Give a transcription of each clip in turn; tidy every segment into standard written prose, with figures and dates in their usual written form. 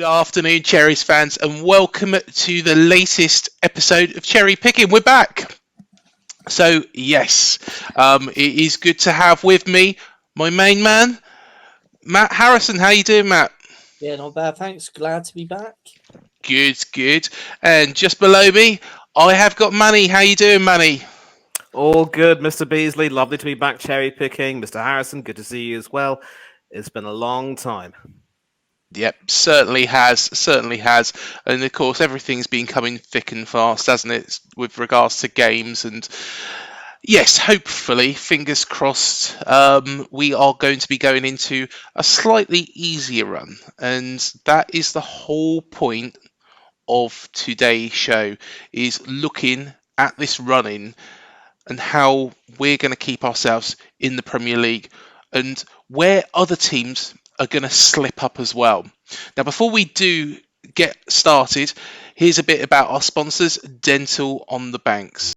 Good afternoon, Cherries fans, and welcome to the latest episode of Cherry Picking. We're back. So, yes, it is good to have with me my main man, Matt Harrison. How you doing, Matt? Yeah, not bad, thanks. Glad to be back. Good. And just below me, I have got Manny. How you doing, Manny? All good, Mr. Beazley. Lovely to be back cherry picking. Mr. Harrison, good to see you as well. It's been a long time. Yep, certainly has. And of course, everything's been coming thick and fast, hasn't it, with regards to games and yes, hopefully, fingers crossed, we are going to be going into a slightly easier run. And that is the whole point of today's show, is looking at this running and how we're going to keep ourselves in the Premier League and where other teams are going to slip up as well. Now, before we do get started, here's a bit about our sponsors, Dental on the Banks.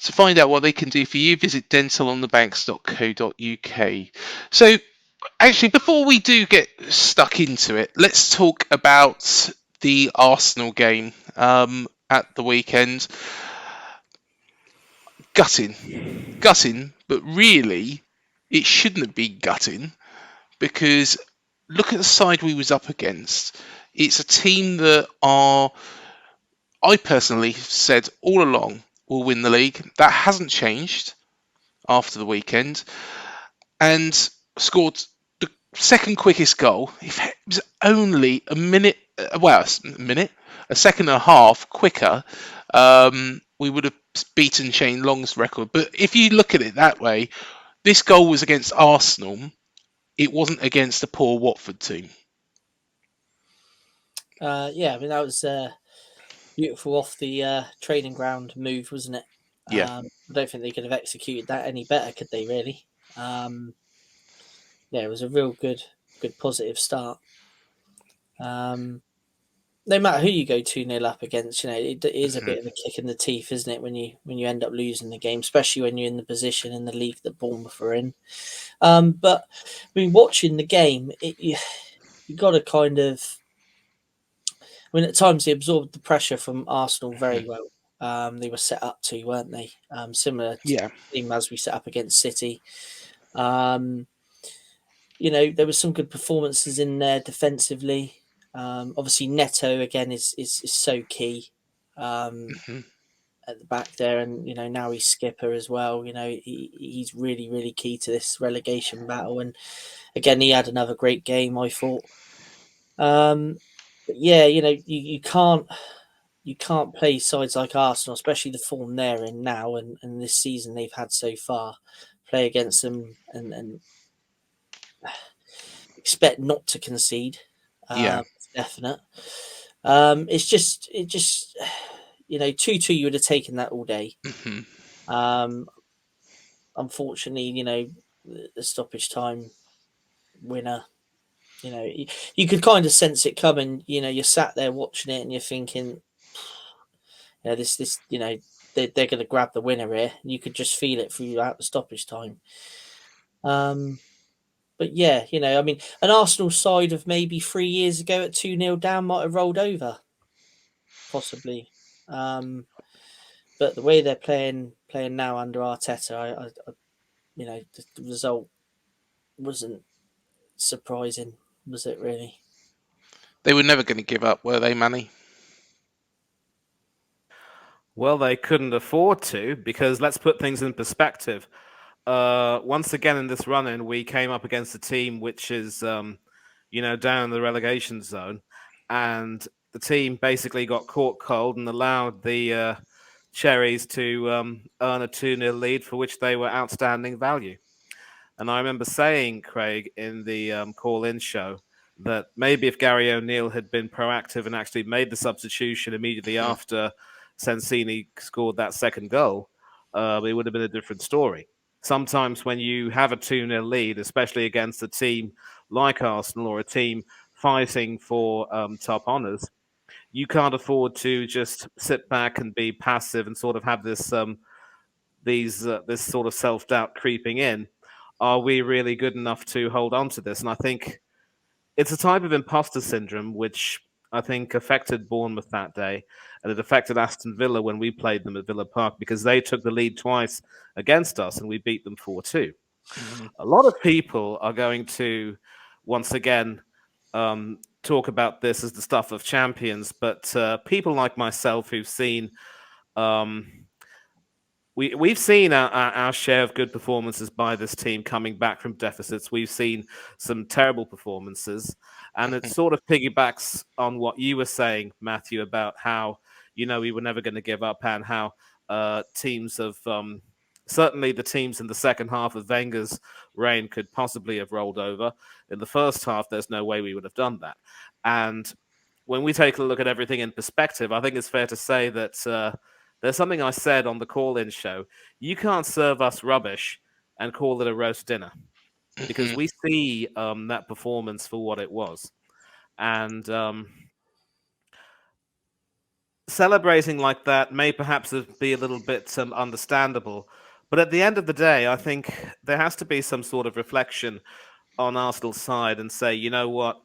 To find out what they can do for you, visit dentalonthebanks.co.uk. So, actually, before we do get stuck into it, let's talk about the Arsenal game at the weekend. Gutting, but really, it shouldn't have been gutting because look at the side we was up against. It's a team that I personally said all along will win the league. That hasn't changed after the weekend, and scored the second quickest goal. It was only a second and a half quicker. We would have beaten Shane Long's record. But if you look at it that way, this goal was against Arsenal. It wasn't against a poor Watford team. Yeah, I mean, that was beautiful off the training ground move, wasn't it? Yeah. I don't think they could have executed that any better, could they, really? Yeah, it was a real good positive start. No matter who you go 2-0 up against, it is a bit of a kick in the teeth, isn't it, when you end up losing the game, especially when you're in the position in the league that Bournemouth are in. But I mean, watching the game, you got to kind of. I mean, at times they absorbed the pressure from Arsenal very well. They were set up to, weren't they? Similar to the team as we set up against City. There was some good performances in there defensively. Obviously, Neto again is so key at the back there, and now he's skipper as well. He's really key to this relegation battle, and again he had another great game, I thought. But yeah, you can't play sides like Arsenal, especially the form they're in now and this season they've had so far. Play against them and expect not to concede. Definite. It just 2-2. You would have taken that all day. Unfortunately, the stoppage time winner. You could kind of sense it coming. You're sat there watching it and you're thinking, they're going to grab the winner here. You could just feel it throughout the stoppage time. But yeah, I mean, an Arsenal side of maybe 3 years ago at 2-0 down might have rolled over, possibly. But the way they're playing now under Arteta, the result wasn't surprising, was it really? They were never going to give up, were they, Manny? Well, they couldn't afford to, because let's put things in perspective. Once again in this run-in, we came up against a team which is, down in the relegation zone, and the team basically got caught cold and allowed the Cherries to earn a 2-0 lead, for which they were outstanding value. And I remember saying, Craig, in the call-in show, that maybe if Gary O'Neill had been proactive and actually made the substitution immediately after Sensini scored that second goal, it would have been a different story. Sometimes when you have a 2-0 lead, especially against a team like Arsenal or a team fighting for top honours, you can't afford to just sit back and be passive and sort of have this this sort of self-doubt creeping in. Are we really good enough to hold on to this? And I think it's a type of imposter syndrome which I think affected Bournemouth that day, and it affected Aston Villa when we played them at Villa Park, because they took the lead twice against us and we beat them 4-2. A lot of people are going to, once again, talk about this as the stuff of champions, but people like myself who've seen we've seen our share of good performances by this team coming back from deficits. We've seen some terrible performances, and it sort of piggybacks on what you were saying, Matthew, about how we were never going to give up, and how teams of certainly the teams in the second half of Wenger's reign could possibly have rolled over. In the first half, there's no way we would have done that. And when we take a look at everything in perspective, I think it's fair to say that there's something I said on the call-in show. You can't serve us rubbish and call it a roast dinner, because we see that performance for what it was. And celebrating like that may perhaps be a little bit understandable. But at the end of the day, I think there has to be some sort of reflection on Arsenal's side and say, you know what?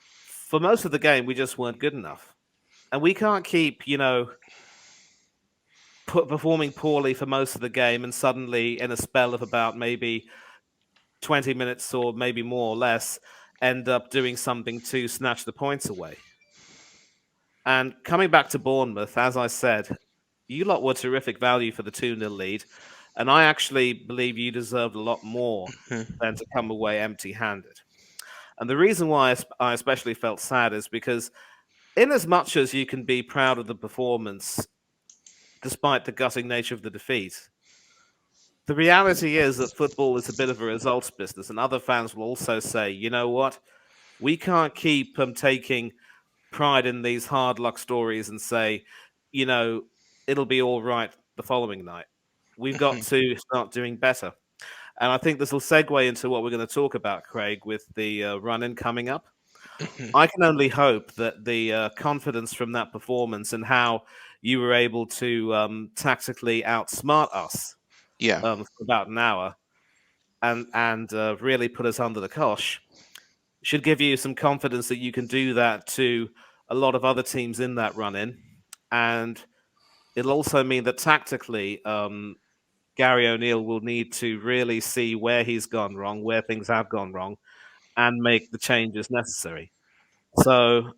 For most of the game, we just weren't good enough. And we can't keep, performing poorly for most of the game and suddenly in a spell of about maybe 20 minutes or maybe more or less end up doing something to snatch the points away. And coming back to Bournemouth, as I said, you lot were terrific value for the 2-0 lead, and I actually believe you deserved a lot more than to come away empty-handed. And the reason why I especially felt sad is because in as much as you can be proud of the performance, despite the gutting nature of the defeat, the reality is that football is a bit of a results business, and other fans will also say, you know what, we can't keep taking pride in these hard luck stories and say, it'll be all right the following night. We've got to start doing better. And I think this will segue into what we're going to talk about, Craig, with the run-in coming up. I can only hope that the confidence from that performance and how you were able to tactically outsmart us for about an hour and really put us under the cosh should give you some confidence that you can do that to a lot of other teams in that run-in. And it'll also mean that tactically, Gary O'Neill will need to really see where he's gone wrong, where things have gone wrong, and make the changes necessary. So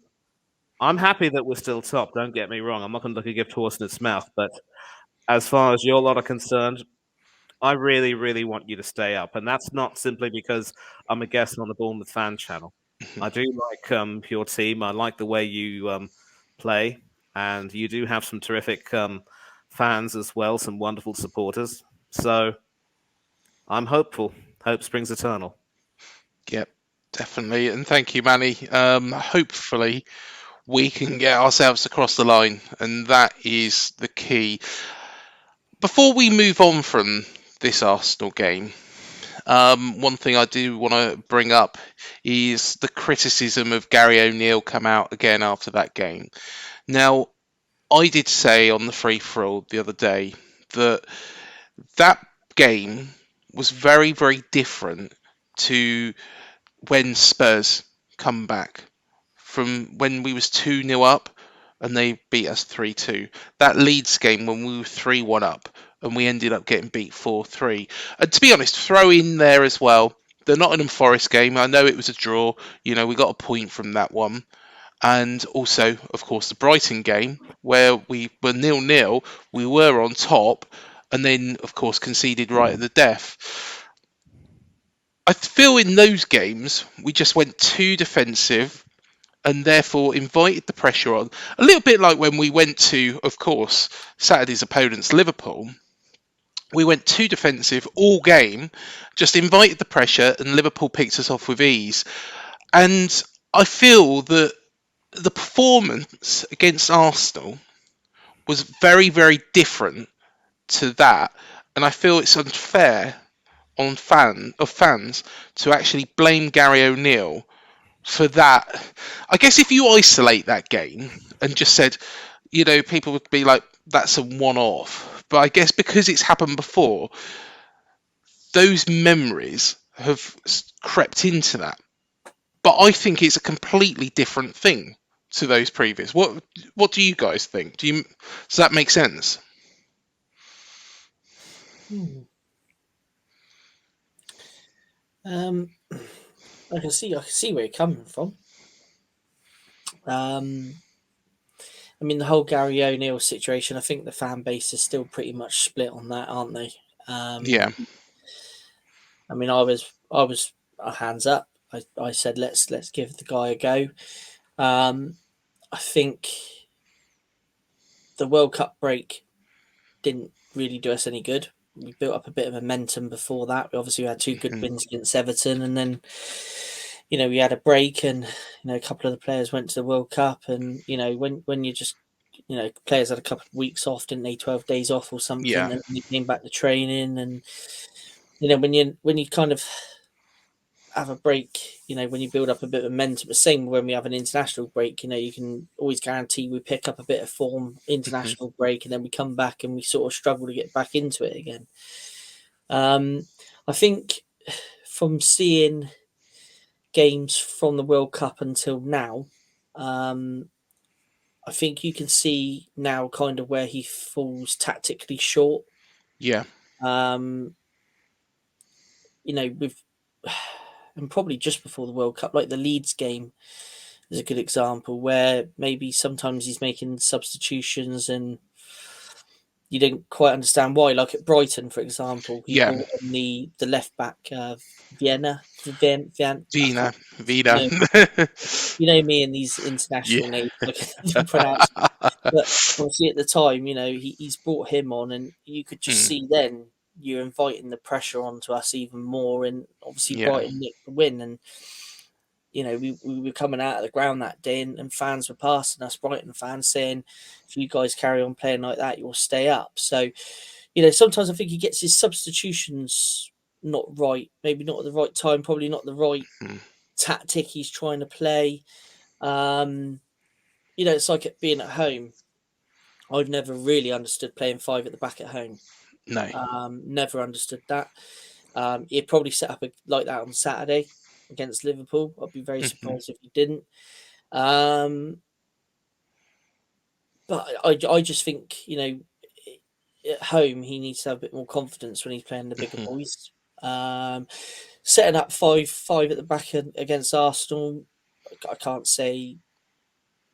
I'm happy that we're still top, don't get me wrong. I'm not going to look a gift horse in its mouth, but as far as your lot are concerned, I really, really want you to stay up. And that's not simply because I'm a guest on the Bournemouth fan channel. I do like your team. I like the way you play. And you do have some terrific fans as well, some wonderful supporters. So I'm hopeful. Hope springs eternal. Yep, definitely. And thank you, Manny. Hopefully we can get ourselves across the line, and that is the key. Before we move on from this Arsenal game, one thing I do want to bring up is the criticism of Gary O'Neill come out again after that game. Now, I did say on the free for all the other day that game was very, very different to when Spurs come back from when we was 2-0 up and they beat us 3-2. That Leeds game when we were 3-1 up and we ended up getting beat 4-3. And to be honest, throw in there as well the Nottingham Forest game. I know it was a draw. We got a point from that one. And also, of course, the Brighton game where we were 0-0. We were on top and then, of course, conceded right at the death. I feel in those games we just went too defensive and therefore invited the pressure on. A little bit like when we went to, of course, Saturday's opponents, Liverpool. We went too defensive all game, just invited the pressure, and Liverpool picked us off with ease. And I feel that the performance against Arsenal was very, very different to that. And I feel it's unfair on fans to actually blame Gary O'Neill for that. I guess if you isolate that game and just said, people would be like, that's a one-off. But I guess because it's happened before, those memories have crept into that. But I think it's a completely different thing to those previous. What do you guys think? Does that make sense? I can see where you're coming from. I mean, the whole Gary O'Neill situation, I think the fan base is still pretty much split on that, aren't they? Yeah. I mean, I was hands up. I said let's give the guy a go. I think the World Cup break didn't really do us any good. We built up a bit of momentum before that. We obviously had two good wins against Everton, and then we had a break, and a couple of the players went to the World Cup, and when you just players had a couple of weeks off, didn't they? 12 days off or something, Yeah. and you came back to training, and when you kind of have a break, when you build up a bit of momentum, the same when we have an international break, you can always guarantee we pick up a bit of form, international break, and then we come back and we sort of struggle to get back into it again. I think from seeing games from the World Cup until now, I think you can see now kind of where he falls tactically short. Yeah. With and probably just before the World Cup, like the Leeds game is a good example where maybe sometimes he's making substitutions and you didn't quite understand why. Like at Brighton, for example, he brought on the left back Vienna. Vina. Me and these international names I can pronounce. But obviously at the time, he's brought him on, and you could just see then you're inviting the pressure onto us even more, and obviously Brighton nicked the win, and we were coming out of the ground that day, and fans were passing us, Brighton fans, saying, if you guys carry on playing like that, you'll stay up. So, sometimes I think he gets his substitutions not right, maybe not at the right time, probably not the right tactic he's trying to play. It's like it being at home. I've never really understood playing five at the back at home. No. Never understood that. He'd probably set up like that on Saturday against Liverpool. I'd be very surprised if he didn't. But I just think, at home, he needs to have a bit more confidence when he's playing the bigger boys. Setting up five at the back against Arsenal, I can't say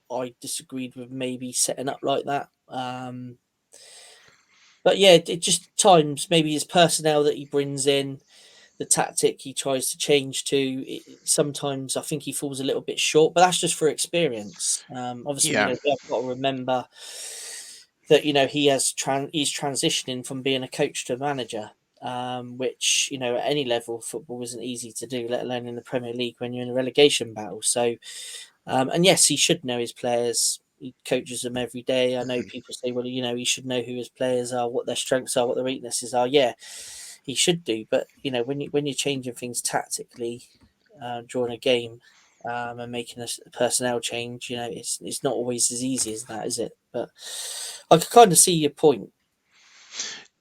I disagreed with maybe setting up like that. But yeah, it just times maybe his personnel that he brings in, the tactic he tries to change to. Sometimes I think he falls a little bit short, but that's just for experience. Obviously, we have got to remember that he's transitioning from being a coach to a manager, which at any level of football isn't easy to do, let alone in the Premier League when you're in a relegation battle. So, and yes, he should know his players. He coaches them every day. I know people say, well, he should know who his players are, what their strengths are, what their weaknesses are. Yeah, he should do. But when you're changing things tactically during a game and making a personnel change, it's not always as easy as that, is it? But I can kind of see your point.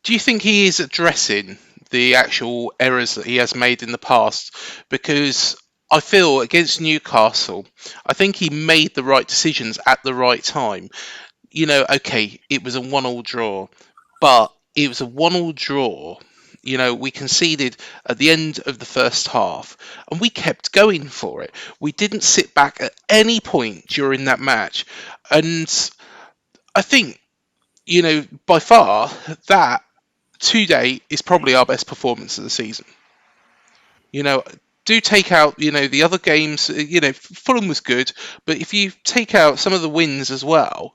Do you think he is addressing the actual errors that he has made in the past, because I feel against Newcastle, I think he made the right decisions at the right time. Okay, it was a 1-1 draw, but it was a 1-1 draw. We conceded at the end of the first half, and we kept going for it. We didn't sit back at any point during that match. And I think, by far, that today is probably our best performance of the season. Do take out, the other games, Fulham was good, but if you take out some of the wins as well,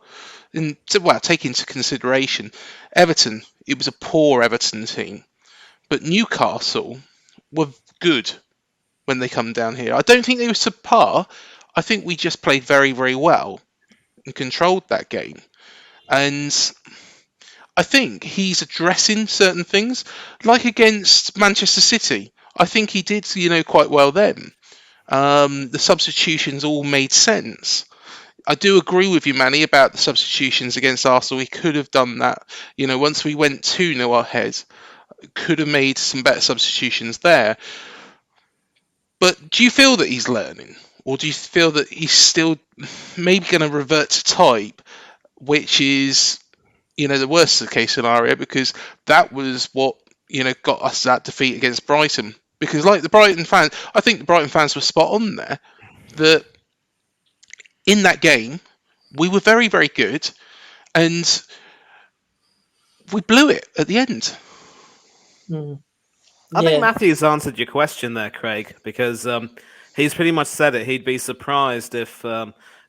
and take into consideration Everton, it was a poor Everton team, but Newcastle were good when they come down here. I don't think they were subpar. I think we just played very, very well and controlled that game. And I think he's addressing certain things, like against Manchester City. I think he did, quite well then. The substitutions all made sense. I do agree with you, Manny, about the substitutions against Arsenal. We could have done that. Once we went 2-0 ahead, could have made some better substitutions there. But do you feel that he's learning? Or do you feel that he's still maybe going to revert to type, which is, the worst case scenario, because that was what, got us that defeat against Brighton. Because like the Brighton fans, I think the Brighton fans were spot on there, that in that game, we were very, very good, and we blew it at the end. I think Matthew's answered your question there, Craig, because he's pretty much said it. He'd be surprised if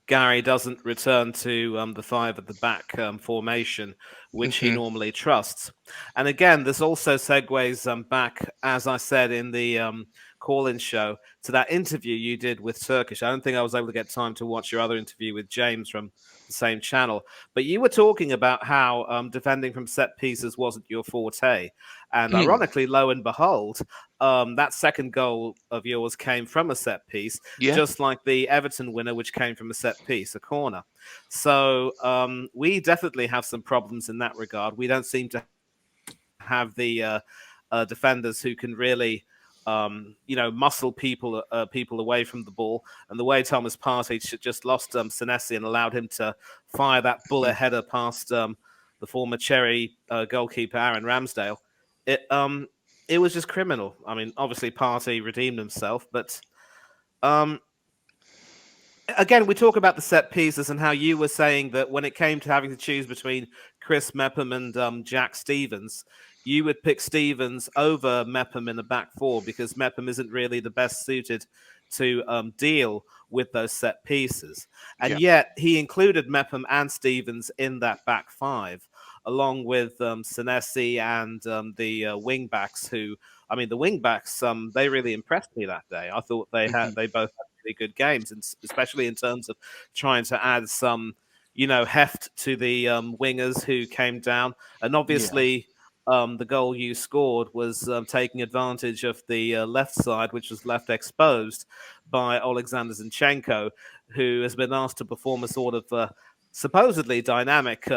Gary doesn't return to the 5 at the back formation, which he normally trusts. And again, this also segues back, as I said in the call-in show, to that interview you did with Turkish. I don't think I was able to get time to watch your other interview with James from the same channel, but you were talking about how defending from set pieces wasn't your forte. And ironically, lo and behold, that second goal of yours came from a set piece, just like the Everton winner, which came from a set piece, a corner. So we definitely have some problems in that regard. We don't seem to have the defenders who can really muscle people away from the ball. And the way Thomas Partey just lost Senesi and allowed him to fire that bullet header past the former Cherry goalkeeper Aaron Ramsdale, it was just criminal. I mean, obviously Partey redeemed himself, but again, we talk about the set pieces and how you were saying that when it came to having to choose between Chris Mepham and Jack Stevens, you would pick Stevens over Mepham in the back 4 because Mepham isn't really the best suited to deal with those set pieces. And yet he included Mepham and Stevens in that back 5, along with Senesi and the wing backs who, I mean, the wing backs, they really impressed me that day. I thought they both had really good games, and especially in terms of trying to add some, heft to the wingers who came down. And obviously the goal you scored was taking advantage of the left side, which was left exposed by Alexander Zinchenko, who has been asked to perform a sort of supposedly dynamic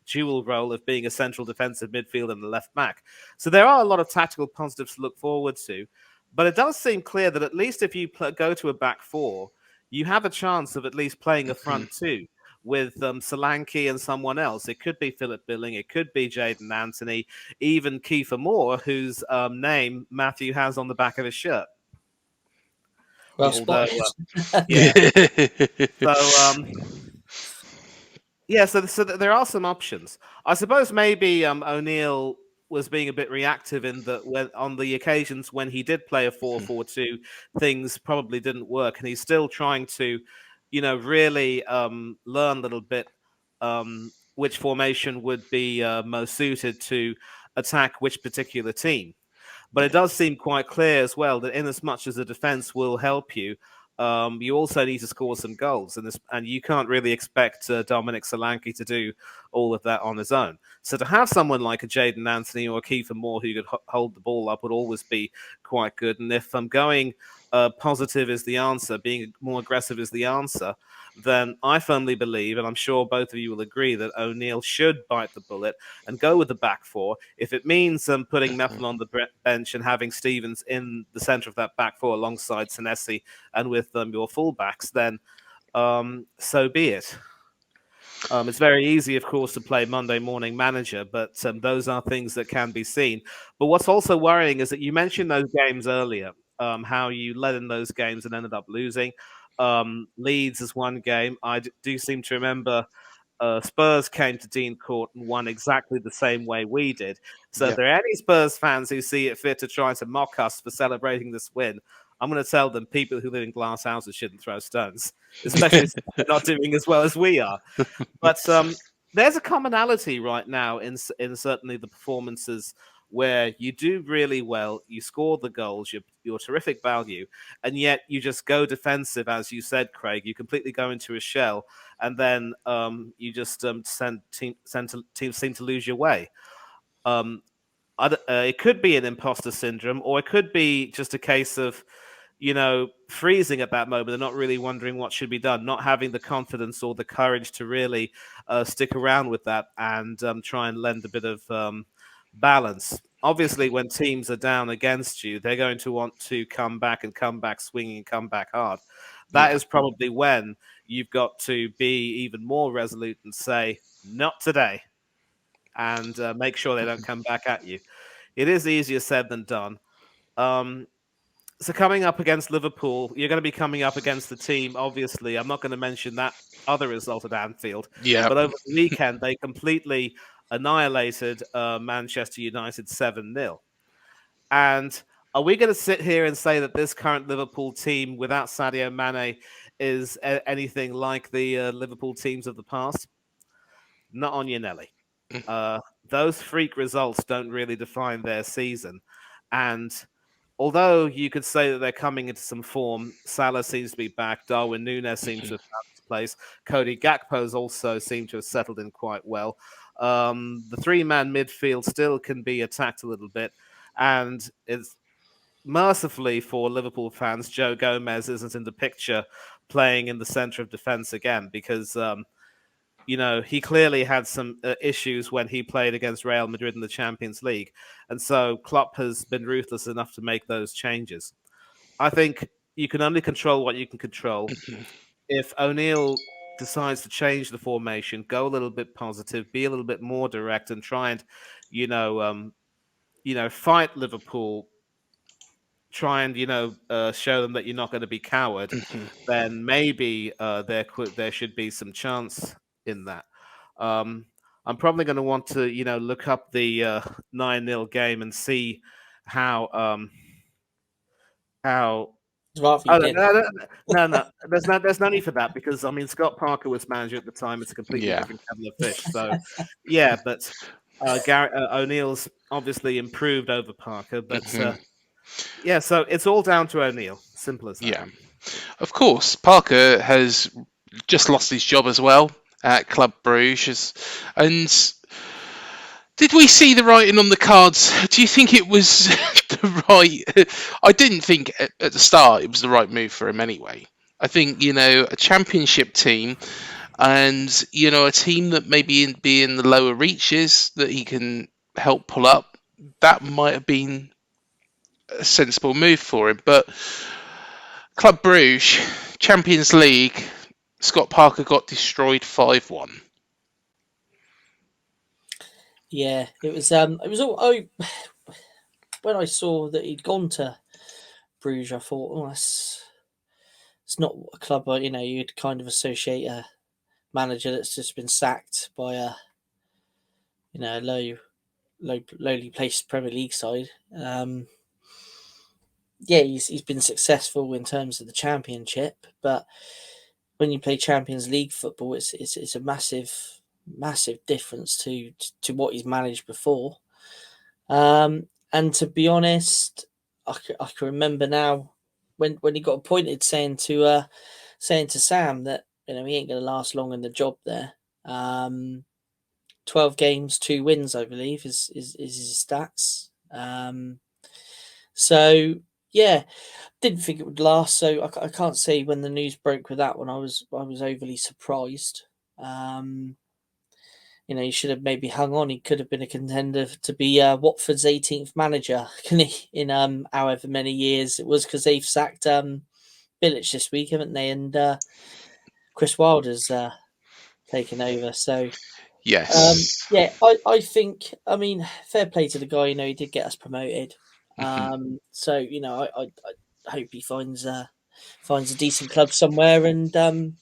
dual role of being a central defensive midfielder and the left back. So there are a lot of tactical positives to look forward to. But it does seem clear that at least if you go to a back 4, you have a chance of at least playing a front 2 with Solanke and someone else. It could be Philip Billing, it could be Jayden Anthony, even Kiefer Moore, whose name Matthew has on the back of his shirt. Well spotted. So there are some options. I suppose maybe O'Neill was being a bit reactive in that when on the occasions when he did play a 4-4-2, things probably didn't work, and he's still trying to, really learn a little bit which formation would be most suited to attack which particular team. But it does seem quite clear as well that in as much as the defense will help you, you also need to score some goals, and you can't really expect Dominic Solanke to do all of that on his own. So to have someone like a Jayden Anthony or a Kiefer Moore who could hold the ball up would always be quite good. And if I'm going positive is the answer, being more aggressive is the answer, then I firmly believe, and I'm sure both of you will agree, that O'Neill should bite the bullet and go with the back four. If it means putting Methven on the bench and having Stevens in the centre of that back four alongside Senesi and with your fullbacks, then so be it. It's very easy, of course, to play Monday morning manager, but those are things that can be seen. But what's also worrying is that you mentioned those games earlier, how you led in those games and ended up losing. Leeds is one game. I do seem to remember Spurs came to Dean Court and won exactly the same way we did. So if there are any Spurs fans who see it fit to try to mock us for celebrating this win, I'm going to tell them people who live in glass houses shouldn't throw stones, especially if they're not doing as well as we are. But there's a commonality right now in certainly the performances where you do really well, you score the goals, you're terrific value, and yet you just go defensive, as you said, Craig. You completely go into a shell, and then you just teams seem to lose your way. It could be an imposter syndrome, or it could be just a case of freezing at that moment and not really wondering what should be done, not having the confidence or the courage to really stick around with that and try and lend a bit of balance. Obviously, when teams are down against you, they're going to want to come back swinging and come back hard. That is probably when you've got to be even more resolute and say, not today, and make sure they don't come back at you. It is easier said than done. So coming up against Liverpool, you're going to be coming up against the team, obviously. I'm not going to mention that other result at Anfield. Yeah. But over the weekend, they completely annihilated Manchester United 7-0. And are we going to sit here and say that this current Liverpool team without Sadio Mane is anything like the Liverpool teams of the past? Not on your Nelly. Those freak results don't really define their season. And although you could say that they're coming into some form, Salah seems to be back. Darwin Núñez seems to have found his place. Cody Gakpo's also seemed to have settled in quite well. The three-man midfield still can be attacked a little bit. And it's mercifully for Liverpool fans, Joe Gomez isn't in the picture playing in the centre of defence again because he clearly had some issues when he played against Real Madrid in the Champions League. And so Klopp has been ruthless enough to make those changes. I think you can only control what you can control. If O'Neill decides to change the formation, go a little bit positive, be a little bit more direct and try and, fight Liverpool, try and, show them that you're not going to be coward, then maybe there should be some chance in that. I'm probably going to want to, look up the 9-0 game and see how. No. There's no need for that because Scott Parker was manager at the time. It's a completely different kettle of fish. So, yeah, but O'Neill's obviously improved over Parker, but so it's all down to O'Neill. Simple as that. Yeah, of course. Parker has just lost his job as well at Club Bruges, and did we see the writing on the cards? Do you think it was the right? I didn't think at the start it was the right move for him anyway. I think a championship team and a team that maybe be in the lower reaches that he can help pull up. That might have been a sensible move for him, but Club Bruges, Champions League, Scott Parker got destroyed 5-1. Yeah, it was all. When I saw that he'd gone to Bruges, I thought, it's not a club you'd kind of associate a manager that's just been sacked by a lowly placed Premier League side. He's been successful in terms of the Championship, but when you play Champions League football, it's a massive difference to what he's managed before. And to be honest, I can remember now when he got appointed saying to Sam that he ain't going to last long in the job there. 12 games, 2 wins, I believe, is his stats. So Yeah, didn't think it would last, so I can't say when the news broke with that one. I was overly surprised. He should have maybe hung on. He could have been a contender to be Watford's 18th manager, can he? In however many years it was, because they've sacked Bilic this week, haven't they? And Chris Wilder's taken over. So Yes. yeah, I think. I mean, fair play to the guy. He did get us promoted. So I hope he finds a decent club somewhere and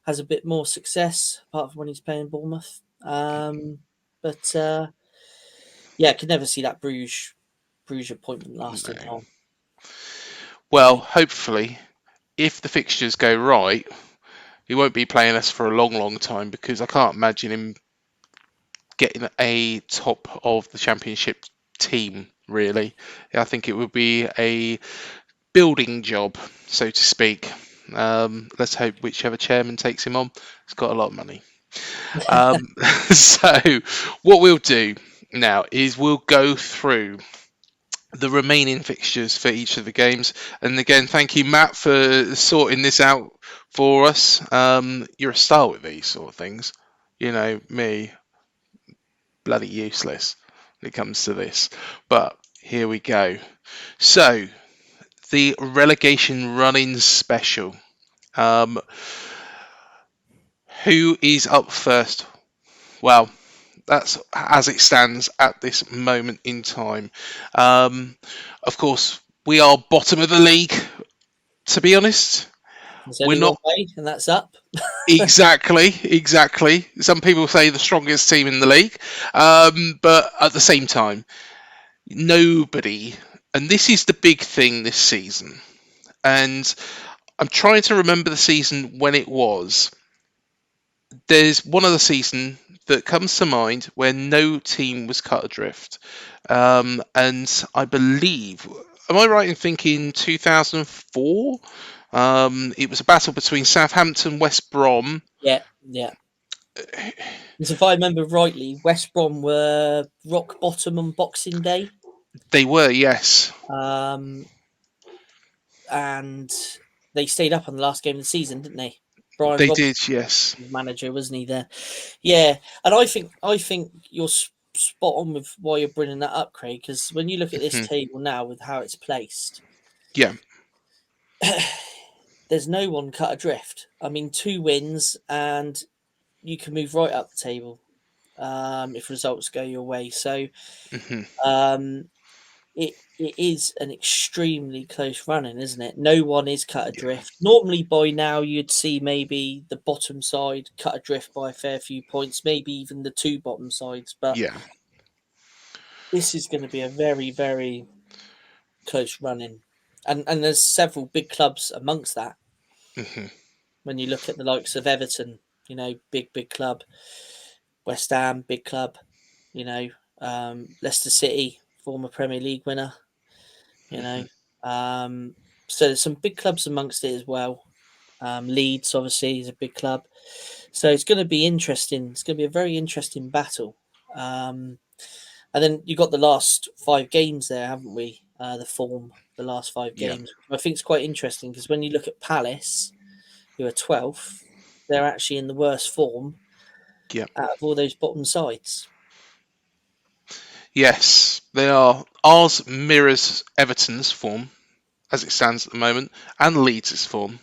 has a bit more success apart from when he's playing Bournemouth. But yeah, I could never see that Bruges appointment lasting No. long. Well, hopefully, if the fixtures go right, he won't be playing us for a long, long time, because I can't imagine him getting a top of the Championship team, really. I think it would be a building job, so to speak. Let's hope whichever chairman takes him on has got a lot of money. So what we'll do now is we'll go through the remaining fixtures for each of the games. And again, thank you, Matt, for sorting this out for us. You're a star with these sort of things. Me, bloody useless when it comes to this. But here we go. So, the relegation run-in special. Who is up first? Well, that's as it stands at this moment in time. Of course, we are bottom of the league, to be honest. There's We're only not one way, and that's up. exactly. Some people say the strongest team in the league. But at the same time, nobody, and this is the big thing this season, and I'm trying to remember the season when it was. There's one other season that comes to mind where no team was cut adrift. And I believe, am I right in thinking 2004? It was a battle between Southampton, West Brom. Yeah. Because if I remember rightly, West Brom were rock bottom on Boxing Day. They were, yes. And they stayed up on the last game of the season, didn't they? Brian They Robson did, yes. was manager, wasn't he? There, yeah. And I think you're spot on with why you're bringing that up, Craig. Because when you look at this table now with how it's placed, yeah, there's no one cut adrift. I mean, 2 wins and you can move right up the table if results go your way. So it is an extremely close running, isn't it? No one is cut adrift. Normally by now you'd see maybe the bottom side cut adrift by a fair few points, maybe even the 2 bottom sides. But this is going to be a very, very close running. And there's several big clubs amongst that. When you look at the likes of Everton, big club. West Ham, big club. Leicester City, former Premier League winner. So there's some big clubs amongst it as well. Leeds, obviously, is a big club. So it's going to be interesting. It's going to be a very interesting battle. And then you've got the last 5 games there, haven't we? The last 5 games. I think it's quite interesting because when you look at Palace, who are 12th, they're actually in the worst form out of all those bottom sides. Yes, they are. Ours mirrors Everton's form as it stands at the moment, and Leeds' form.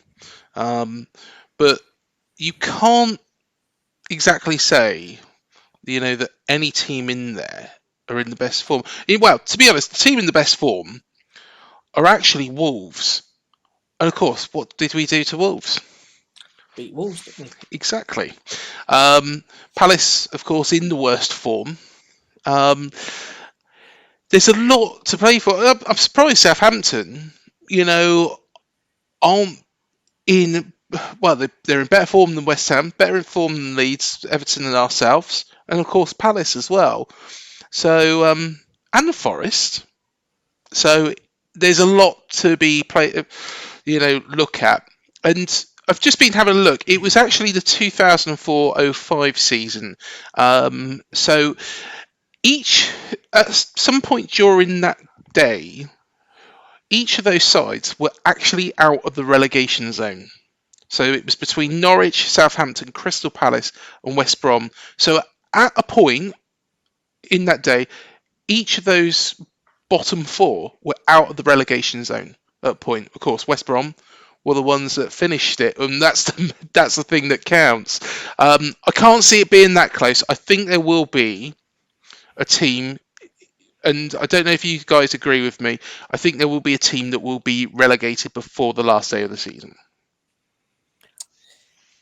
But you can't exactly say, that any team in there are in the best form. Well, to be honest, the team in the best form are actually Wolves. And of course, what did we do to Wolves? Beat Wolves, didn't we? Exactly. Palace, of course, in the worst form. There's a lot to play for. I'm surprised Southampton, aren't in. Well, they're in better form than West Ham, better in form than Leeds, Everton, and ourselves, and of course Palace as well. So, and the Forest. So there's a lot to be look at. And I've just been having a look. It was actually the 2004-05 season. So at some point during that day, each of those sides were actually out of the relegation zone. So it was between Norwich, Southampton, Crystal Palace, and West Brom. So at a point in that day, each of those bottom four were out of the relegation zone at a point. Of course, West Brom were the ones that finished it, and that's the thing that counts. I can't see it being that close. I think there will be a team, and I don't know if you guys agree with me. I think there will be a team that will be relegated before the last day of the season.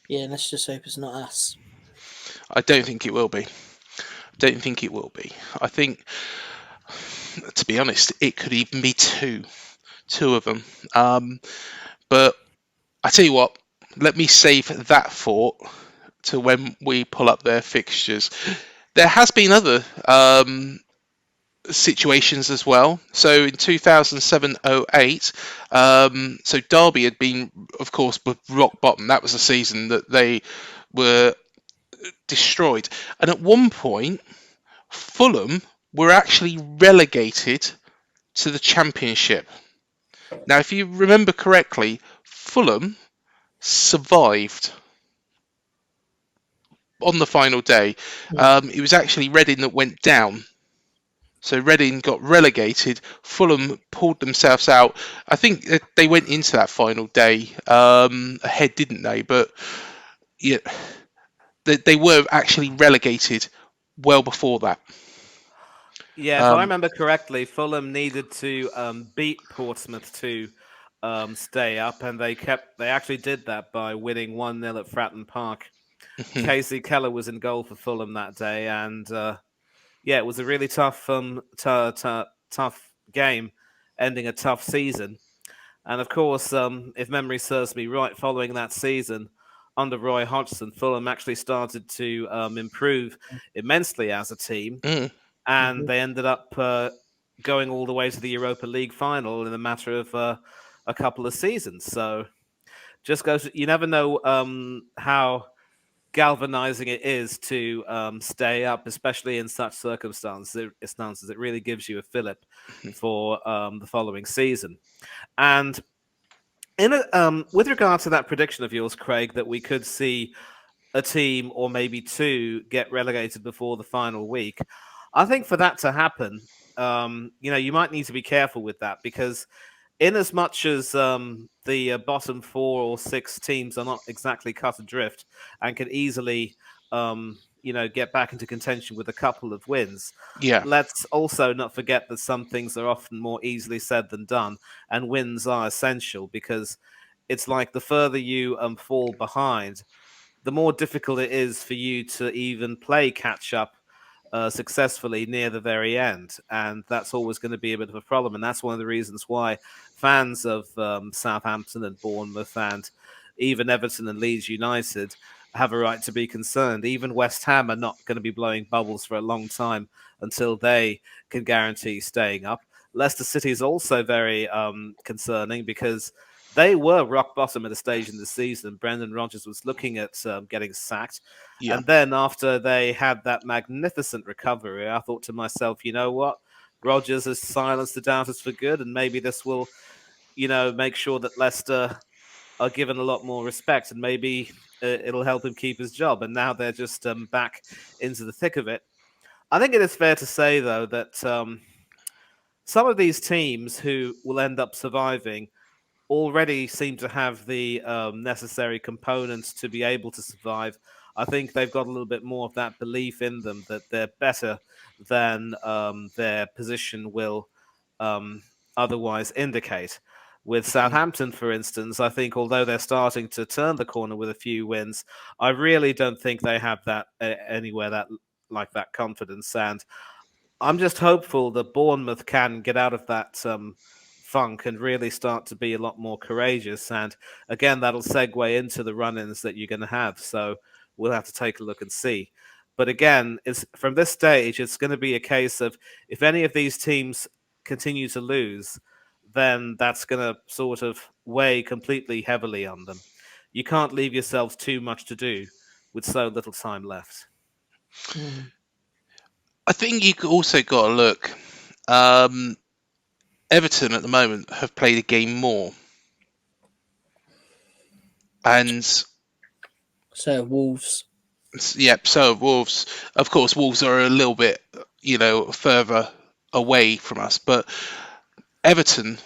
Yeah, let's just hope it's not us. I don't think it will be. I think, to be honest, it could even be two of them. But I tell you what, let me save that thought to when we pull up their fixtures. There has been other situations as well. So in 2007-08, so Derby had been, of course, rock bottom. That was the season that they were destroyed. And at one point, Fulham were actually relegated to the Championship. Now, if you remember correctly, Fulham survived on the final day. It was actually Reading that went down. So Reading got relegated. Fulham pulled themselves out. I think they went into that final day ahead, didn't they? But yeah, they were actually relegated well before that. Yeah, if I remember correctly, Fulham needed to beat Portsmouth to stay up, and they actually did that by winning 1-0 at Fratton Park. Casey Keller was in goal for Fulham that day, and yeah, it was a really tough game, ending a tough season. And of course, if memory serves me right, following that season under Roy Hodgson, Fulham actually started to improve immensely as a team. And they ended up going all the way to the Europa League final in a matter of a couple of seasons. So just goes, you never know how galvanizing it is to stay up, especially in such circumstances. It really gives you a fillip for the following season. And with regard to that prediction of yours, Craig, that we could see a team or maybe two get relegated before the final week, I think for that to happen, you might need to be careful with that, because in as much as the bottom 4 or 6 teams are not exactly cut adrift and can easily get back into contention with a couple of wins, let's also not forget that some things are often more easily said than done, and wins are essential, because it's like the further you fall behind, the more difficult it is for you to even play catch up successfully near the very end. And that's always going to be a bit of a problem. And that's one of the reasons why fans of Southampton and Bournemouth and even Everton and Leeds United have a right to be concerned. Even West Ham are not going to be blowing bubbles for a long time until they can guarantee staying up. Leicester City is also very concerning, because they were rock bottom at a stage in the season. Brendan Rodgers was looking at getting sacked. Yeah. And then after they had that magnificent recovery, I thought to myself, you know what? Rodgers has silenced the doubters for good, and maybe this will, make sure that Leicester are given a lot more respect, and maybe it'll help him keep his job. And now they're just back into the thick of it. I think it is fair to say, though, that some of these teams who will end up surviving already seem to have the necessary components to be able to survive. I think they've got a little bit more of that belief in them that they're better than their position will otherwise indicate. With Southampton, for instance, I think although they're starting to turn the corner with a few wins, I really don't think they have that anywhere that like that confidence. And I'm just hopeful that Bournemouth can get out of that funk and really start to be a lot more courageous. And again, that'll segue into the run-ins that you're going to have. So we'll have to take a look and see. But again, from this stage, it's going to be a case of, if any of these teams continue to lose, then that's going to sort of weigh completely heavily on them. You can't leave yourselves too much to do with so little time left. I think you also got to look. Everton at the moment have played a game more. And So Wolves. yep, so have Wolves. Of course, Wolves are a little bit, further away from us. But Everton,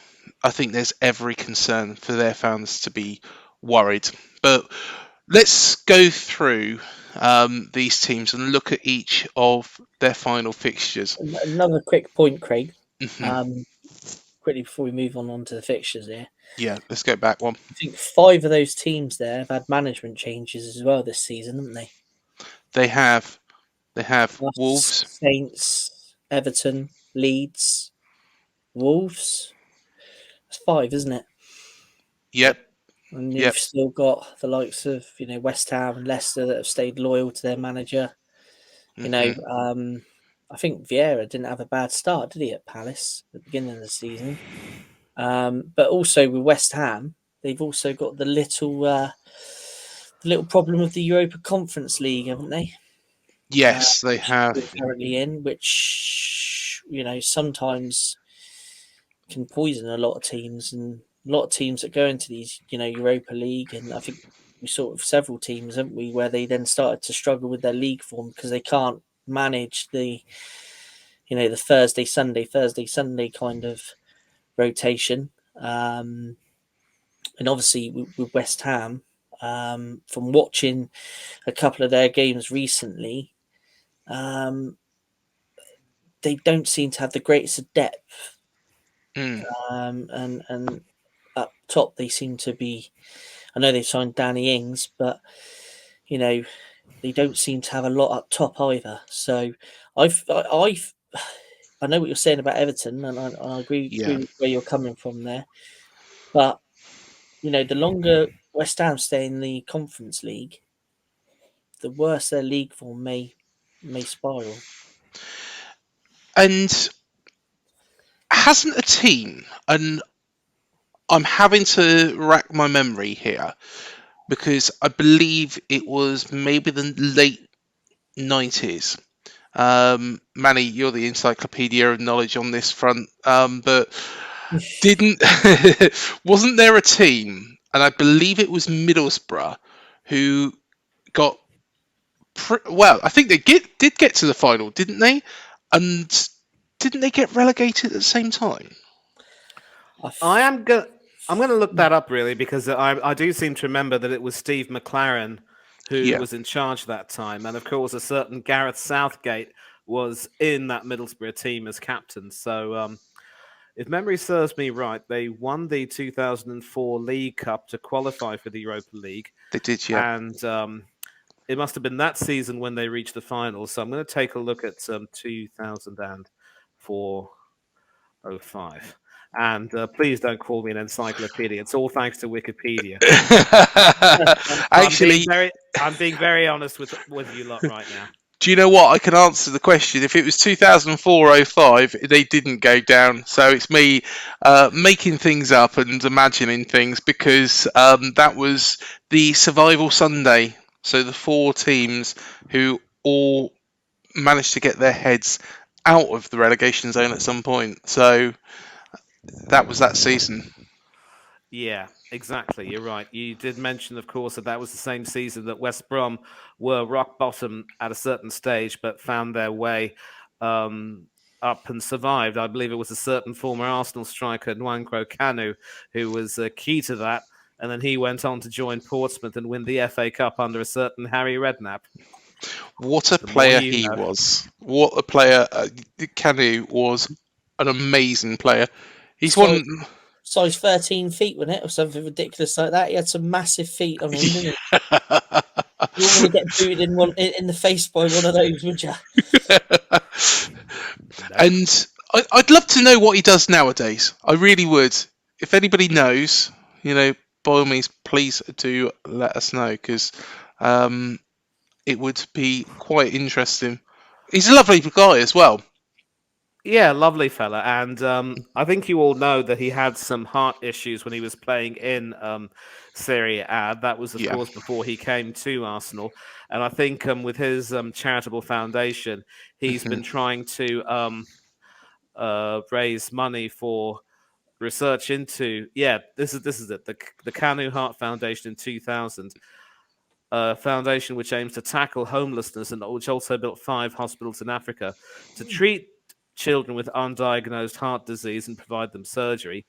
I think there's every concern for their fans to be worried. But let's go through these teams and look at each of their final fixtures. Another quick point, Craig. Mhm. Quickly before we move on to the fixtures here. Yeah, let's go back one. I think 5 of those teams there have had management changes as well this season, haven't they? They have Wolves. Saints, Everton, Leeds, Wolves. That's 5, isn't it? Yep. And Yep. you've still got the likes of West Ham and Leicester that have stayed loyal to their manager. I think Vieira didn't have a bad start, did he, at Palace at the beginning of the season? But also with West Ham, they've also got the little problem of the Europa Conference League, haven't they? Yes, they Which have. they're currently in, which sometimes can poison a lot of teams, and a lot of teams that go into these Europa League, and I think we saw it with several teams, haven't we, where they then started to struggle with their league form because they can't manage the Thursday Sunday kind of rotation. And obviously with West Ham, from watching a couple of their games recently, they don't seem to have the greatest of depth. And up top they seem to be. I know they've signed Danny Ings, but they don't seem to have a lot up top either. So I know what you're saying about Everton, and I agree with where you're coming from there. But the longer West Ham stay in the Conference League, the worse their league form may spiral. And hasn't a team, and I'm having to rack my memory here, because I believe it was maybe the late 90s. Manny, you're the encyclopedia of knowledge on this front, but wasn't there a team, and I believe it was Middlesbrough, who got well, I think they did get to the final, didn't they? And didn't they get relegated at the same time? I'm gonna look that up really, because I do seem to remember that it was Steve McLaren who was in charge that time, and of course a certain Gareth Southgate was in that Middlesbrough team as captain. So if memory serves me right, they won the 2004 League Cup to qualify for the Europa League. They did, yeah. And it must have been that season when they reached the final. So I'm going to take a look at 2004-05. And please don't call me an encyclopedia. It's all thanks to Wikipedia. Actually, I'm being very honest with you lot right now. Do you know what? I can answer the question. If it was 2004-05, they didn't go down. So it's me making things up and imagining things, because that was the Survival Sunday. So the 4 teams who all managed to get their heads out of the relegation zone at some point. So that was that season. Yeah, exactly. You're right. You did mention, of course, that was the same season that West Brom were rock bottom at a certain stage, but found their way up and survived. I believe it was a certain former Arsenal striker, Nwankwo Kanu, who was key to that. And then he went on to join Portsmouth and win the FA Cup under a certain Harry Redknapp. What a player he was. What a player. Kanu was an amazing player. He's one... Size 13 feet, wasn't it? Or something ridiculous like that. He had some massive feet on him, didn't he? You wouldn't want to get booted in the face by one of those, would you? And I'd love to know what he does nowadays. I really would. If anybody knows, by all means, please do let us know, because it would be quite interesting. He's a lovely guy as well. Yeah, lovely fella. And I think you all know that he had some heart issues when he was playing in Serie A. That was, of course, before he came to Arsenal. And I think with his charitable foundation, he's been trying to raise money for research into this is it, the Kanu Heart Foundation in 2000, a foundation which aims to tackle homelessness and which also built 5 hospitals in Africa to treat children with undiagnosed heart disease and provide them surgery.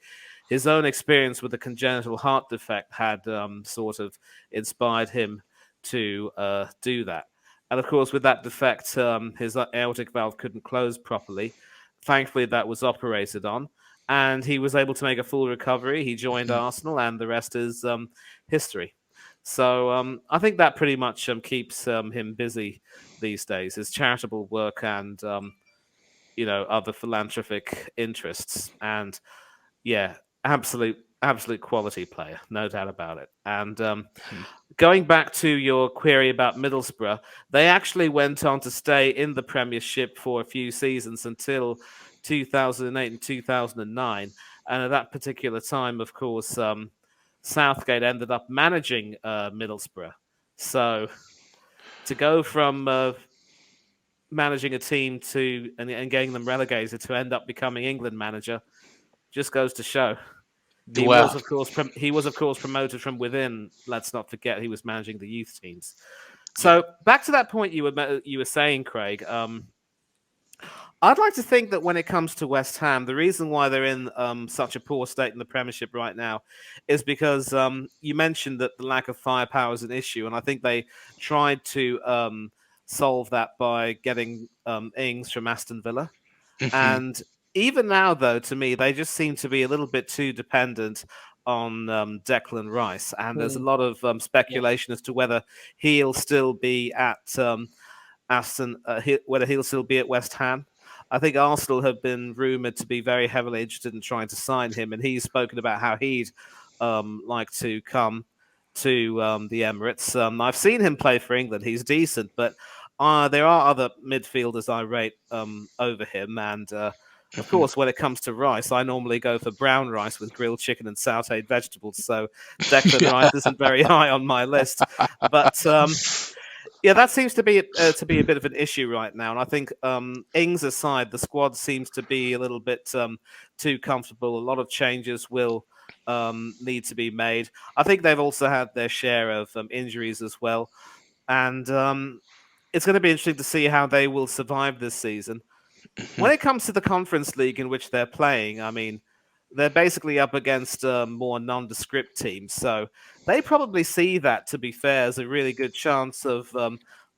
His own experience with a congenital heart defect had sort of inspired him to do that. And of course, with that defect, his aortic valve couldn't close properly. Thankfully, that was operated on, and he was able to make a full recovery. He joined Arsenal, and the rest is history. So I think that pretty much keeps him busy these days, his charitable work and other philanthropic interests. And yeah, absolute quality player, no doubt about it. And going back to your query about Middlesbrough, they actually went on to stay in the Premiership for a few seasons until 2008 and 2009. And at that particular time, of course, Southgate ended up managing Middlesbrough. So to go from managing a team and getting them relegated to end up becoming England manager just goes to show. He was, of course, promoted from within. Let's not forget he was managing the youth teams. So back to that point you were saying, Craig. I'd like to think that when it comes to West Ham, the reason why they're in such a poor state in the Premiership right now is because you mentioned that the lack of firepower is an issue, and I think they tried to solve that by getting Ings from Aston Villa. And even now, though, to me, they just seem to be a little bit too dependent on Declan Rice, and there's a lot of speculation as to whether he'll still be at whether he'll still be at West Ham. I think Arsenal have been rumoured to be very heavily interested in trying to sign him, and he's spoken about how he'd like to come to the Emirates. I've seen him play for England. He's decent, but there are other midfielders I rate over him. And, of course, when it comes to rice, I normally go for brown rice with grilled chicken and sautéed vegetables. So Declan Rice isn't very high on my list. But yeah, that seems to be a bit of an issue right now. And I think Ings aside, the squad seems to be a little bit too comfortable. A lot of changes will need to be made. I think they've also had their share of injuries as well. And it's going to be interesting to see how they will survive this season. When it comes to the Conference League in which they're playing, I mean, they're basically up against more nondescript teams. So they probably see that, to be fair, as a really good chance of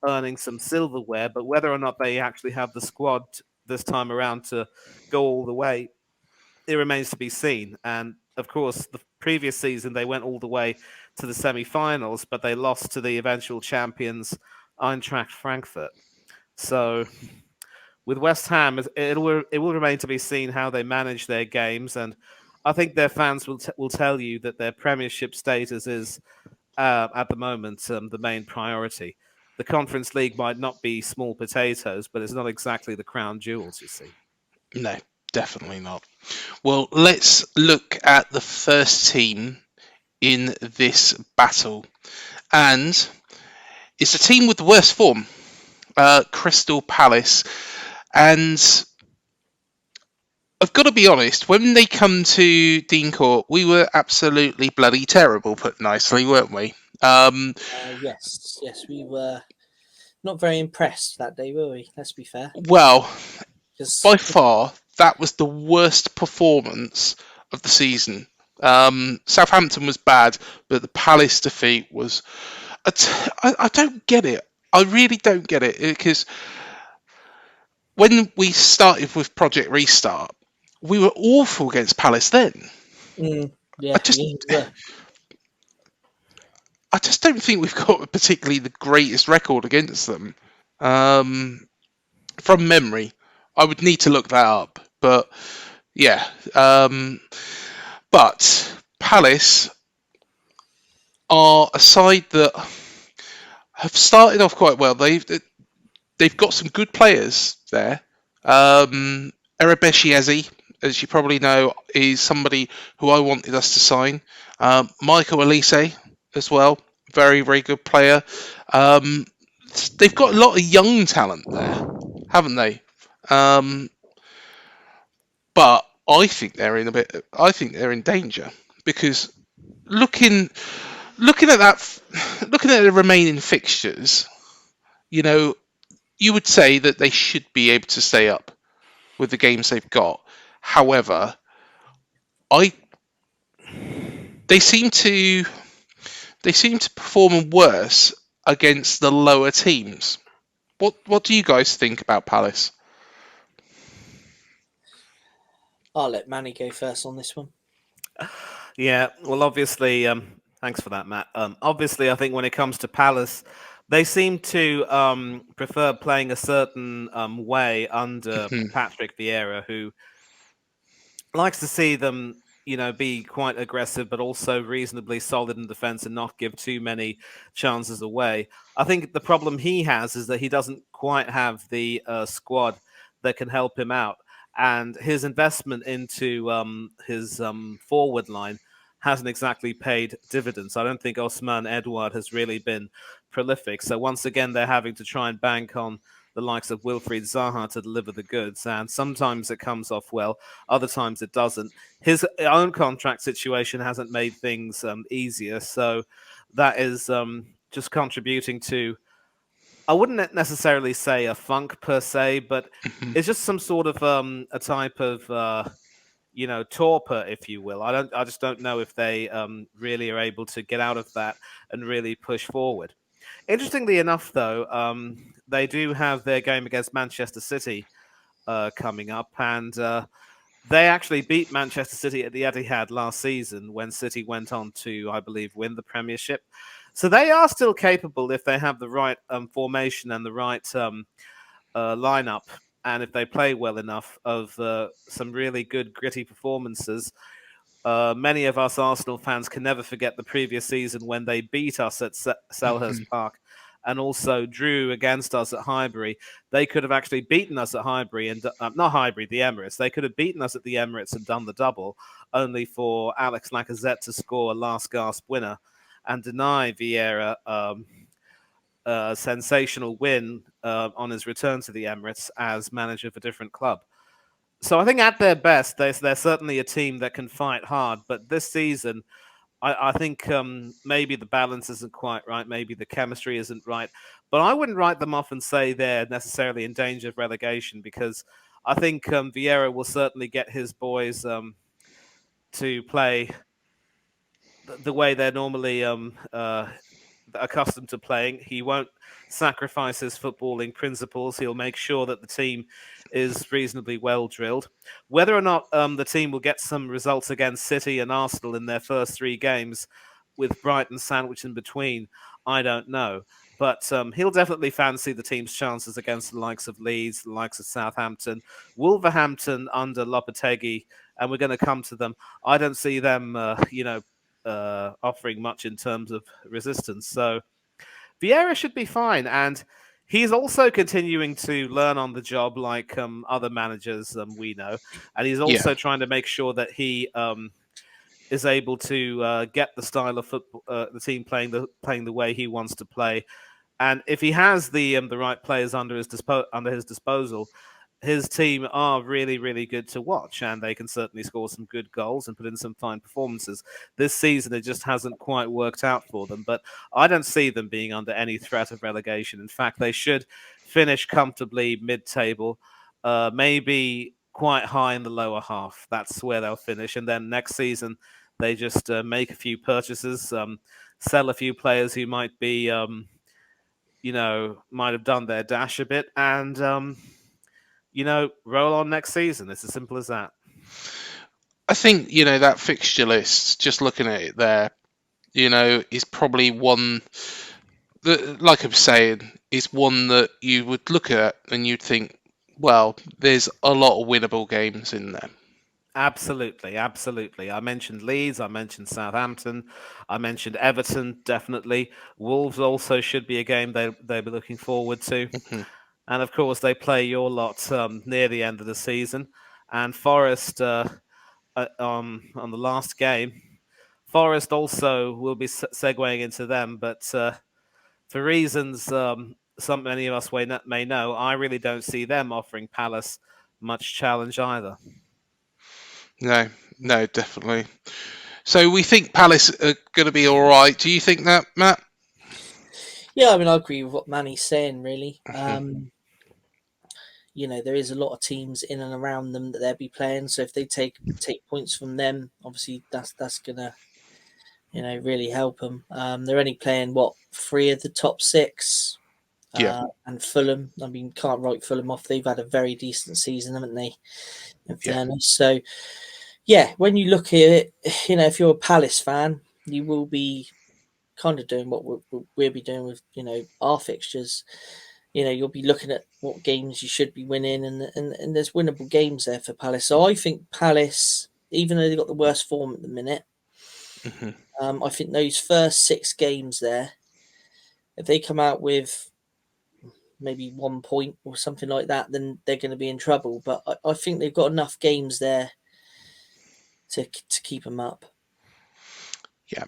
earning some silverware. But whether or not they actually have the squad this time around to go all the way, it remains to be seen. And, of course, the previous season, they went all the way to the semi-finals, but they lost to the eventual champions, Eintracht Frankfurt. So with West Ham, it will remain to be seen how they manage their games, and I think their fans will tell you that their Premiership status is at the moment the main priority. The Conference League might not be small potatoes, but it's not exactly the crown jewels, you see. No, definitely not. Well, let's look at the first team in this battle, and it's a team with the worst form, Crystal Palace. And I've got to be honest, when they come to Dean Court, we were absolutely bloody terrible, put nicely, weren't we? Yes, we were not very impressed that day, were we? Let's be fair. Well, by far, that was the worst performance of the season. Southampton was bad, but the Palace defeat was... I don't get it. I really don't get it, because when we started with Project Restart, we were awful against Palace then. Yeah, I just don't think we've got particularly the greatest record against them. From memory, I would need to look that up. But yeah, but Palace are a side that have started off quite well. They've got some good players there. Erebeshi Eze, as you probably know, is somebody who I wanted us to sign. Michael Elise as well, very, very good player. They've got a lot of young talent there, haven't they? But I think they're in a bit. I think they're in danger because looking looking at looking at the remaining fixtures, you know, you would say that they should be able to stay up with the games they've got. However, I they seem to perform worse against the lower teams. What do you guys think about Palace? I'll let Manny go first on this one. Yeah, well, obviously, thanks for that, Matt. Obviously, I think when it comes to Palace, they seem to prefer playing a certain way under Patrick Vieira, who likes to see them, be quite aggressive, but also reasonably solid in defence and not give too many chances away. I think the problem he has is that he doesn't quite have the squad that can help him out, and his investment into his forward line hasn't exactly paid dividends. I don't think Osman Edouard has really been prolific. So once again, they're having to try and bank on the likes of Wilfried Zaha to deliver the goods. And sometimes it comes off well, other times it doesn't. His own contract situation hasn't made things easier. So that is just contributing to, I wouldn't necessarily say a funk per se, but it's just some sort of a type of torpor, if you will. I just don't know if they really are able to get out of that and really push forward. Interestingly enough, though, they do have their game against Manchester City coming up, and they actually beat Manchester City at the Etihad last season when City went on to, I believe, win the Premiership. So they are still capable if they have the right formation and the right lineup, and if they play well enough, of some really good gritty performances. Many of us Arsenal fans can never forget the previous season when they beat us at Selhurst Park and also drew against us at Highbury. They could have actually beaten us at Highbury and not Highbury, the Emirates. They could have beaten us at the Emirates and done the double, only for Alex Lacazette to score a last gasp winner and deny Vieira a sensational win on his return to the Emirates as manager of a different club. So I think at their best, they're certainly a team that can fight hard. But this season, I think maybe the balance isn't quite right. Maybe the chemistry isn't right. But I wouldn't write them off and say they're necessarily in danger of relegation, because I think Vieira will certainly get his boys to play the way they're normally accustomed to playing. He won't sacrifice his footballing principles. He'll make sure that the team is reasonably well drilled. Whether or not the team will get some results against City and Arsenal in their first three games, with Brighton sandwiched in between, I don't know. But he'll definitely fancy the team's chances against the likes of Leeds, the likes of Southampton, Wolverhampton under Lopetegui, and we're going to come to them. I don't see them, offering much in terms of resistance. So Vieira should be fine, and he's also continuing to learn on the job like other managers we know, and he's also trying to make sure that he is able to get the style of football, the team playing the way he wants to play. And if he has the right players under his disposal, his team are really, really good to watch, and they can certainly score some good goals and put in some fine performances. This season, it just hasn't quite worked out for them, but I don't see them being under any threat of relegation. In fact, they should finish comfortably mid-table, maybe quite high in the lower half. That's where they'll finish, and then next season, they just make a few purchases, sell a few players who might be, might have done their dash a bit, and roll on next season. It's as simple as that. I think, that fixture list, just looking at it there, is probably one that, like I was saying, is one that you would look at and you'd think, well, there's a lot of winnable games in there. Absolutely, absolutely. I mentioned Leeds, I mentioned Southampton, I mentioned Everton, definitely. Wolves also should be a game they'll be looking forward to. And of course, they play your lot near the end of the season. And Forest, on the last game, Forest also will be segueing into them. But for reasons many of us may know, I really don't see them offering Palace much challenge either. No, definitely. So we think Palace are going to be all right. Do you think that, Matt? Yeah, I mean, I agree with what Manny's saying. Really, there is a lot of teams in and around them that they'll be playing. So if they take points from them, obviously that's gonna really help them. They're only playing what 3 of the top 6, Yeah, and Fulham. I mean, can't write Fulham off. They've had a very decent season, haven't they? In yeah, fairness, so yeah, when you look at it, if you're a Palace fan, you will be kind of doing what we'll be doing with our fixtures. You'll be looking at what games you should be winning, and there's winnable games there for Palace. So I think Palace, even though they've got the worst form at the minute, hmm I think those first 6 games there, if they come out with maybe 1 point or something like that, then they're going to be in trouble. But I think they've got enough games there to keep them up. yeah.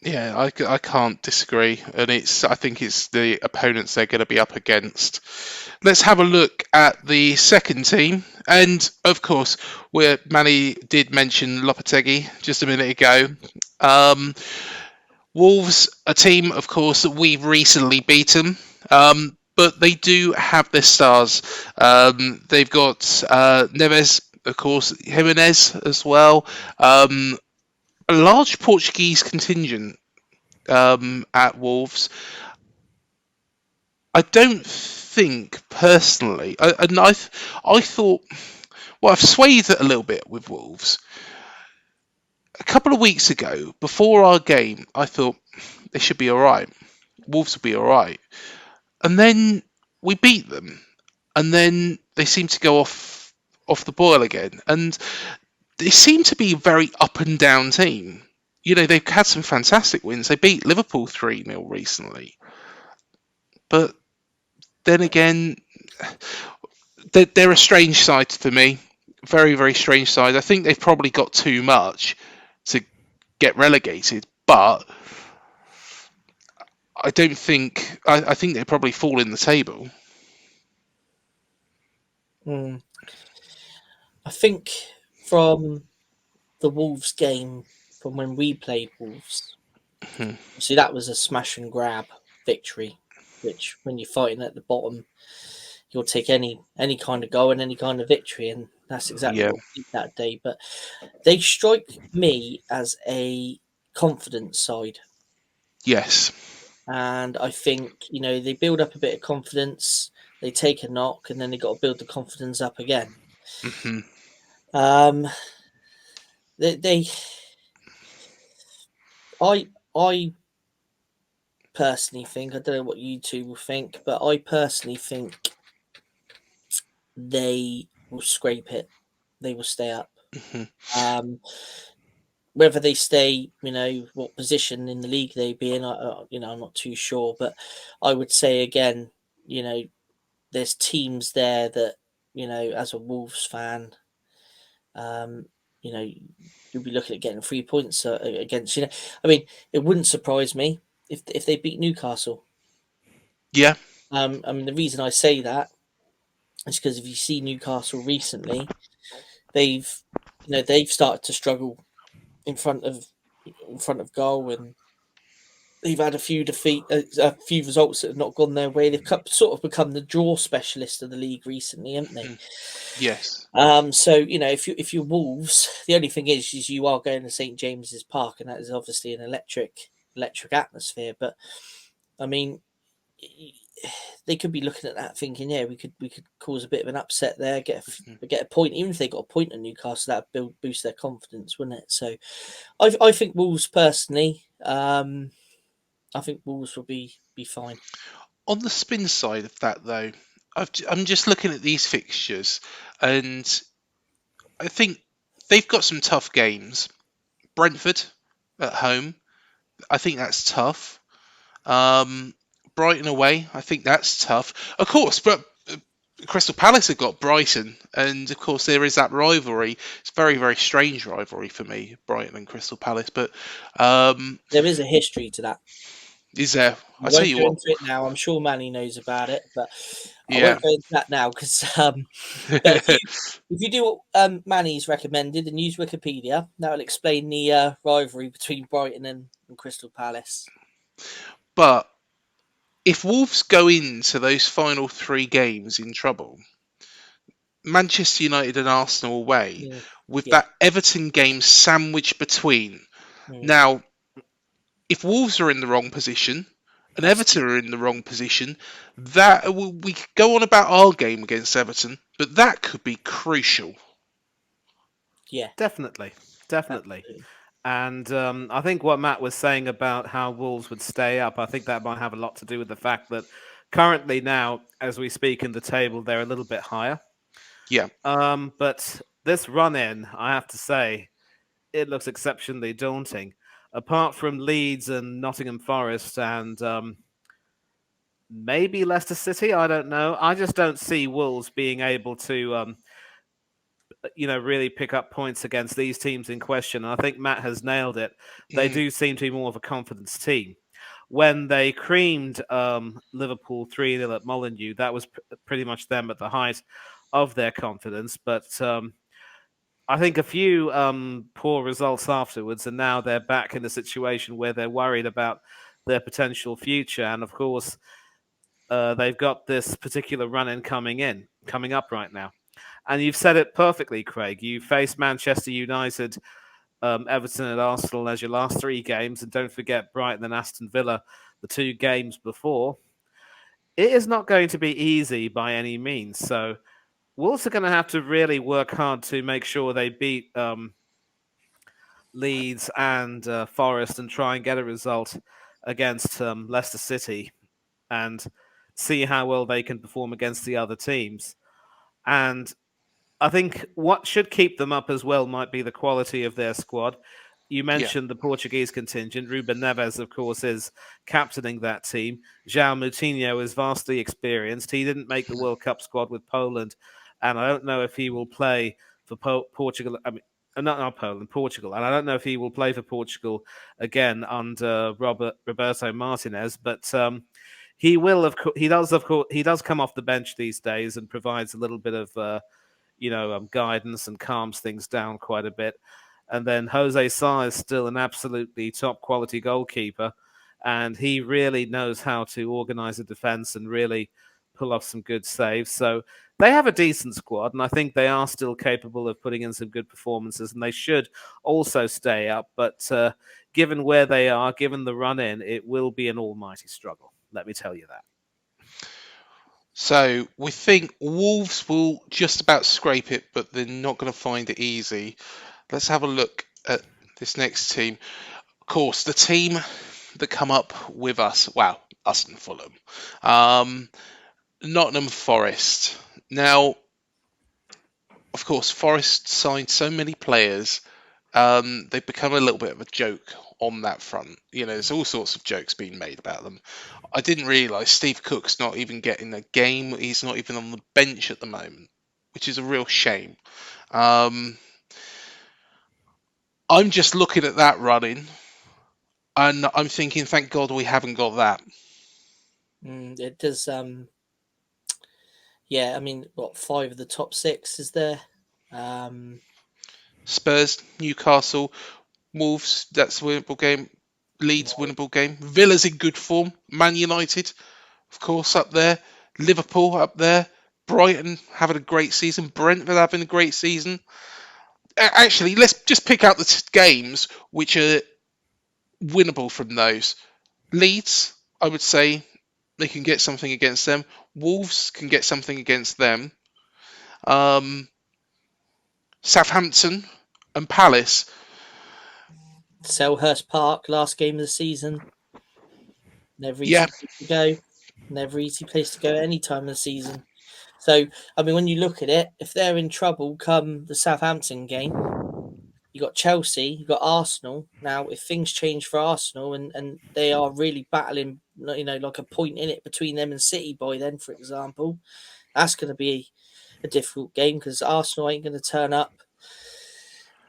Yeah, I can't disagree, and I think it's the opponents they're going to be up against. Let's have a look at the second team, and of course, where Manny did mention Lopetegui just a minute ago. Wolves, a team, of course, that we've recently beaten, but they do have their stars. They've got Neves, of course, Jimenez as well. A large Portuguese contingent at Wolves. I don't think personally, I thought, well, I've swayed a little bit with Wolves. A couple of weeks ago, before our game, I thought they should be all right. Wolves will be all right, and then we beat them, and then they seem to go off the boil again, and they seem to be a very up and down team. They've had some fantastic wins. They beat Liverpool 3-0 recently. But then again, they're a strange side for me. Very, very strange side. I think they've probably got too much to get relegated, but I don't think. I think they probably fall in the table. Mm. I think from the Wolves game, from when we played Wolves, Hmm. see that was a smash and grab victory, which when you're fighting at the bottom, you'll take any kind of goal and any kind of victory, and that's exactly Yeah. what we did that day. But they strike me as a confidence side, Yes. and I think they build up a bit of confidence, they take a knock, and then they got to build the confidence up again. Hmm. Um, they I personally think, I don't know what you two will think, but I personally think they will scrape it. They will stay up. Hmm. Whether they stay, what position in the league they be in, I'm not too sure. But I would say again, there's teams there that, as a Wolves fan, um, you'll be looking at getting 3 points against. I mean, it wouldn't surprise me if they beat Newcastle. Yeah. I mean, the reason I say that is because if you see Newcastle recently, they've they've started to struggle in front of goal, and they've had a few a few results that have not gone their way. They've sort of become the draw specialist of the league recently, haven't they? Yes. So if you're Wolves, the only thing is you are going to St James's Park, and that is obviously an electric atmosphere. But I mean, they could be looking at that thinking, yeah, we could cause a bit of an upset there, get a point. Even if they got a point at Newcastle, that would boost their confidence, wouldn't it? So I think Wolves personally, I think Wolves will be fine. On the spin side of that, though, I'm just looking at these fixtures, and I think they've got some tough games. Brentford at home, I think that's tough. Brighton away, I think that's tough. Of course, but Crystal Palace have got Brighton, and of course there is that rivalry. It's a very, very strange rivalry for me, Brighton and Crystal Palace. But There is a history to that. Is there? I I tell won't you go what. into it now. I'm sure Manny knows about it, but I Yeah. won't go into that now because. But if you do what Manny's recommended and use Wikipedia, that will explain the rivalry between Brighton and Crystal Palace. But if Wolves go into those final 3 games in trouble, Manchester United and Arsenal away, with Yeah. that Everton game sandwiched between. Mm. Now, if Wolves are in the wrong position and That's Everton are in the wrong position, we could go on about our game against Everton, but that could be crucial. Yeah, Definitely. absolutely. And I think what Matt was saying about how Wolves would stay up, I think that might have a lot to do with the fact that currently now, as we speak in the table, they're a little bit higher. Yeah. But this run-in, I have to say, it looks exceptionally daunting. Apart from Leeds and Nottingham Forest and maybe Leicester City, I don't know. I just don't see Wolves being able to really pick up points against these teams in question. And I think Matt has nailed it. They do seem to be more of a confidence team. When they creamed Liverpool 3-0 at Molineux, that was pretty much them at the height of their confidence. But I think a few poor results afterwards, and now they're back in a situation where they're worried about their potential future. And of course, they've got this particular run-in coming up right now. And you've said it perfectly, Craig. You faced Manchester United, Everton, and Arsenal as your last 3 games, and don't forget Brighton and Aston Villa, the 2 games before. It is not going to be easy by any means. So Wolves are going to have to really work hard to make sure they beat Leeds and Forest and try and get a result against Leicester City and see how well they can perform against the other teams. And I think what should keep them up as well might be the quality of their squad. You mentioned the Portuguese contingent. Ruben Neves, of course, is captaining that team. João Moutinho is vastly experienced. He didn't make the World Cup squad with Poland, and I don't know if he will play for Portugal. I mean, not Poland, Portugal. And I don't know if he will play for Portugal again under Roberto Martinez, but he will. He does come off the bench these days and provides a little bit of guidance and calms things down quite a bit. And then Jose Sa is still an absolutely top quality goalkeeper, and he really knows how to organize a defense and really pull off some good saves. So they have a decent squad, and I think they are still capable of putting in some good performances, and they should also stay up. But given where they are, given the run in, it will be an almighty struggle. Let me tell you that. So we think Wolves will just about scrape it, but they're not going to find it easy. Let's have a look at this next team. Of course, the team that come up with us, well, us and Fulham. Nottingham Forest. Now, of course, Forest signed so many players. They've become a little bit of a joke on that front. There's all sorts of jokes being made about them. I didn't realise Steve Cook's not even getting a game. He's not even on the bench at the moment, which is a real shame. I'm just looking at that running, and I'm thinking, thank God we haven't got that. It does. Yeah, I mean, what 5 of the top 6 is there? Spurs, Newcastle, Wolves, that's a winnable game. Leeds, winnable game. Villa's in good form. Man United, of course, up there. Liverpool up there. Brighton having a great season. Brentford having a great season. Actually, let's just pick out the games which are winnable from those. Leeds, I would say they can get something against them. Wolves can get something against them. Southampton and Palace. Selhurst Park, last game of the season. Never easy Yeah. place to go. Never easy place to go at any time of the season. So, I mean, when you look at it, if they're in trouble come the Southampton game, you got Chelsea, you got Arsenal. Now, if things change for Arsenal and they are really battling, like a point in it between them and City by then, for example, that's going to be a difficult game because Arsenal ain't going to turn up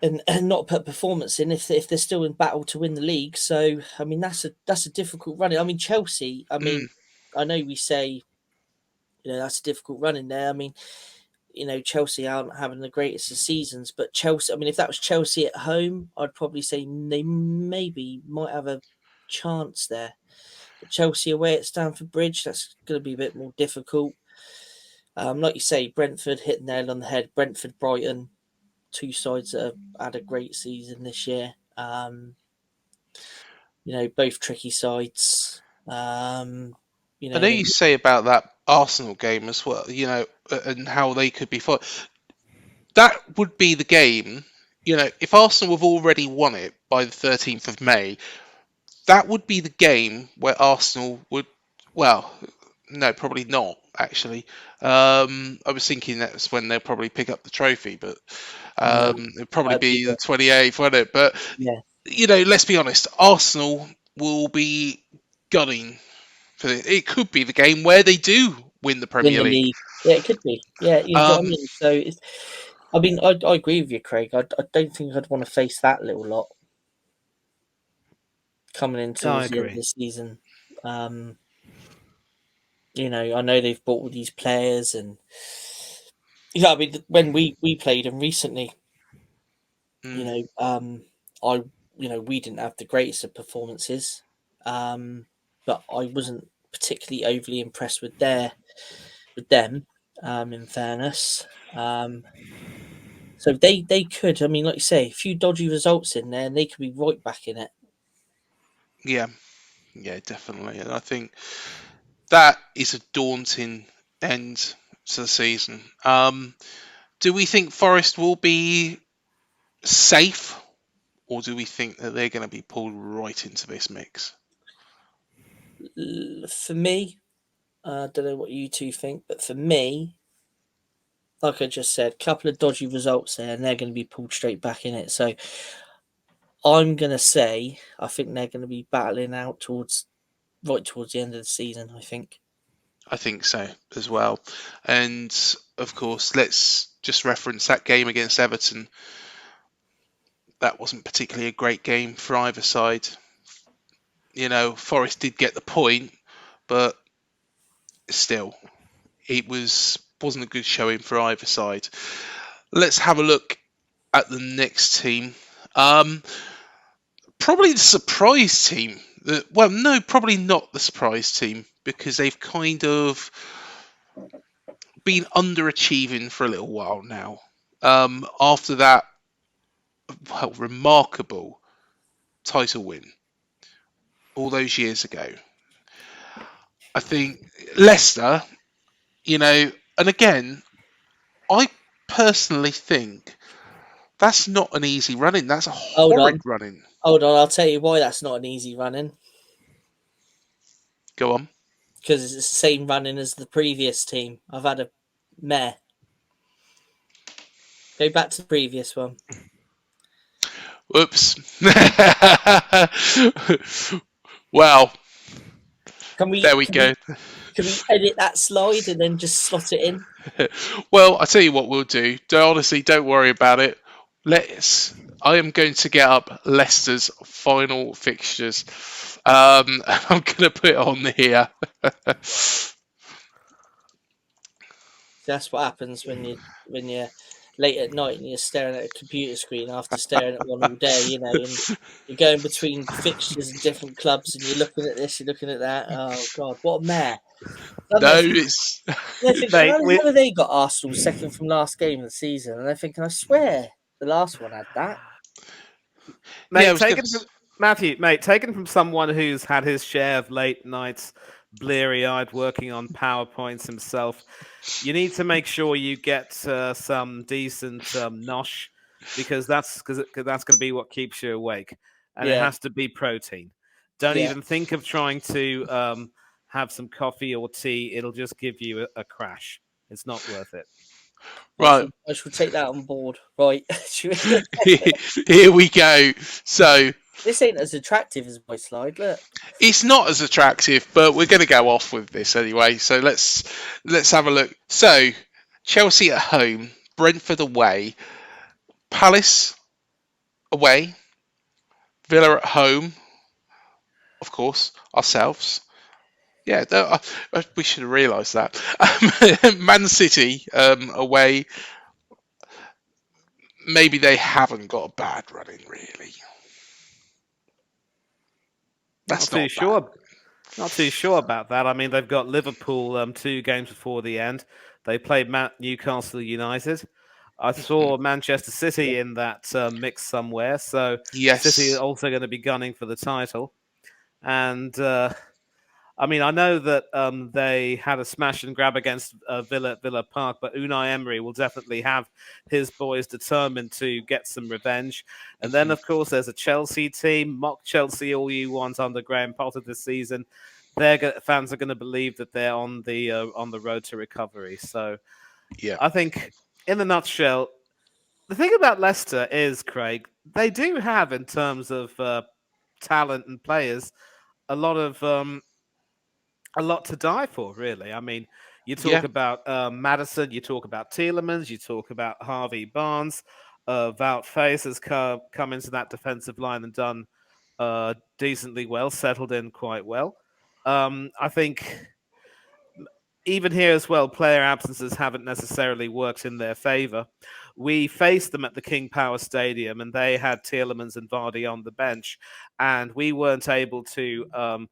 and not put performance in if they're still in battle to win the league. So I mean that's a difficult run. I mean Chelsea. I mean I know we say that's a difficult run in there. I mean Chelsea aren't having the greatest of seasons, but Chelsea. I mean if that was Chelsea at home, I'd probably say they maybe might have a chance there. But Chelsea away at Stamford Bridge, that's going to be a bit more difficult. Like you say, Brentford hit the nail on the head. Brentford, Brighton. Two sides that have had a great season this year. Both tricky sides. I know you say about that Arsenal game as well, and how they could be fought. That would be the game, if Arsenal have already won it by the 13th of May, that would be the game where Arsenal would, well, no, probably not, actually. I was thinking that's when they'll probably pick up the trophy, but it'd probably be the 28th, wouldn't it? But, let's be honest, Arsenal will be gunning for it. It could be the game where they do win the Premier League. Yeah, it could be. Yeah, you know what I mean? So, I agree with you, Craig. I don't think I'd want to face that little lot coming into the end of the season. I know they've bought all these players, and I mean when we played them recently, we didn't have the greatest of performances, but I wasn't particularly overly impressed with them. In fairness, so they could. I mean, like you say, a few dodgy results in there, and they could be right back in it. Yeah, definitely, and I think that is a daunting end to the season. Do we think Forest will be safe, or do we think that they're going to be pulled right into this mix? For me, I don't know what you two think, but for me, like I just said, a couple of dodgy results there, and they're going to be pulled straight back in it. So I'm going to say I think they're going to be battling out towards the end of the season, I think. I think so as well. And, of course, let's just reference that game against Everton. That wasn't particularly a great game for either side. Forest did get the point, but still, it wasn't a good showing for either side. Let's have a look at the next team. Probably the surprise team. Probably not the surprise team, because they've kind of been underachieving for a little while now. After that, remarkable title win all those years ago. I think Leicester, and again, I personally think that's not an easy run-in. That's a horrid run-in. Hold on, I'll tell you why that's not an easy run-in. Go on. Because it's the same run-in as the previous team. I've had a mare. Go back to the previous one. Whoops. Well, there we go. Can we edit that slide and then just slot it in? Well, I'll tell you what we'll do. Honestly, don't worry about it. I am going to get up Leicester's final fixtures. I'm going to put it on here. That's what happens when you're late at night and you're staring at a computer screen after staring at one all day, and you're going between fixtures and different clubs, and you're looking at this, you're looking at that. Oh God, what a mare! It's. How have they got Arsenal second from last game of the season? And I'm thinking, I swear the last one had that. Mate, taken from someone who's had his share of late nights, bleary-eyed, working on PowerPoints himself, you need to make sure you get some decent nosh, because that's going to be what keeps you awake, and it has to be protein. Don't even think of trying to have some coffee or tea. It'll just give you a crash. It's not worth it. Right. I shall take that on board. Right. Here we go. So this ain't as attractive as my slide. Look. It's not as attractive, but we're going to go off with this anyway. So let's have a look. So Chelsea at home, Brentford away, Palace away, Villa at home, of course, ourselves. Yeah, we should have realised that. Man City away. Maybe they haven't got a bad running, really. That's not bad. Not too sure about that. I mean, they've got Liverpool 2 games before the end. They played Newcastle United. I saw Manchester City in that mix somewhere. So City are Yes. also going to be gunning for the title. And I mean, I know that they had a smash and grab against Villa at Villa Park, but Unai Emery will definitely have his boys determined to get some revenge. And then, of course, there's a Chelsea team. Mock Chelsea all you want under Graham Potter this season. Their fans are going to believe that they're on the road to recovery. So, Yeah. I think, in a nutshell, the thing about Leicester is, Craig, they do have, in terms of talent and players, a lot to die for, really. I mean, you talk Yeah. about Madison, you talk about Tielemans, you talk about Harvey Barnes. Wout Faes has come into that defensive line and done decently well, settled in quite well. I think even here as well, player absences haven't necessarily worked in their favour. We faced them at the King Power Stadium, and they had Tielemans and Vardy on the bench, and we weren't able to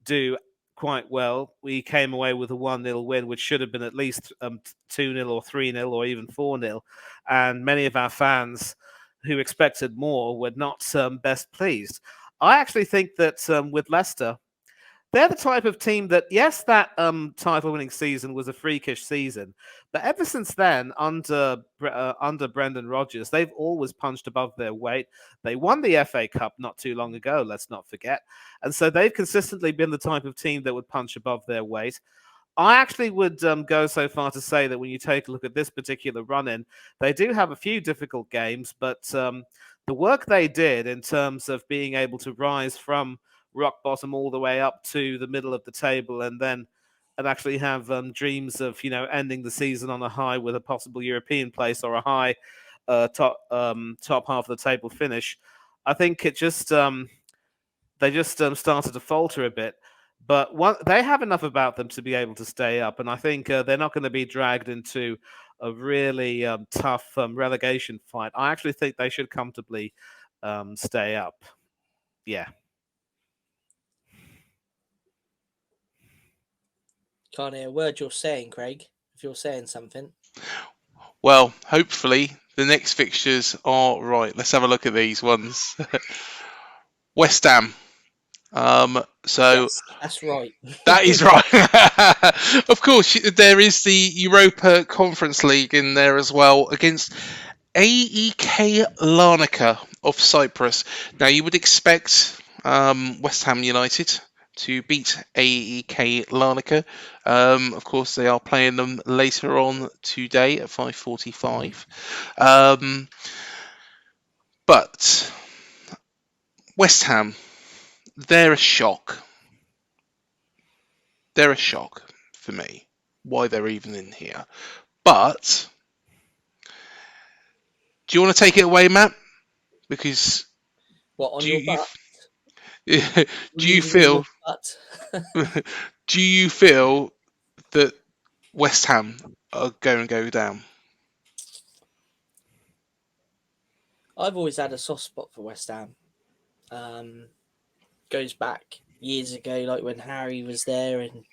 do quite well. We came away with a 1-0 win, which should have been at least 2-0 or 3-0 or even 4-0. And many of our fans who expected more were not best pleased. I actually think that with Leicester, they're the type of team that, yes, that title-winning season was a freakish season, but ever since then, under Brendan Rodgers, they've always punched above their weight. They won the FA Cup not too long ago, let's not forget, and so they've consistently been the type of team that would punch above their weight. I actually would go so far to say that when you take a look at this particular run-in, they do have a few difficult games, but the work they did in terms of being able to rise from rock bottom all the way up to the middle of the table and actually have dreams of ending the season on a high with a possible European place or a high top half of the table finish. I think it just they just started to falter a bit, but they have enough about them to be able to stay up, and I think they're not going to be dragged into a really tough relegation fight. I actually think they should comfortably stay up. Yeah. Can't hear a word you're saying, Craig. If you're saying something. Well, hopefully the next fixtures are right. Let's have a look at these ones. West Ham. Yes, that's right. That is right. Of course, there is the Europa Conference League in there as well against AEK Larnaca of Cyprus. Now, you would expect West Ham United to beat AEK Larnaca. Of course, they are playing them later on today at 5:45. But West Ham, they're a shock. They're a shock for me. Why they're even in here. But do you want to take it away, Matt? Because What, on your butt? do you feel do you feel that West Ham are going to go down? I've always had a soft spot for West Ham. Goes back years ago, like when Harry was there, and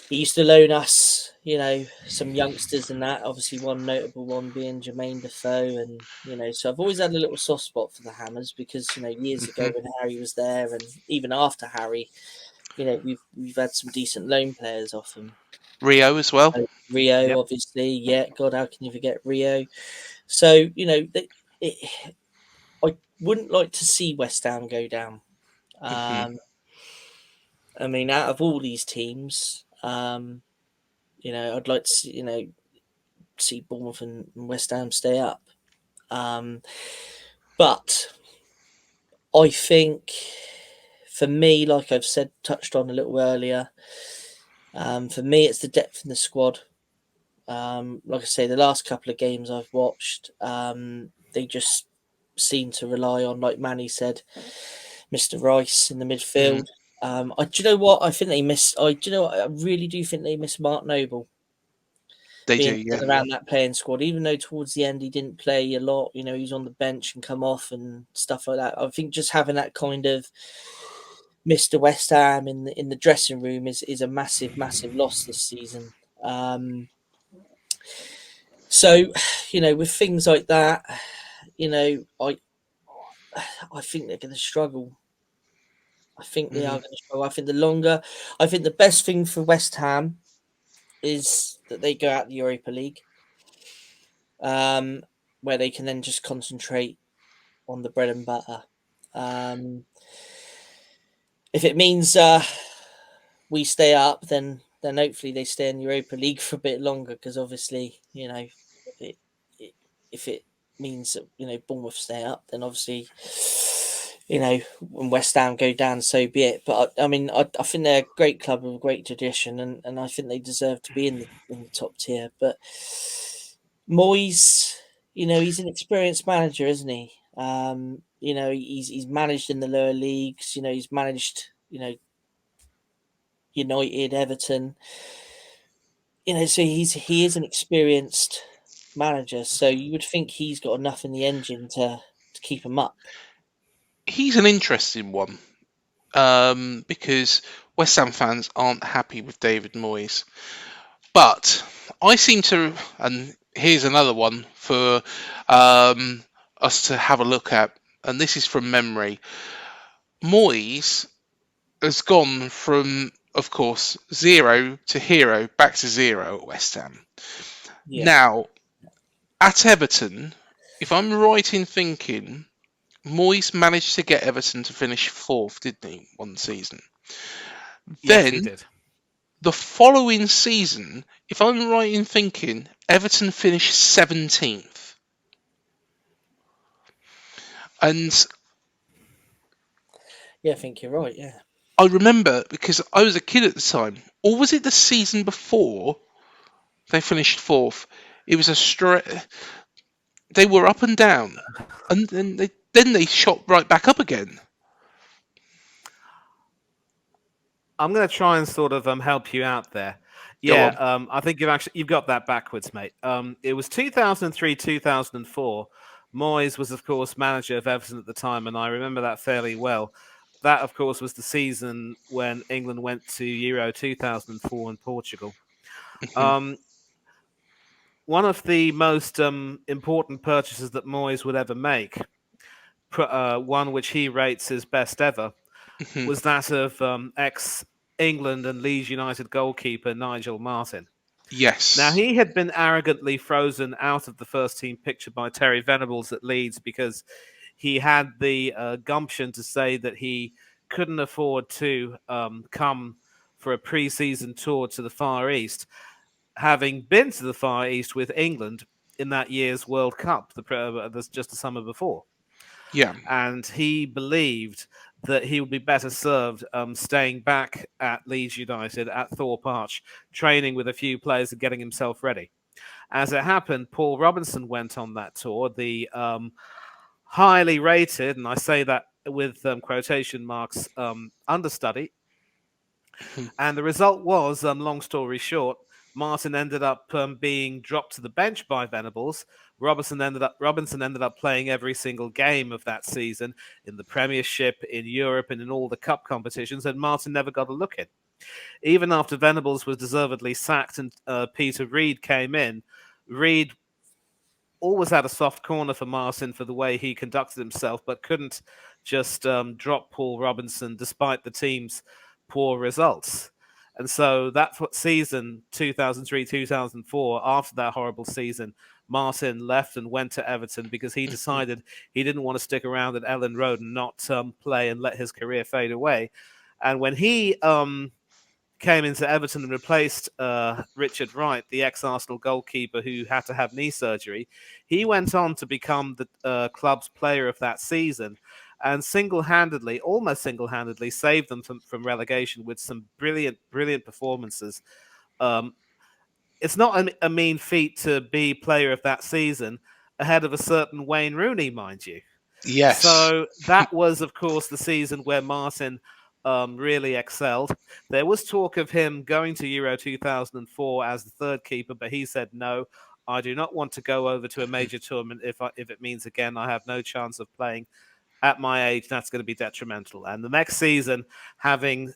he used to loan us, some youngsters and that. Obviously, one notable one being Jermaine Defoe, and so I've always had a little soft spot for the Hammers because years ago when Harry was there, and even after Harry, we've had some decent loan players off them. Rio as well. Rio, Yep. obviously, yeah. God, how can you forget Rio? So I wouldn't like to see West Ham go down. I mean, out of all these teams, I'd like to see Bournemouth and West Ham stay up. But I think for me, like I've touched on a little earlier, for me, it's the depth in the squad. Like I say, the last couple of games I've watched, they just seem to rely on, like Manny said, Mr. Rice in the midfield. Do you know what? I think they miss. I really do think they miss Mark Noble They do, being yeah. around that playing squad. Even though towards the end he didn't play a lot, he was on the bench and come off and stuff like that. I think just having that kind of Mr. West Ham in the dressing room is a massive loss this season. So, with things like that, I think they're going to struggle. I think they are going to struggle. I think the best thing for West Ham is that they go out the Europa League, where they can then just concentrate on the bread and butter. If it means we stay up, then hopefully they stay in Europa League for a bit longer, because obviously, if it means that Bournemouth stay up, then obviously when West Ham go down, so be it. But I mean, I think they're a great club with a great tradition, and I think they deserve to be in the top tier. But Moyes, he's an experienced manager, isn't he? He's managed in the lower leagues. He's managed United, Everton. So he is an experienced manager. So you would think he's got enough in the engine to keep him up. He's an interesting one, because West Ham fans aren't happy with David Moyes. But I seem to, and here's another one for us to have a look at, and this is from memory. Moyes has gone from, of course, 0 to hero, back to 0 at West Ham. Yeah. Now, at Everton, if I'm right in thinking, Moyes managed to get Everton to finish 4th, didn't he, one season? Yes, he Then, did. the following season, if I'm right in thinking, Everton finished 17th. And yeah, I think you're right. Yeah. I remember, because I was a kid at the time, or was it the season before they finished 4th? It was they were up and down, and then they shot right back up again. I'm going to try and sort of help you out there. Go Yeah, I think you've got that backwards, mate. It was 2003, 2004. Moyes was, of course, manager of Everton at the time, and I remember that fairly well. That, of course, was the season when England went to Euro 2004 in Portugal. One of the most important purchases that Moyes would ever make, one which he rates as best ever, was that of ex-England and Leeds United goalkeeper Nigel Martyn. Yes. Now, he had been arrogantly frozen out of the first team picture by Terry Venables at Leeds because he had the gumption to say that he couldn't afford to come for a pre-season tour to the Far East, having been to the Far East with England in that year's World Cup, just the summer before. Yeah. And he believed that he would be better served staying back at Leeds United at Thorpe Arch, training with a few players and getting himself ready. As it happened, Paul Robinson went on that tour, the highly rated, and I say that with quotation marks, understudy. And the result was, long story short, Martin ended up being dropped to the bench by Venables. Robinson ended up playing every single game of that season in the Premiership, in Europe, and in all the cup competitions, and Martin never got a look in. Even after Venables was deservedly sacked and Peter Reid came in, Reid always had a soft corner for Martin for the way he conducted himself, but couldn't just drop Paul Robinson despite the team's poor results. And so that's what season 2003-2004, after that horrible season, Martin left and went to Everton because he decided he didn't want to stick around at Ellen Road and not play and let his career fade away. And when he came into Everton and replaced Richard Wright, the ex-Arsenal goalkeeper who had to have knee surgery, he went on to become the club's player of that season and almost single-handedly saved them from relegation with some brilliant performances. It's not a mean feat to be player of that season ahead of a certain Wayne Rooney, mind you. Yes. So that was, of course, the season where Martin really excelled. There was talk of him going to Euro 2004 as the third keeper, but he said, no, I do not want to go over to a major tournament if it means, again, I have no chance of playing. At my age, that's going to be detrimental. And the next season, having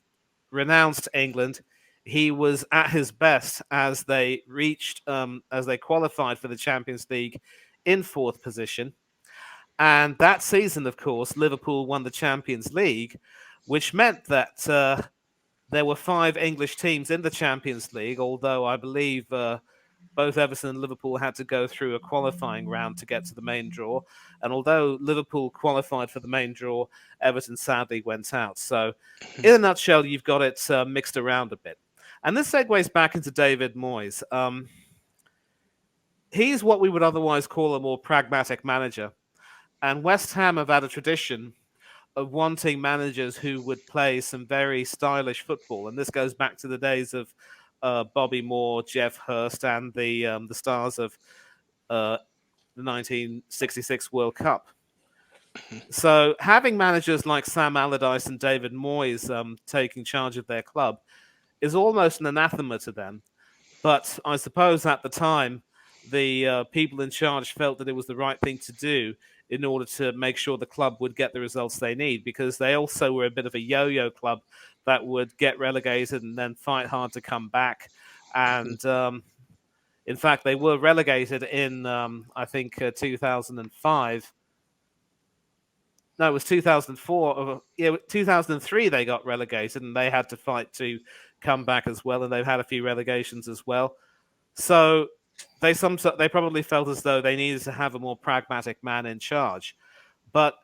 renounced England, he was at his best as they qualified for the Champions League in fourth position. And that season, of course, Liverpool won the Champions League, which meant that there were 5 English teams in the Champions League, although I believe both Everton and Liverpool had to go through a qualifying round to get to the main draw. And although Liverpool qualified for the main draw, Everton sadly went out. So in a nutshell, you've got it mixed around a bit. And this segues back into David Moyes. He's what we would otherwise call a more pragmatic manager. And West Ham have had a tradition of wanting managers who would play some very stylish football. And this goes back to the days of Bobby Moore, Jeff Hurst, and the stars of the 1966 World Cup. So having managers like Sam Allardyce and David Moyes taking charge of their club is almost an anathema to them. But I suppose at the time, the people in charge felt that it was the right thing to do in order to make sure the club would get the results they need, because they also were a bit of a yo-yo club that would get relegated and then fight hard to come back. And in fact, they were relegated in, I think, 2005. No, it was 2004. 2003 they got relegated, and they had to fight to come back as well, and they've had a few relegations as well. So they probably felt as though they needed to have a more pragmatic man in charge. But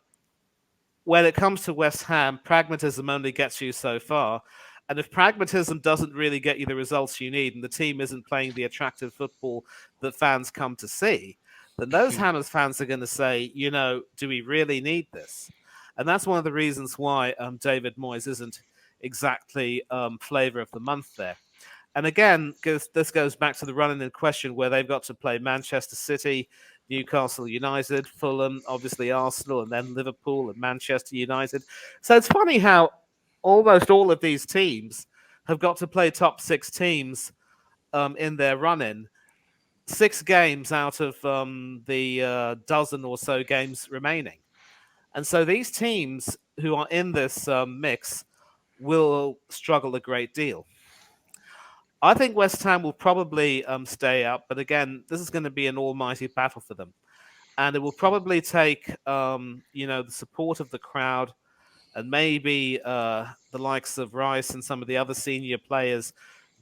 when it comes to West Ham, pragmatism only gets you so far. And if pragmatism doesn't really get you the results you need, and the team isn't playing the attractive football that fans come to see, then those Hammers fans are going to say, do we really need this? And that's one of the reasons why David Moyes isn't exactly flavour of the month there. And again, this goes back to the running in question where they've got to play Manchester City, Newcastle United, Fulham, obviously Arsenal, and then Liverpool and Manchester United. So it's funny how almost all of these teams have got to play top 6 teams in their run-in. 6 games out of the dozen or so games remaining. And so these teams who are in this mix will struggle a great deal. I think West Ham will probably stay up, but again, this is going to be an almighty battle for them. And it will probably take, the support of the crowd and maybe the likes of Rice and some of the other senior players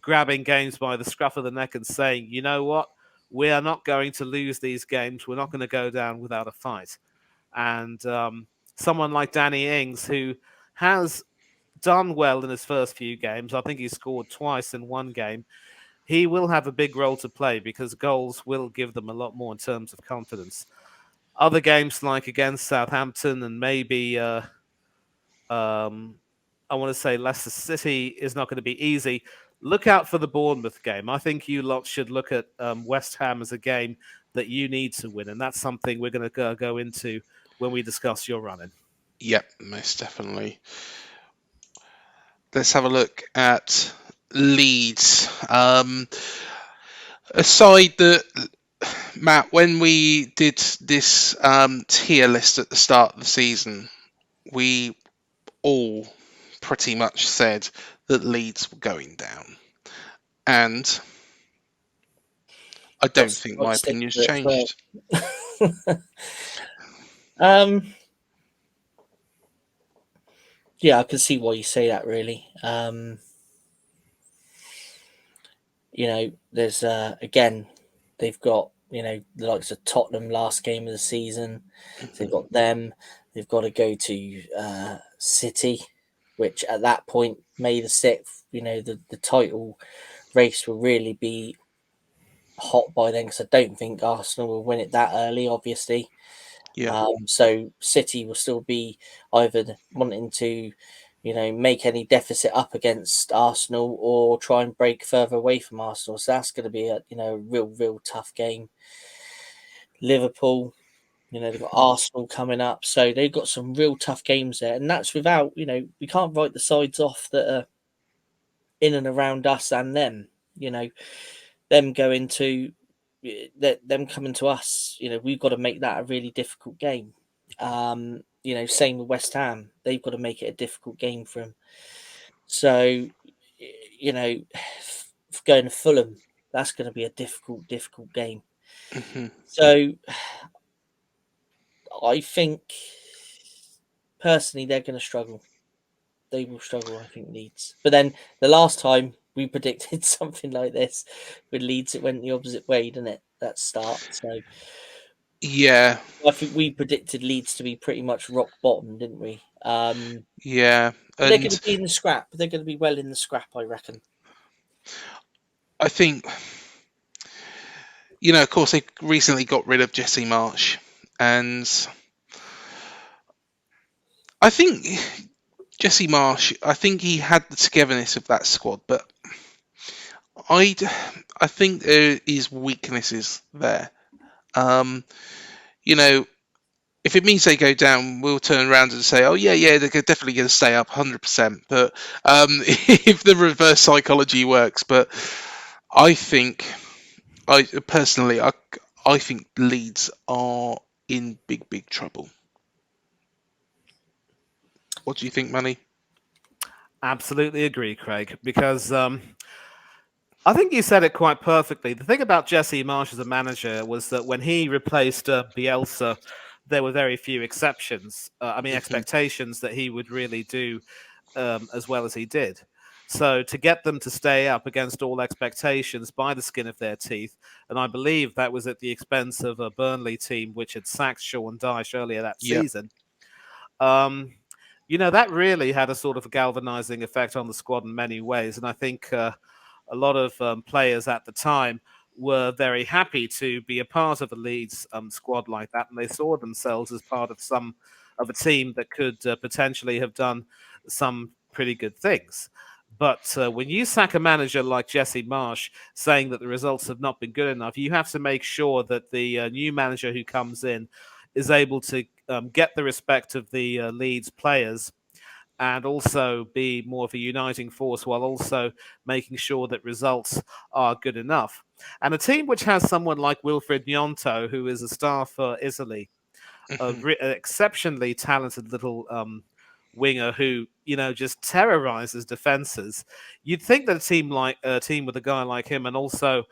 grabbing games by the scruff of the neck and saying, you know what, we are not going to lose these games. We're not going to go down without a fight. And someone like Danny Ings, who has done well in his first few games, I think he scored twice in one game, he will have a big role to play because goals will give them a lot more in terms of confidence. Other games like against Southampton and maybe I want to say Leicester City is not going to be easy. Look out for the Bournemouth game. I think you lot should look at West Ham as a game that you need to win, and that's something we're going to go into when we discuss your running. Yep, most definitely. Let's have a look at Leeds. Aside that, Matt, when we did this tier list at the start of the season, we all pretty much said that Leeds were going down. And I don't think my opinion's changed. Yeah, I can see why you say that, really. There's, again, they've got, the likes of Tottenham last game of the season. So they've got them. They've got to go to City, which at that point, May the 6th, the title race will really be hot by then, because I don't think Arsenal will win it that early, obviously. Yeah. So City will still be either wanting to, make any deficit up against Arsenal or try and break further away from Arsenal. So that's going to be a real tough game. Liverpool, They've got Arsenal coming up, so they've got some real tough games there, and that's without, we can't write the sides off that are in and around us and them. Them going to them coming to us. We've got to make that a really difficult game. Same with West Ham, they've got to make it a difficult game for them. So, going to Fulham, that's going to be a difficult game. Mm-hmm. So, I think personally they're going to struggle. They will struggle, I think, Leeds. But then the last time we predicted something like this with Leeds, it went the opposite way, didn't it? That start. So yeah, I think we predicted Leeds to be pretty much rock bottom, didn't we? yeah, they're going and to be in the scrap. They're going to be well in the scrap, I reckon. I think, of course, they recently got rid of Jesse Marsh, and I think Jesse Marsh, I think he had the togetherness of that squad, but I think there is weaknesses there. If it means they go down, we'll turn around and say, "Oh yeah, they're definitely going to stay up 100%." But if the reverse psychology works, but I think, I think Leeds are in big trouble. What do you think, Manny? Absolutely agree, Craig, because I think you said it quite perfectly. The thing about Jesse Marsh as a manager was that when he replaced Bielsa, there were very few exceptions. Expectations that he would really do as well as he did. So to get them to stay up against all expectations by the skin of their teeth, and I believe that was at the expense of a Burnley team which had sacked Sean Dyche earlier that season. That really had a sort of a galvanizing effect on the squad in many ways. And I think a lot of players at the time were very happy to be a part of a Leeds squad like that. And they saw themselves as part of a team that could potentially have done some pretty good things. But when you sack a manager like Jesse Marsh saying that the results have not been good enough, you have to make sure that the new manager who comes in is able to get the respect of the Leeds players and also be more of a uniting force while also making sure that results are good enough. And a team which has someone like Wilfried Gnonto, who is a star for Italy, an exceptionally talented little winger who just terrorizes defenses. You'd think that a team with a guy like him and also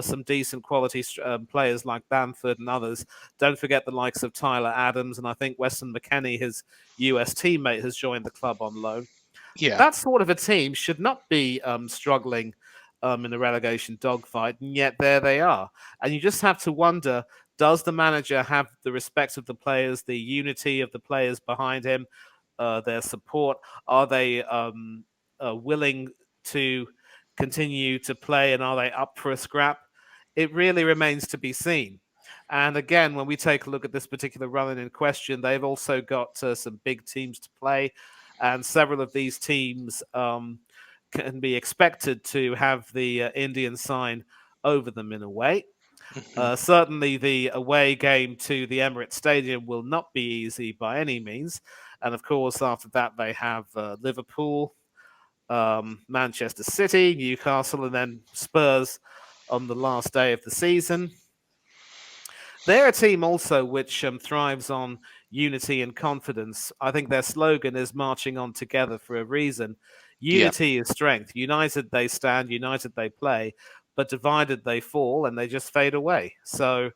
some decent quality players like Bamford and others. Don't forget the likes of Tyler Adams, and I think Weston McKennie, his US teammate, has joined the club on loan. Yeah, That sort of a team should not be struggling in the relegation dogfight, and yet there they are. And you just have to wonder, does the manager have the respect of the players, the unity of the players behind him, their support? Are they willing to continue to play, and are they up for a scrap? It really remains to be seen. And again, when we take a look at this particular run in question, they've also got some big teams to play, and several of these teams can be expected to have the Indian sign over them in a way. Certainly, the away game to the Emirates Stadium will not be easy by any means. And of course, after that, they have Liverpool, Manchester City, Newcastle, and then Spurs on the last day of the season. They're a team also which thrives on unity and confidence. I think their slogan is marching on together for a reason. Unity is strength. United they stand, united they play, but divided they fall and they just fade away. So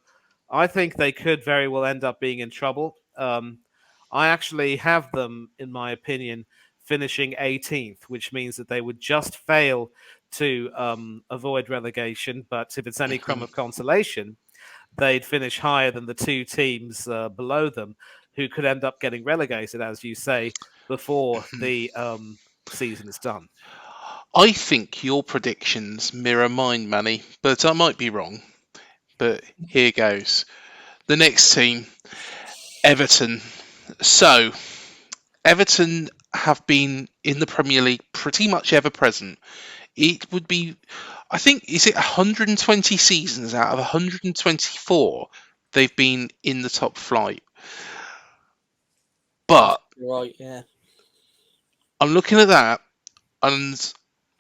I think they could very well end up being in trouble. I actually have them, in my opinion, finishing 18th, which means that they would just fail to avoid relegation. But if it's any crumb of consolation, they'd finish higher than the two teams below them, who could end up getting relegated, as you say, before the season is done. I think your predictions mirror mine, Manny, but I might be wrong. But here goes. The next team, Everton. So, Everton have been in the Premier League pretty much ever present. It would be, I think, is it 120 seasons out of 124 they've been in the top flight. But right, yeah. I'm looking at that, and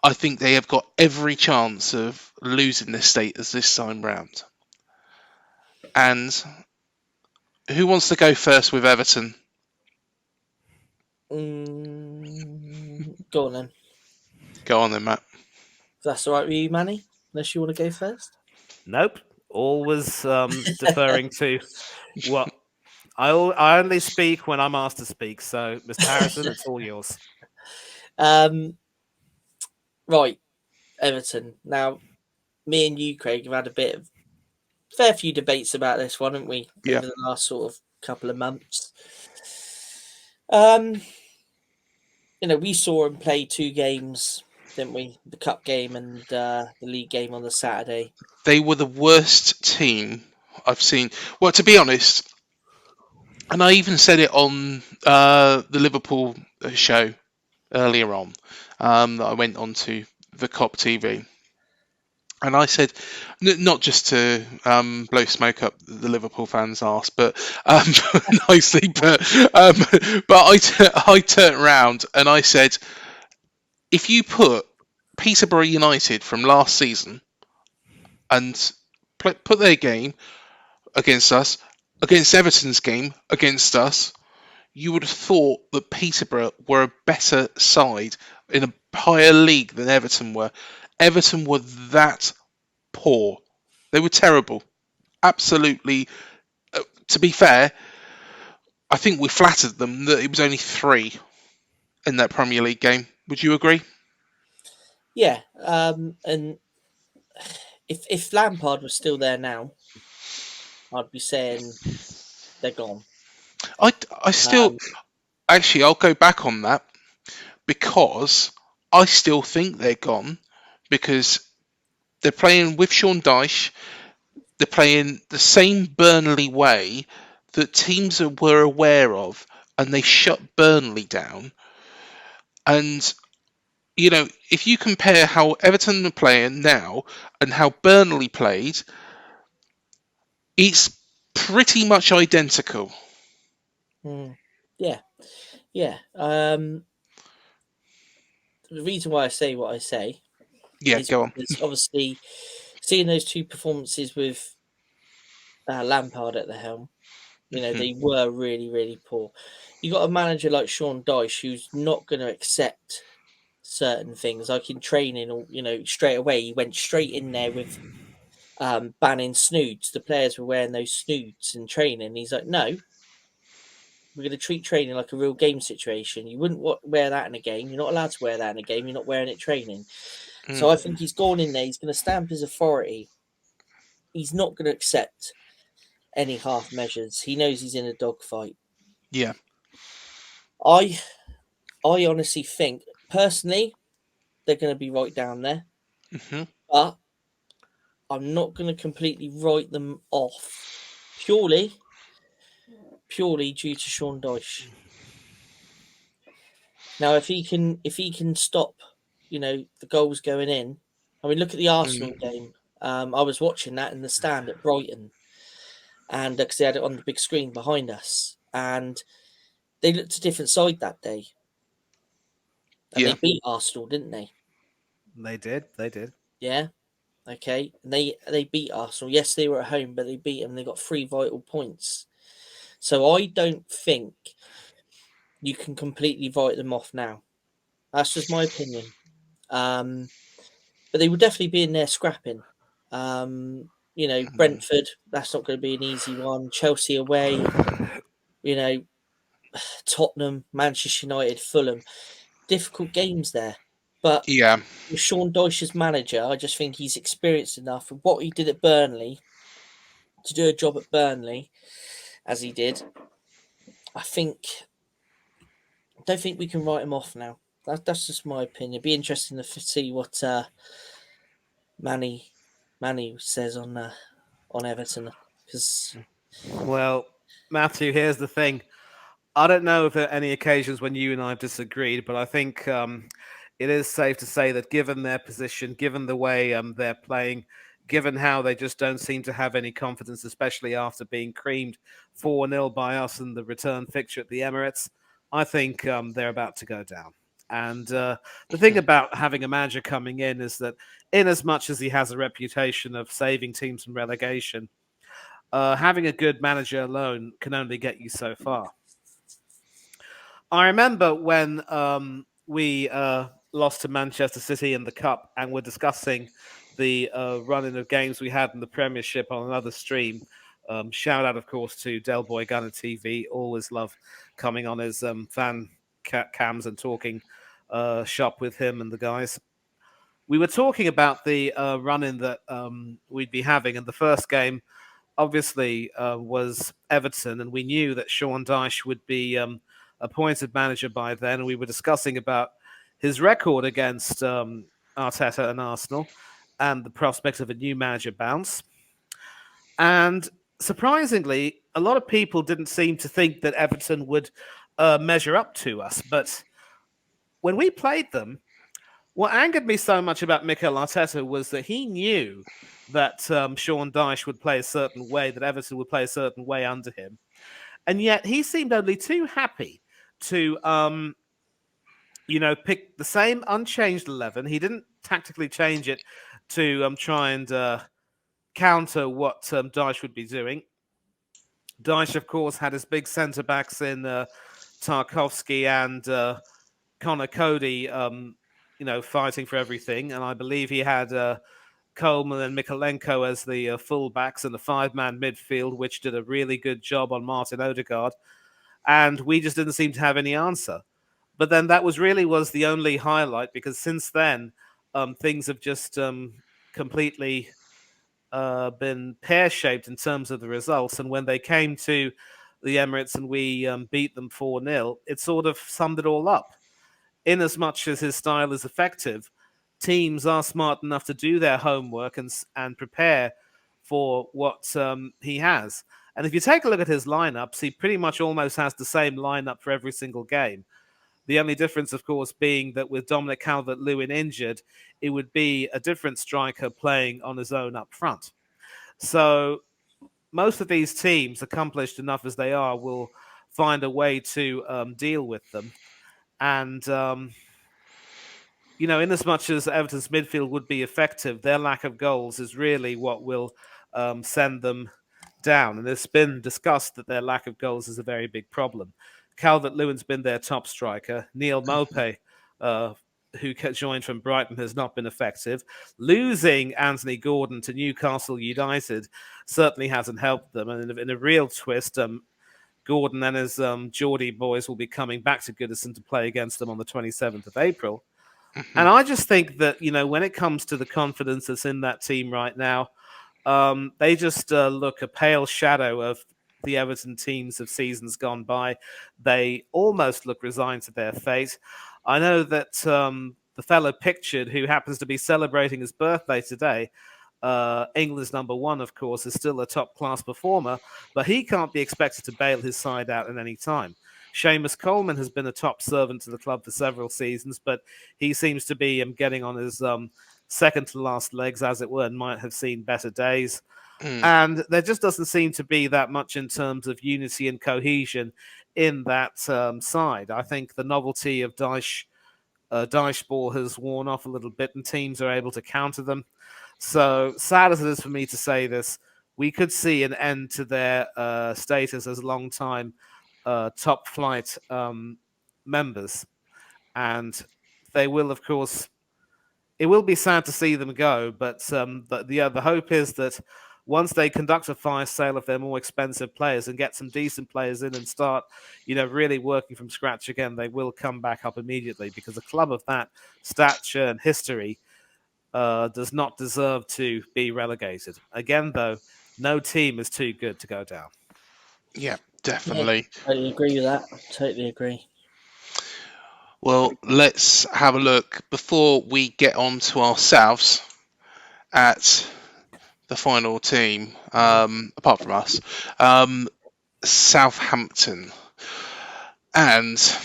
I think they have got every chance of losing their status this time round. And who wants to go first with Everton? Go on then. Go on then, Matt. If that's all right with you, Manny? Unless you want to go first? Nope. Always deferring to what I only speak when I'm asked to speak. So, Mr. Harrison, it's all yours. Right, Everton. Now, me and you, Craig, have had a fair few debates about this one, haven't we? Yeah. Over the last sort of couple of months. We saw him play 2 games, didn't we? The cup game and the league game on the Saturday. They were the worst team I've seen. Well, to be honest, and I even said it on the Liverpool show earlier on, that I went on to the COP TV. And I said, not just to blow smoke up the Liverpool fans' arse, but nicely, but I turned around and I said, if you put Peterborough United from last season and put their game against us, against Everton's game against us, you would have thought that Peterborough were a better side in a higher league than Everton were. Everton were that poor. They were terrible. Absolutely. To be fair, I think we flattered them that it was only 3 in that Premier League game. Would you agree? Yeah. And if Lampard was still there now, I'd be saying they're gone. I still... Actually, I'll go back on that because I still think they're gone because they're playing with Sean Dyche. They're playing the same Burnley way that teams were aware of, and they shut Burnley down. And, if you compare how Everton are playing now and how Burnley played, it's pretty much identical. Yeah. Yeah. The reason why I say what I say is go on. because obviously seeing those 2 performances with Lampard at the helm, they were really, really poor. You got a manager like Sean Dyche who's not going to accept certain things, like in training, or straight away he went straight in there with banning snoods. The players were wearing those snoods in training. He's like, no, we're going to treat training like a real game situation. You wouldn't wear that in a game. You're not allowed to wear that in a game. You're not wearing it training. So I think he's gone in there. He's going to stamp his authority. He's not going to accept any half measures. He knows he's in a dogfight. Yeah. I honestly think, personally, they're going to be right down there. But I'm not going to completely write them off purely due to Sean Dyche. Now, if he can stop, the goals going in. I mean, look at the Arsenal game. I was watching that in the stand at Brighton, and because they had it on the big screen behind us, and they looked a different side that day. And they beat Arsenal, didn't they? They did. Yeah. Okay. And they beat Arsenal. Yes, they were at home, but they beat them. They got 3 vital points. So I don't think you can completely write them off now. That's just my opinion. But they will definitely be in there scrapping. Brentford, that's not going to be an easy one. Chelsea away, Tottenham, Manchester United, Fulham. Difficult games there. But with Sean Dyche's manager, I just think he's experienced enough. And what he did at Burnley, to do a job at Burnley, as he did, I don't think we can write him off now. That's just my opinion. It'd be interesting to see what Manny says on Everton. Well, Matthew, here's the thing. I don't know if there are any occasions when you and I have disagreed, but I think it is safe to say that given their position, given the way they're playing, given how they just don't seem to have any confidence, especially after being creamed 4-0 by us in the return fixture at the Emirates. I think they're about to go down. And the thing about having a manager coming in is that, in as much as he has a reputation of saving teams from relegation, having a good manager alone can only get you so far. I remember when we lost to Manchester City in the Cup, and we're discussing the running of games we had in the Premiership on another stream. Shout out, of course, to Del Boy Gunner TV. Always love coming on his fan cams and talking shop with him and the guys. We were talking about the run-in that we'd be having, and the first game obviously was Everton, and we knew that Sean Dyche would be appointed manager by then. And we were discussing about his record against Arteta and Arsenal and the prospect of a new manager bounce. And surprisingly, a lot of people didn't seem to think that Everton would measure up to us. But when we played them, what angered me so much about Mikel Arteta was that he knew that Sean Dyche would play a certain way, that Everton would play a certain way under him. And yet he seemed only too happy to, pick the same unchanged 11. He didn't tactically change it to try and counter what Dyche would be doing. Dyche, of course, had his big centre-backs in Tarkowski and Connor Cody, fighting for everything. And I believe he had Coleman and Mikolenko as the fullbacks and the five-man midfield, which did a really good job on Martin Odegaard. And we just didn't seem to have any answer. But then that was the only highlight, because since then, things have just completely been pear-shaped in terms of the results. And when they came to the Emirates and we beat them 4-0, it sort of summed it all up. In as much as his style is effective, teams are smart enough to do their homework and prepare for what he has. And if you take a look at his lineups, he pretty much almost has the same lineup for every single game. The only difference, of course, being that with Dominic Calvert-Lewin injured, it would be a different striker playing on his own up front. So most of these teams, accomplished enough as they are, will find a way to deal with them. And, in as much as Everton's midfield would be effective, their lack of goals is really what will send them down. And it's been discussed that their lack of goals is a very big problem. Calvert-Lewin's been their top striker. Neil Maupay, who joined from Brighton, has not been effective. Losing Anthony Gordon to Newcastle United certainly hasn't helped them. And in a real twist, Gordon and his Geordie boys will be coming back to Goodison to play against them on the 27th of April. Mm-hmm. And I just think that, when it comes to the confidence that's in that team right now, they just look a pale shadow of the Everton teams of seasons gone by. They almost look resigned to their fate. I know that the fellow pictured, who happens to be celebrating his birthday today, England's number one, of course, is still a top-class performer, but he can't be expected to bail his side out at any time. Seamus Coleman has been a top servant to the club for several seasons, but he seems to be getting on his second-to-last legs, as it were, and might have seen better days. And there just doesn't seem to be that much in terms of unity and cohesion in that side. I think the novelty of Dyche ball has worn off a little bit, and teams are able to counter them. So sad as it is for me to say this, we could see an end to their status as long-time top flight members. And they will, of course, it will be sad to see them go, but the hope is that once they conduct a fire sale of their more expensive players and get some decent players in and start, really working from scratch again, they will come back up immediately, because a club of that stature and history does not deserve to be relegated. Again, though, no team is too good to go down. Yeah, definitely. Yeah, totally agree with that. Totally agree. Well, let's have a look before we get on to ourselves at the final team, apart from us, Southampton. And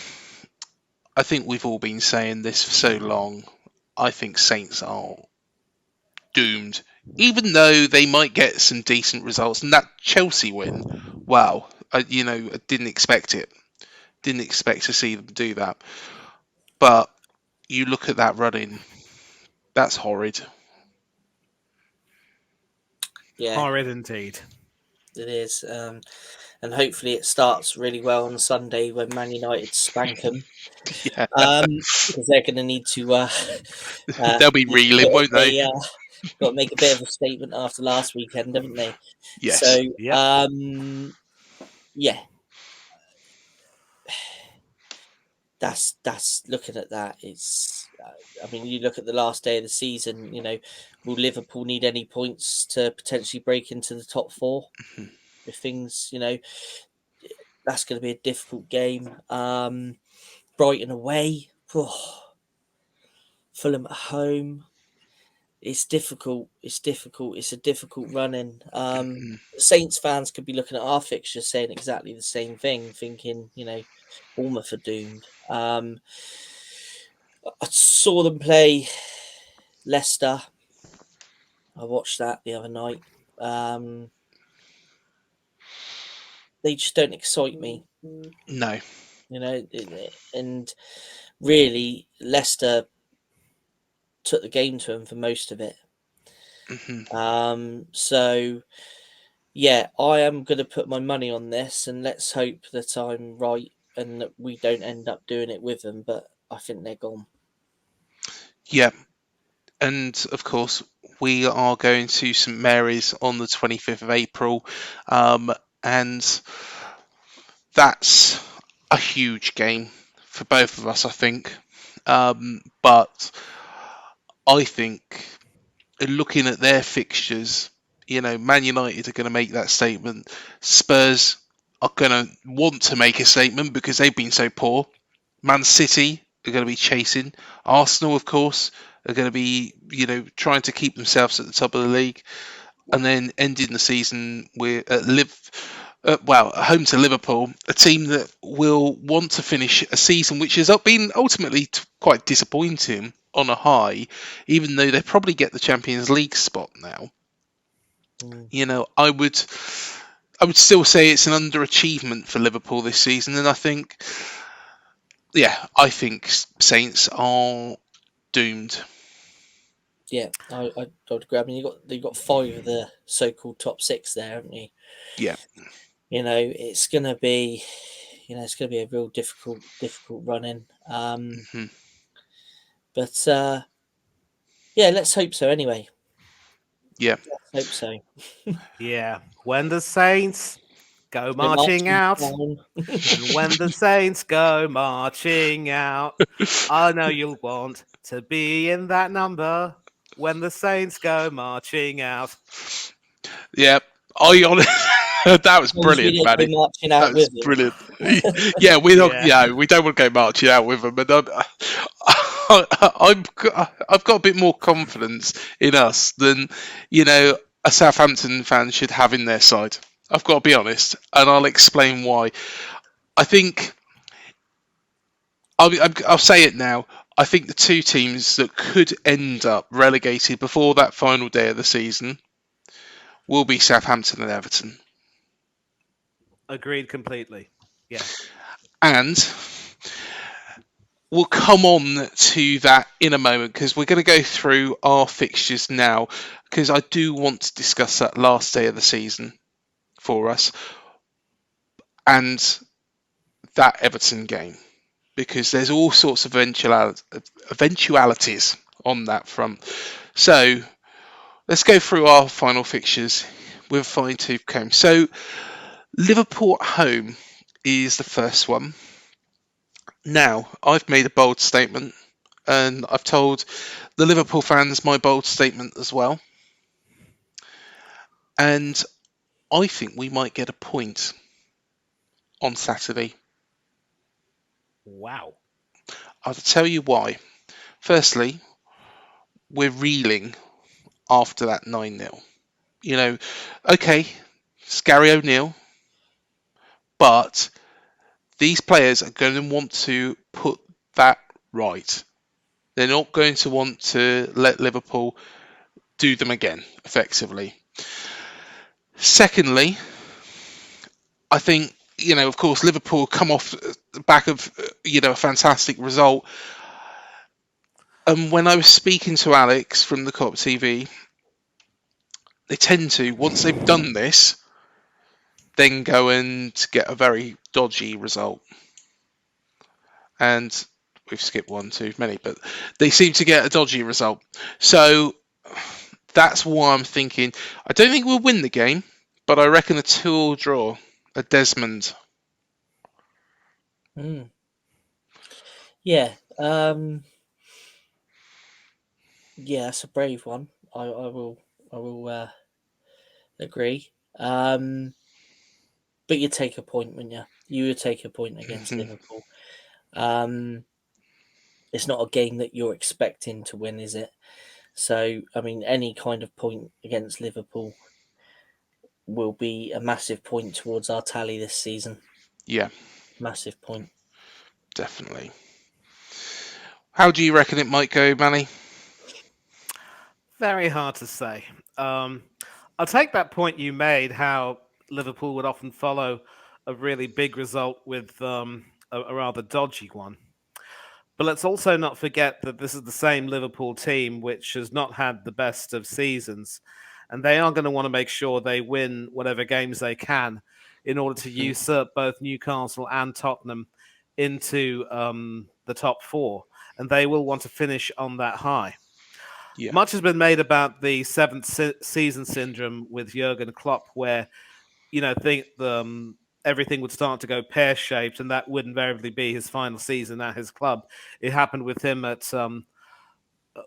I think we've all been saying this for so long. I think Saints are doomed even though they might get some decent results, and that Chelsea win, wow, I didn't expect it. Didn't expect to see them do that. But you look at that running, that's horrid. Yeah, Horrid indeed. it is. And hopefully it starts really well on Sunday when Man United spank them. Yeah, Because they're going to need to. they'll be reeling, won't they? Got to make a bit of a statement after last weekend, haven't they? Yes. So, Yep. yeah, that's looking at that. It's. I mean, you look at the last day of the season. Will Liverpool need any points to potentially break into the top four? Mhm. If things, that's going to be a difficult game. Brighton away, Fulham at home. It's difficult. It's difficult. It's a difficult run-in. Saints fans could be looking at our fixtures saying exactly the same thing, thinking, Bournemouth are doomed. I saw them play Leicester. I watched that the other night. They just don't excite me. No. And really, Leicester took the game to them for most of it. Mhm. So yeah, I am going to put my money on this, and let's hope that I'm right and that we don't end up doing it with them. But I think they're gone. Yeah. And of course, we are going to St Mary's on the 25th of April. And that's a huge game for both of us, I think. But I think looking at their fixtures, Man United are going to make that statement. Spurs are going to want to make a statement because they've been so poor. Man City are going to be chasing. Arsenal, of course, are going to be, trying to keep themselves at the top of the league. And then ending the season with home to Liverpool, a team that will want to finish a season which has been ultimately quite disappointing on a high, even though they probably get the Champions League spot now. I would still say it's an underachievement for Liverpool this season, and I think Saints are doomed. Yeah, I would agree. I mean, you've got 5 of the so-called top 6 there, haven't you? Yeah. It's gonna be, a real difficult run-in. Mhm. But yeah, let's hope so. Anyway, Yeah. let's hope so. Yeah. When the Saints go We're marching out, down. and when the Saints go marching out, I know you'll want to be in that number. When the Saints go marching out. Yeah. I honestly, that was As long as we brilliant, don't go Manny. marching That out was with them. brilliant. Yeah, we don't. Yeah. Yeah, we don't want to go marching out with them, and I've got a bit more confidence in us than a Southampton fan should have in their side. I've got to be honest, and I'll explain why. I think I'll say it now. I think the two teams that could end up relegated before that final day of the season will be Southampton and Everton. Agreed completely. Yeah. And we'll come on to that in a moment because we're going to go through our fixtures now because I do want to discuss that last day of the season for us and that Everton game because there's all sorts of eventualities on that front. So let's go through our final fixtures with a fine tooth comb. So Liverpool at home is the first one. Now, I've made a bold statement, and I've told the Liverpool fans my bold statement as well. And I think we might get a point on Saturday. Wow. I'll tell you why. Firstly, we're reeling after that 9-0. Okay, it's Gary O'Neill, but these players are going to want to put that right. They're not going to want to let Liverpool do them again, effectively. Secondly, I think, of course, Liverpool come off the back of, a fantastic result. And when I was speaking to Alex from the Co-op TV, they tend to, once they've done this, then go and get a very dodgy result. And we've skipped one too many, but they seem to get a dodgy result. So that's why I'm thinking, I don't think we'll win the game, but I reckon a 2-2 draw, a Desmond. Yeah. Yeah, that's a brave one. I will agree. But you'd take a point, wouldn't you? You would take a point against Liverpool. It's not a game that you're expecting to win, is it? So, I mean, any kind of point against Liverpool will be a massive point towards our tally this season. Yeah. Massive point. Definitely. How do you reckon it might go, Manny? Very hard to say. I'll take that point you made, how Liverpool would often follow a really big result with a rather dodgy one. But let's also not forget that this is the same Liverpool team which has not had the best of seasons, and they are going to want to make sure they win whatever games they can in order to usurp both Newcastle and Tottenham into the top four, and they will want to finish on that high. Yeah. Much has been made about the seventh season syndrome with Jurgen Klopp, where everything would start to go pear-shaped, and that would invariably be his final season at his club. It happened with him at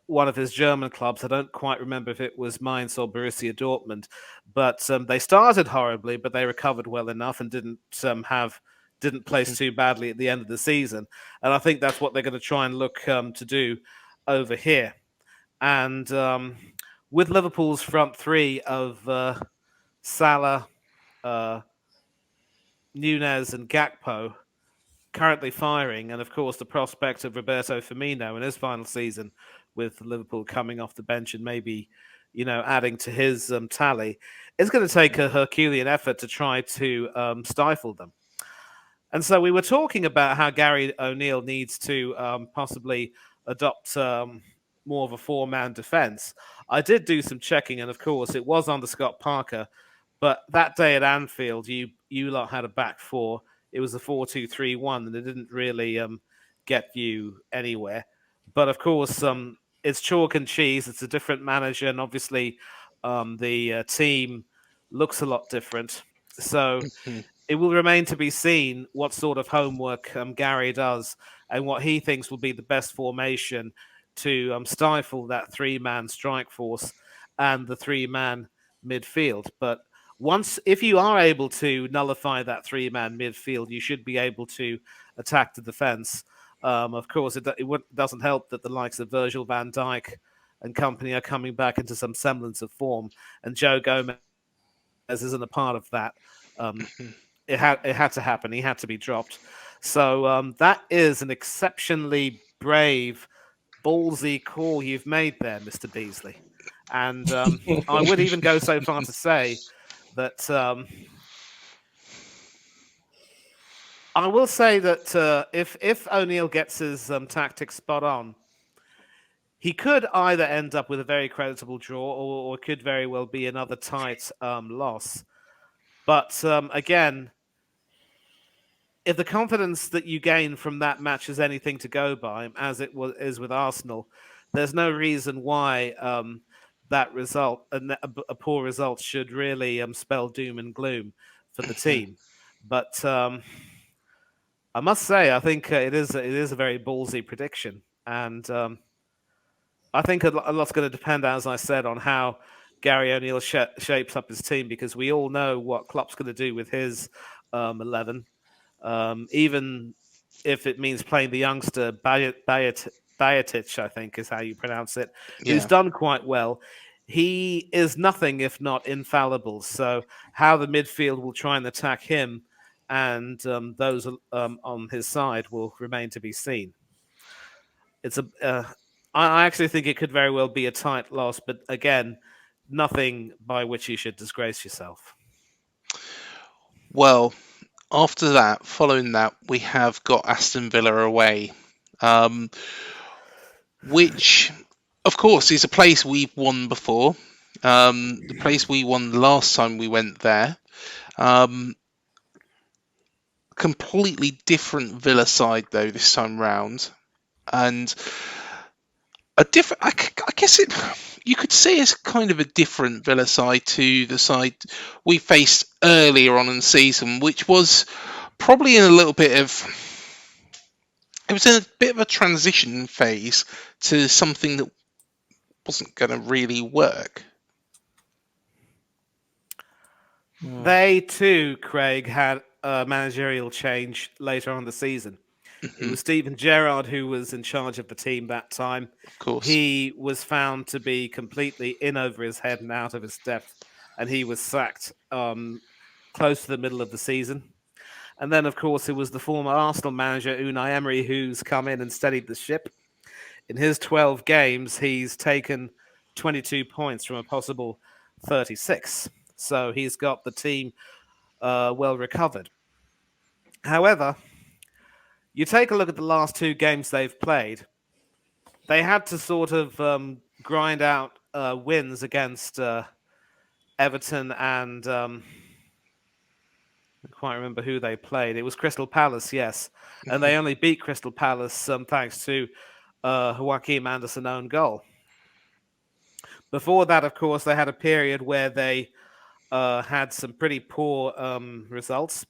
one of his German clubs. I don't quite remember if it was Mainz or Borussia Dortmund, but they started horribly, but they recovered well enough and didn't place too badly at the end of the season. And I think that's what they're going to try and look to do over here. And with Liverpool's front three of Salah, Nunez and Gakpo currently firing, and of course the prospect of Roberto Firmino in his final season with Liverpool coming off the bench and maybe, adding to his tally, it's going to take a Herculean effort to try to stifle them. And so we were talking about how Gary O'Neill needs to possibly adopt more of a four-man defence. I did do some checking, and of course it was under Scott Parker. But that day at Anfield, you lot had a back four. It was a 4-2-3-1, and it didn't really get you anywhere. But of course, it's chalk and cheese. It's a different manager, and obviously the team looks a lot different. So it will remain to be seen what sort of homework Gary does and what he thinks will be the best formation to stifle that three-man strike force and the three-man midfield. But if you are able to nullify that three-man midfield, you should be able to attack the defence. Of course, it doesn't help that the likes of Virgil van Dijk and company are coming back into some semblance of form, and Joe Gomez isn't a part of that. It had to happen. He had to be dropped. So that is an exceptionally brave, ballsy call you've made there, Mr. Beazley. And I would even go so far to say that I will say that if O'Neill gets his tactics spot on, he could either end up with a very creditable draw or could very well be another tight loss. But again, if the confidence that you gain from that match is anything to go by, as it is with Arsenal, there's no reason why that result, a poor result, should really spell doom and gloom for the team. But I must say, I think it is a very ballsy prediction, and I think a lot's going to depend, as I said, on how Gary O'Neill shapes up his team, because we all know what Klopp's going to do with his 11. Even if it means playing the youngster Bajetic, I think is how you pronounce it, who's done quite well. He is nothing if not infallible. So how the midfield will try and attack him and those on his side will remain to be seen. It's I actually think it could very well be a tight loss, but again, nothing by which you should disgrace yourself. Well, after that, following that, we have got Aston Villa away, which, of course, is a place we've won before. The place we won the last time we went there. Completely different Villa side, though, this time round. And a different, I guess you could say it's kind of a different Villa side to the side we faced earlier on in the season, which was probably in a little bit of, it was in a bit of a transition phase to something that wasn't going to really work. They too, Craig, had a managerial change later on in the season. It was Steven Gerrard who was in charge of the team that time. Of course. He was found to be completely in over his head and out of his depth, and he was sacked close to the middle of the season. And then, of course, it was the former Arsenal manager, Unai Emery, who's come in and steadied the ship. In his 12 games, he's taken 22 points from a possible 36. So he's got the team well recovered. However, you take a look at the last two games they've played, they had to sort of grind out wins against Everton and I can't remember who they played. It was Crystal Palace, yes. And they only beat Crystal Palace thanks to Joachim Anderson's own goal. Before that, of course, they had a period where they had some pretty poor results.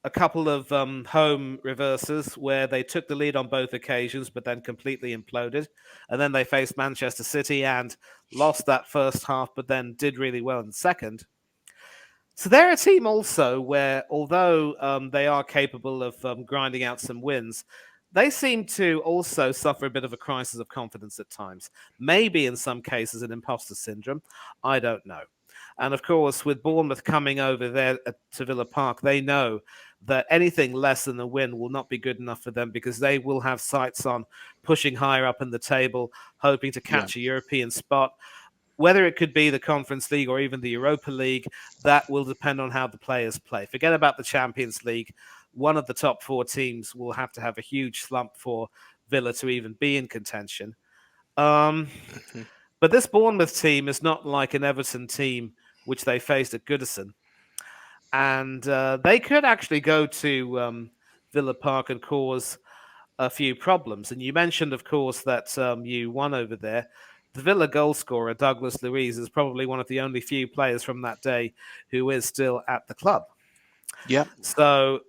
A couple of home reverses where they took the lead on both occasions, but then completely imploded. And then they faced Manchester City and lost that first half, but then did really well in the second. So they're a team also where, although they are capable of grinding out some wins, they seem to also suffer a bit of a crisis of confidence at times. Maybe in some cases an imposter syndrome. I don't know. And of course, with Bournemouth coming over there to Villa Park, they know that anything less than a win will not be good enough for them because they will have sights on pushing higher up in the table, hoping to catch a European spot. Whether it could be the Conference League or even the Europa League, that will depend on how the players play. Forget about the Champions League. One of the top four teams will have to have a huge slump for Villa to even be in contention. But this Bournemouth team is not like an Everton team which they faced at Goodison. And they could actually go to Villa Park and cause a few problems. And you mentioned, of course, that you won over there. The Villa goal scorer, Douglas Luiz, is probably one of the only few players from that day who is still at the club. Yeah. So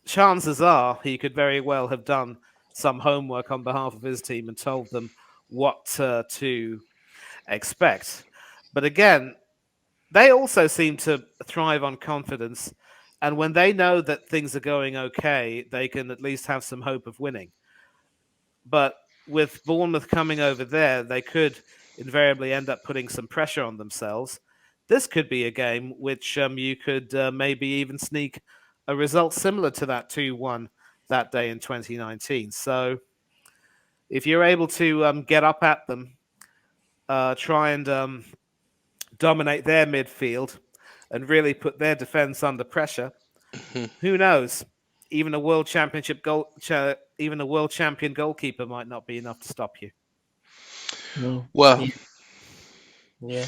chances are he could very well have done some homework on behalf of his team and told them what to expect. But again, they also seem to thrive on confidence. And when they know that things are going okay, they can at least have some hope of winning. But with Bournemouth coming over there, they could invariably end up putting some pressure on themselves. This could be a game which you could maybe even sneak a result similar to that 2-1 that day in 2019. So if you're able to get up at them, try and dominate their midfield and really put their defense under pressure, who knows? Even a world champion goalkeeper might not be enough to stop you. Well, yeah.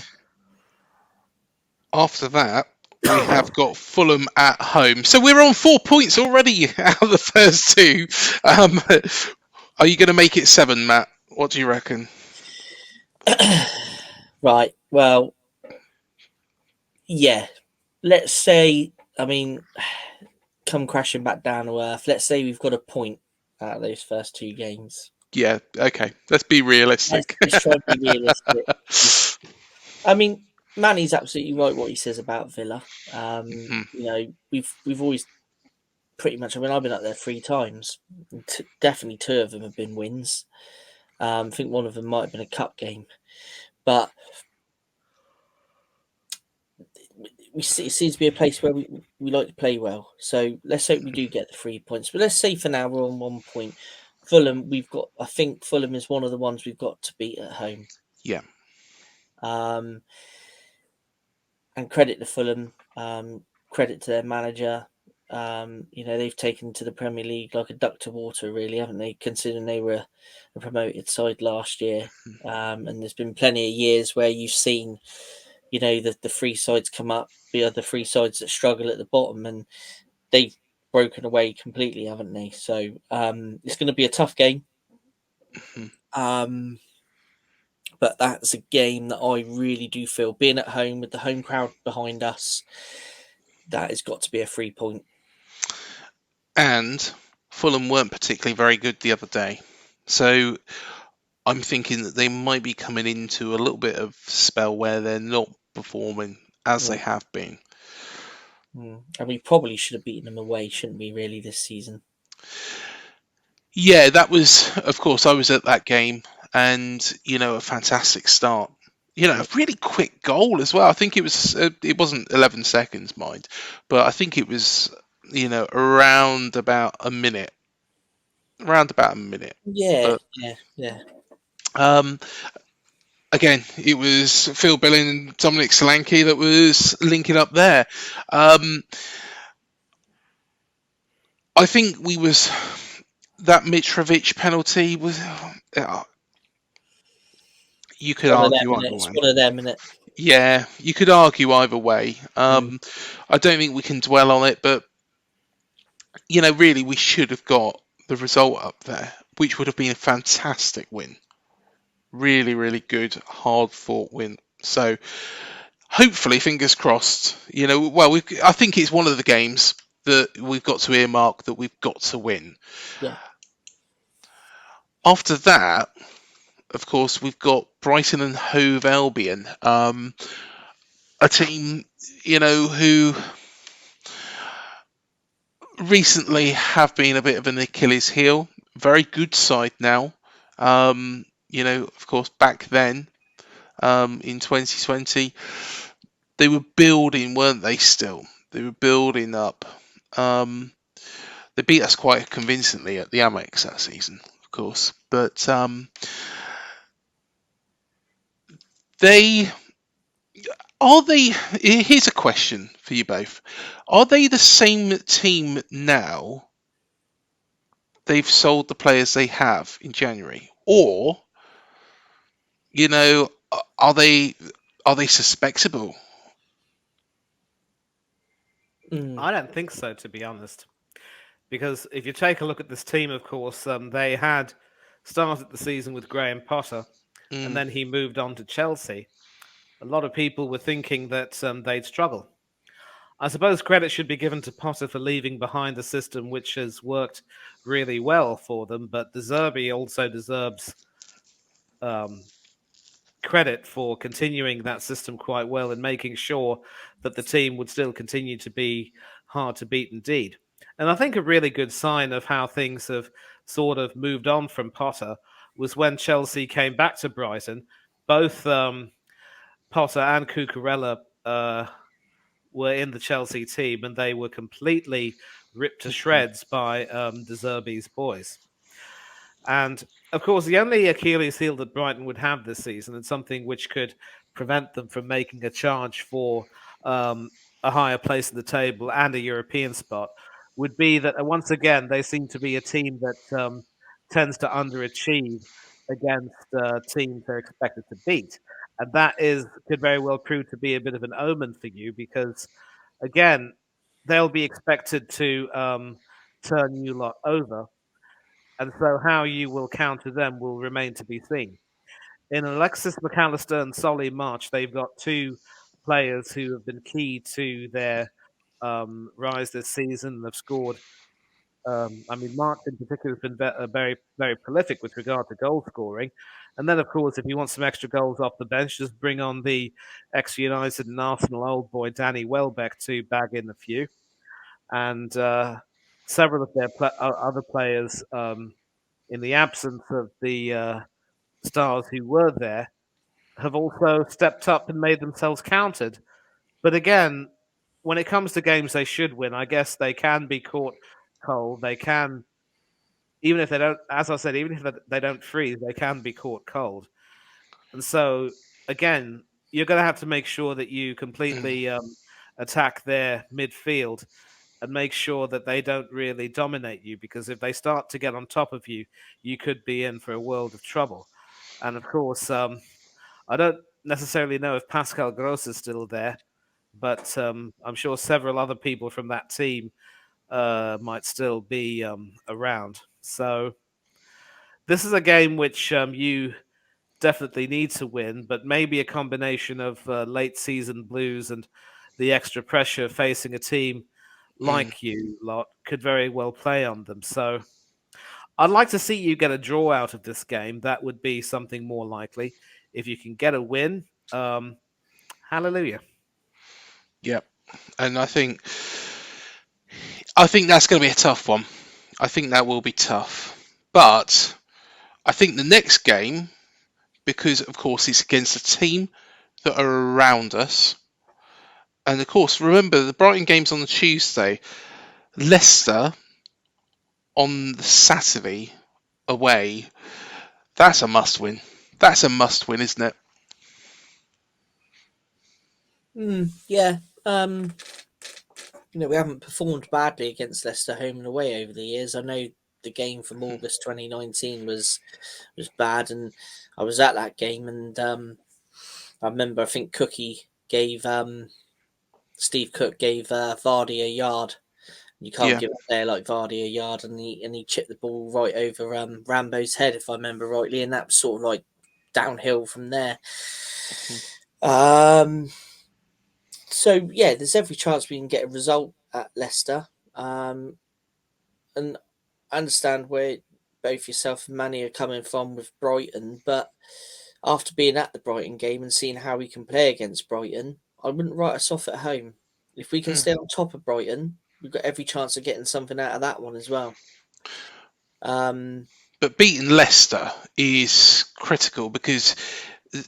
After that, we have got Fulham at home. So we're on 4 points already out of the first two. Are you going to make it 7, Matt? What do you reckon? Right. Well, yeah. Let's say, come crashing back down to earth. Let's say we've got a point out of those first two games. Yeah, okay. Let's be realistic. Let's try to be realistic. Manny's absolutely right what he says about Villa. We've always pretty much. I've been up there 3 times. Definitely 2 of them have been wins. I think one of them might have been a cup game, but it seems to be a place where we like to play well. So let's hope we do get the 3 points. But let's say for now we're on 1 point. Fulham, I think Fulham is one of the ones we've got to beat at home. Yeah. And credit to Fulham, credit to their manager. They've taken to the Premier League like a duck to water, really, haven't they? Considering they were a promoted side last year, and there's been plenty of years where you've seen, the three sides come up, the other three sides that struggle at the bottom, and they've broken away completely, haven't they? So it's going to be a tough game. But that's a game that I really do feel, being at home with the home crowd behind us, that has got to be a 3 point. And Fulham weren't particularly very good the other day. So I'm thinking that they might be coming into a little bit of spell where they're not performing as they have been. And we probably should have beaten them away, shouldn't we, really, this season? Yeah, that was, of course, I was at that game, and, a fantastic start. A really quick goal as well. I think it wasn't 11 seconds, mind, but I think it was, around about a minute. Yeah, but, yeah. Again, it was Phil Billing and Dominic Solanke that was linking up there. I think that Mitrovic penalty was. You could argue either way. It's one of them, isn't it? Yeah, you could argue either way. I don't think we can dwell on it, but really, we should have got the result up there, which would have been a fantastic win. Really, really good, hard-fought win. So, hopefully, fingers crossed. I think it's one of the games that we've got to earmark that we've got to win. Yeah. After that, of course, we've got Brighton and Hove Albion, a team, who recently have been a bit of an Achilles heel. Very good side now. Of course, back then, in 2020, they were building, weren't they? Still, they were building up. They beat us quite convincingly at the Emirates that season, of course, but here's a question for you both. Are they the same team now? They've sold the players they have in January, or are they suspectable? I don't think so, to be honest. Because if you take a look at this team, of course, they had started the season with Graham Potter, and then he moved on to Chelsea. A lot of people were thinking that they'd struggle. I suppose credit should be given to Potter for leaving behind a system which has worked really well for them, but De Zerbi also deserves credit for continuing that system quite well and making sure that the team would still continue to be hard to beat indeed. And I think a really good sign of how things have sort of moved on from Potter was when Chelsea came back to Brighton. Both Potter and Cucurella were in the Chelsea team, and they were completely ripped to shreds by De Zerbi's boys. And, of course, the only Achilles heel that Brighton would have this season, and something which could prevent them from making a charge for a higher place in the table and a European spot, would be that, once again, they seem to be a team that tends to underachieve against teams they're expected to beat. And that could very well prove to be a bit of an omen for you because, again, they'll be expected to turn you lot over. And so how you will counter them will remain to be seen. In Alexis McAllister and Solly March, they've got two players who have been key to their rise this season and have scored. March in particular has been very, very prolific with regard to goal scoring. And then, of course, if you want some extra goals off the bench, just bring on the ex-United and Arsenal old boy, Danny Welbeck, to bag in a few. And several of their other players, in the absence of the stars who were there, have also stepped up and made themselves counted. But again, when it comes to games they should win, I guess they can be caught cold. They can, even if they don't, as I said, even if they don't freeze, they can be caught cold. And so, again, you're going to have to make sure that you completely attack their midfield and make sure that they don't really dominate you, because if they start to get on top of you, you could be in for a world of trouble. And of course, I don't necessarily know if Pascal Gross is still there, but I'm sure several other people from that team might still be around. So this is a game which you definitely need to win, but maybe a combination of late season blues and the extra pressure facing a team like you lot could very well play on them. So I'd like to see you get a draw out of this game. That would be something more likely. If you can get a win, hallelujah. Yep. And I think that's going to be a tough one. I think that will be tough. But I think the next game, because of course it's against a team that are around us, and of course remember the Brighton game's on the Tuesday, Leicester on the Saturday away. That's a must win. That's a must win, isn't it? Yeah. We haven't performed badly against Leicester home and away over the years. I know the game from August 2019 was bad, and I was at that game, and I remember I think Steve Cook gave Vardy a yard. You can't give a player like Vardy a yard, and he chipped the ball right over Rambo's head, if I remember rightly, and that was sort of like downhill from there. So yeah, there's every chance we can get a result at Leicester, and I understand where both yourself and Manny are coming from with Brighton, but after being at the Brighton game and seeing how we can play against Brighton, I wouldn't write us off at home. If we can stay on top of Brighton, we've got every chance of getting something out of that one as well. But beating Leicester is critical because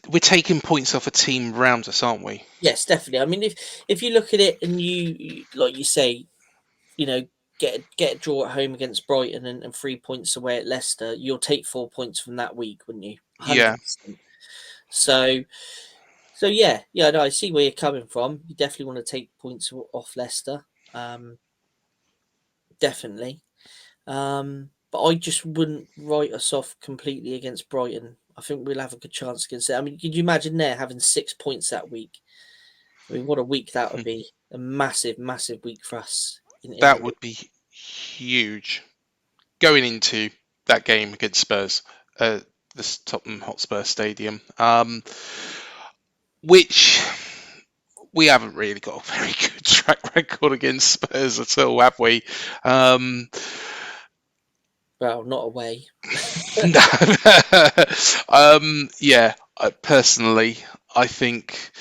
we're taking points off a team around us, aren't we? Yes, definitely. I mean, if you look at it and you like you say, get a draw at home against Brighton and 3 points away at Leicester, you'll take 4 points from that week, wouldn't you? 100%. Yeah. So yeah, no, I see where you're coming from. You definitely want to take points off Leicester, definitely. But I just wouldn't write us off completely against Brighton. I think we'll have a good chance against it. I mean, could you imagine there having 6 points that week? I mean, what a week that would be. A massive, massive week for us. That would be huge. Going into that game against Spurs, this Tottenham Hotspur Stadium, which we haven't really got a very good track record against Spurs at all, have we? Well, not away. Yeah, personally, I think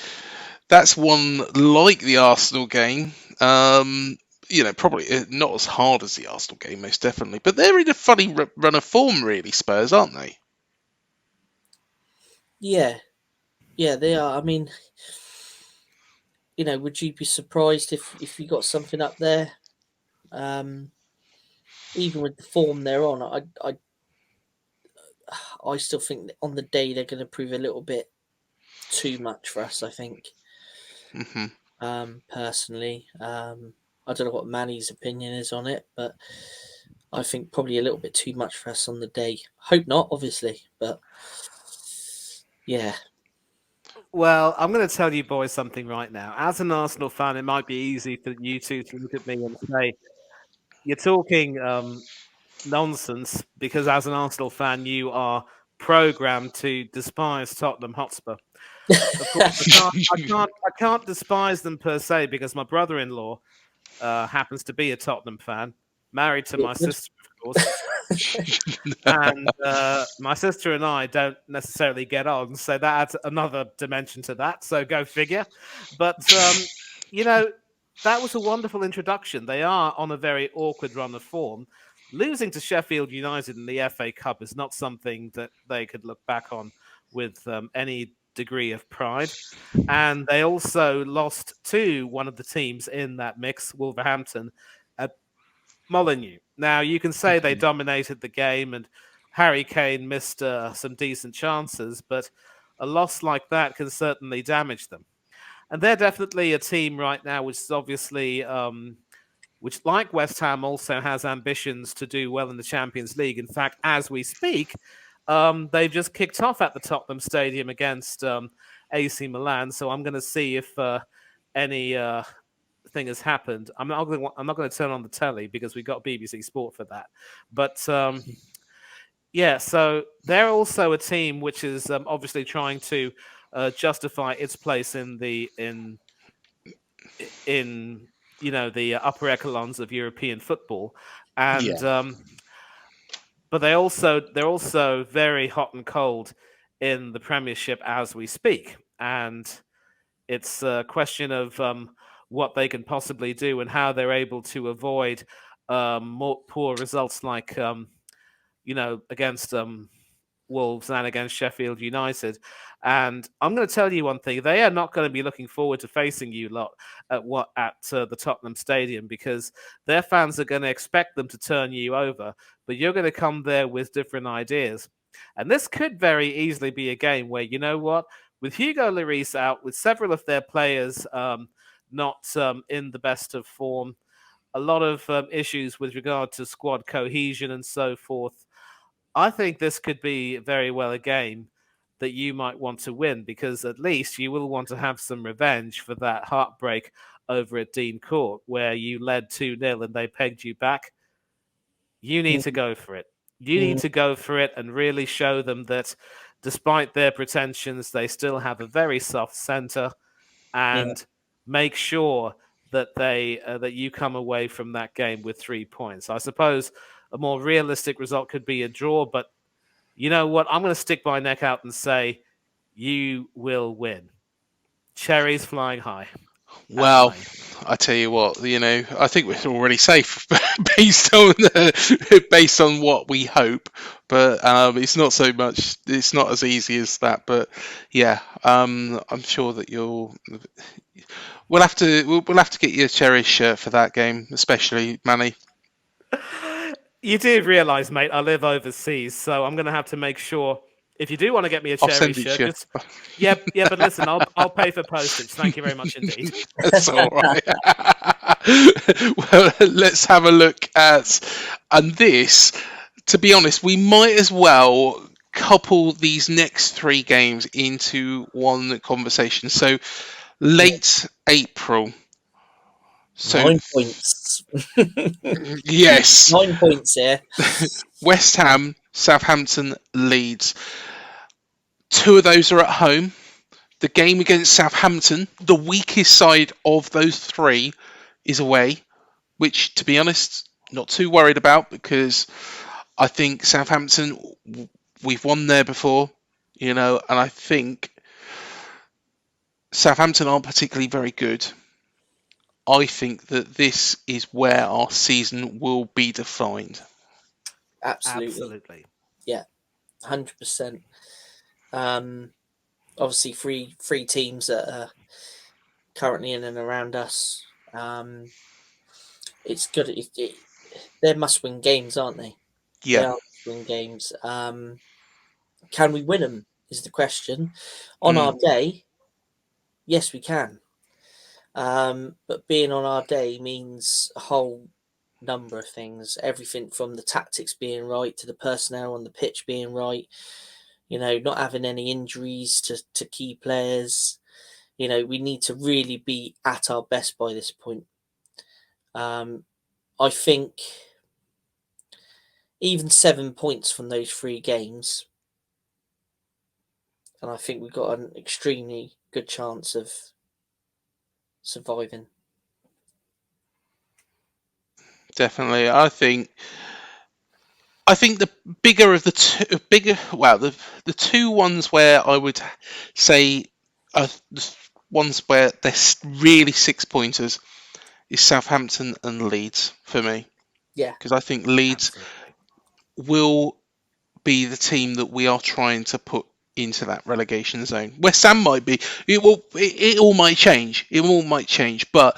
that's one like the Arsenal game. Probably not as hard as the Arsenal game, most definitely. But they're in a funny run of form, really, Spurs, aren't they? Yeah, they are. I mean, would you be surprised if you got something up there? Even with the form they're on, I still think that on the day they're going to prove a little bit too much for us. I think, personally, I don't know what Manny's opinion is on it, but I think probably a little bit too much for us on the day. Hope not, obviously, but yeah. Well, I'm going to tell you boys something right now. As an Arsenal fan, it might be easy for you two to look at me and say, you're talking nonsense, because as an Arsenal fan, you are programmed to despise Tottenham Hotspur. Of course, I can't despise them per se, because my brother-in-law happens to be a Tottenham fan, married to my sister, of course. And my sister and I don't necessarily get on, so that adds another dimension to that. So go figure. But that was a wonderful introduction. They are on a very awkward run of form. Losing to Sheffield United in the FA Cup is not something that they could look back on with any degree of pride. And they also lost to one of the teams in that mix, Wolverhampton, at Molineux. Now, you can say they dominated the game and Harry Kane missed some decent chances, but a loss like that can certainly damage them. And they're definitely a team right now which is obviously, which, like West Ham, also has ambitions to do well in the Champions League. In fact, as we speak, they've just kicked off at the Tottenham Stadium against AC Milan. So I'm going to see if any thing has happened. I'm not going to turn on the telly because we've got BBC Sport for that. But yeah, so they're also a team which is obviously trying to justify its place in the the upper echelons of European football, and but they're also very hot and cold in the Premiership as we speak, and it's a question of what they can possibly do and how they're able to avoid more poor results like against Wolves and against Sheffield United. And I'm going to tell you one thing: they are not going to be looking forward to facing you lot at the Tottenham Stadium, because their fans are going to expect them to turn you over, but you're going to come there with different ideas. And this could very easily be a game where, you know what, with Hugo Lloris out, with several of their players not in the best of form, a lot of issues with regard to squad cohesion and so forth, I think this could be very well a game that you might want to win, because at least you will want to have some revenge for that heartbreak over at Dean Court where you led 2-0 and they pegged you back. You need to go for it. You need to go for it and really show them that despite their pretensions, they still have a very soft centre, and make sure that that you come away from that game with 3 points. I suppose a more realistic result could be a draw, but you know what? I'm going to stick my neck out and say you will win. Cherries flying high. Well, I tell you what, I think we're already safe based on what we hope, but it's not so much. It's not as easy as that. But yeah, I'm sure that we'll have to get you a Cherries shirt for that game, especially Manny. You do realise, mate, I live overseas, so I'm going to have to make sure. If you do want to get me a Cherries shirt, but listen, I'll pay for postage. Thank you very much indeed. That's all right. Well, let's have a look at, and this, to be honest, we might as well couple these next 3 games into one conversation. So, late April. So 9 points. Yes. 9 points here. West Ham, Southampton, Leeds. 2 of those are at home. The game against Southampton, the weakest side of those 3, is away, which, to be honest, not too worried about, because I think Southampton, we've won there before, and I think Southampton aren't particularly very good. I think that this is where our season will be defined. Absolutely. Yeah, 100%. Obviously, three teams that are currently in and around us. It's good. They're must-win games, aren't they? Yeah. They are must-win games. Can we win them is the question. On our day, yes, we can. But being on our day means a whole number of things. Everything from the tactics being right to the personnel on the pitch being right. Not having any injuries to key players. We need to really be at our best by this point. I think even 7 points from those 3 games, and I think we've got an extremely good chance of surviving. Definitely. I think the bigger of the the 2 ones where I would say are the ones where they're really 6-pointers is Southampton and Leeds for me. Yeah. Because I think Leeds will be the team that we are trying to put into that relegation zone. West Ham might be. It all might change. But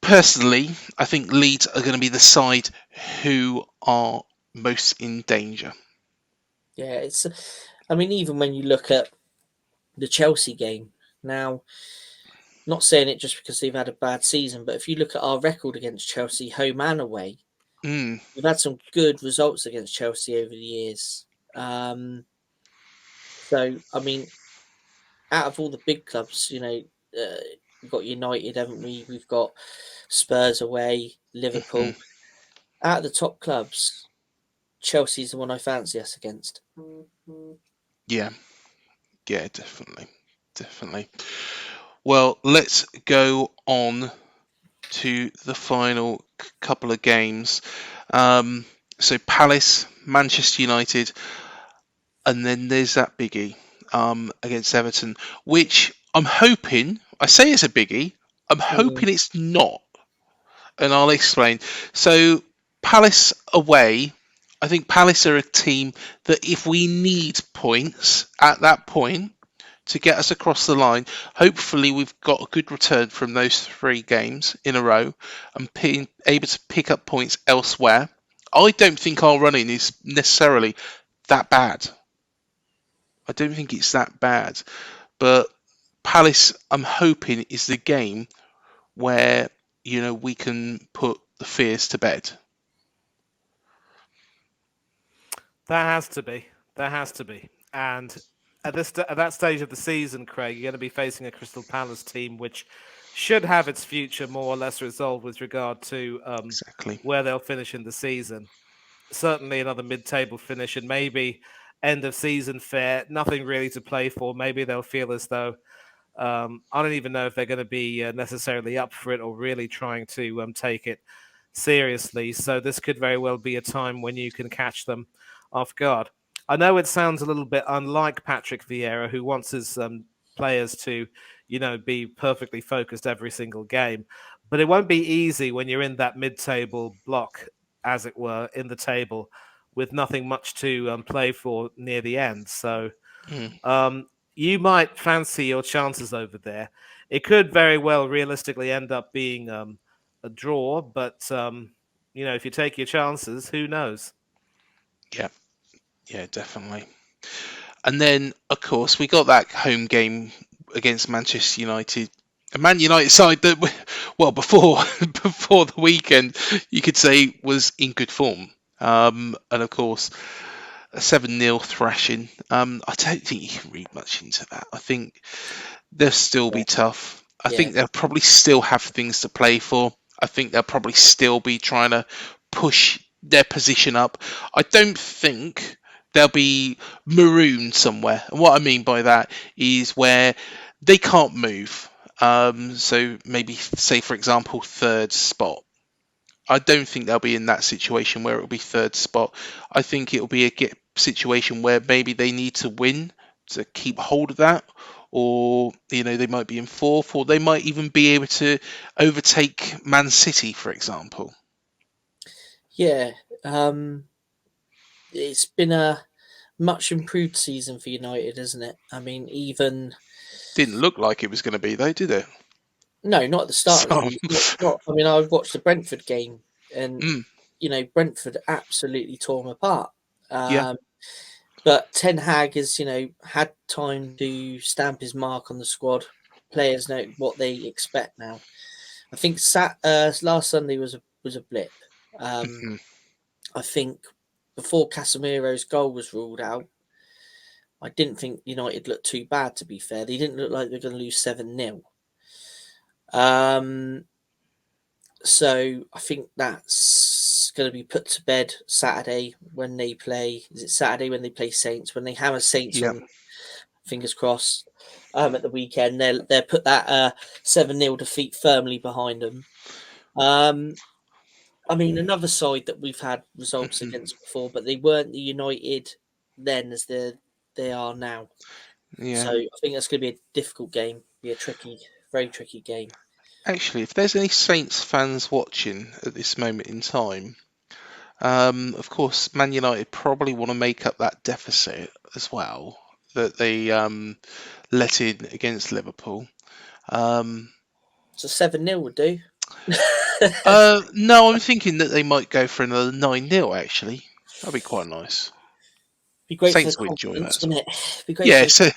Personally, I think Leeds are going to be the side who are most in danger. Yeah, it's. I mean, even when you look at the Chelsea game now, not saying it just because they've had a bad season, but if you look at our record against Chelsea, home and away, Mm, we've had some good results against Chelsea over the years. So, I mean, out of all the big clubs, we've got United, haven't we? We've got Spurs away, Liverpool. mhm. Out of the top clubs, Chelsea's the one I fancy us against. Yeah, yeah, definitely. Well, let's go on to the final couple of games. So Palace, Manchester United, and then there's that biggie against Everton, which I'm hoping, I say it's a biggie, I'm hoping it's not, and I'll explain. So Palace away, I think Palace are a team that if we need points at that point to get us across the line, hopefully we've got a good return from those 3 games in a row and able to pick up points elsewhere. I don't think our running is necessarily that bad. I don't think it's that bad. But Palace, I'm hoping, is the game where, we can put the fears to bed. That has to be. That has to be. And at that stage of the season, Craig, you're going to be facing a Crystal Palace team which should have its future more or less resolved with regard to Exactly. where they'll finish in the season. Certainly another mid-table finish and maybe end of season fare. Nothing really to play for. Maybe they'll feel as though I don't even know if they're going to be necessarily up for it or really trying to take it seriously. So this could very well be a time when you can catch them off guard. I know it sounds a little bit unlike Patrick Vieira, who wants his players to, be perfectly focused every single game, but it won't be easy when you're in that mid-table block, as it were, in the table, with nothing much to play for near the end. So. Mm. You might fancy your chances over there. It could very well realistically end up being a draw, but if you take your chances, who knows? Yeah, definitely. And then, of course, we got that home game against Manchester United. A Man United side that, well, before before the weekend, you could say was in good form. And of course, a 7-0 thrashing. I don't think you can read much into that. I think they'll still be tough. I Yeah. think they'll probably still have things to play for. I think they'll probably still be trying to push their position up. I don't think they'll be marooned somewhere. And what I mean by that is where they can't move. So maybe, say, for example, 3rd spot. I don't think they'll be in that situation where it'll be 3rd spot. I think it'll be a situation where maybe they need to win to keep hold of that, or they might be in 4th, or they might even be able to overtake Man City, for example. Yeah. It's been a much improved season for United, isn't it? I mean, even Didn't look like it was going to be though, did it? no, not at the start of the So, season. Not. I mean, I watched the Brentford game, and mm, Brentford absolutely tore them apart. yeah, But Ten Hag has, had time to stamp his mark on the squad. Players know what they expect now. I think last Sunday was a blip. mhm, I think before Casemiro's goal was ruled out, I didn't think United looked too bad. To be fair, they didn't look like they're going to lose 7-0. So I think that's going to be put to bed Saturday when they play. Is it Saturday when they play Saints? When they hammer Saints yeah, on, fingers crossed. At the weekend, they'll put that 7-0 defeat firmly behind them. I mean, another side that we've had results mhm, against before, but they weren't the United then as they are now. yeah. So I think that's going to be a difficult game, be a tricky, very tricky game. Actually, if there's any Saints fans watching at this moment in time, of course, Man United probably want to make up that deficit as well that they let in against Liverpool. Um, So 7-0 would do. No, I'm thinking that they might go for another 9-0, actually. That'd be quite nice. Be great for the Saints will enjoy that confidence, as well. wouldn't it? Be great Yeah, for so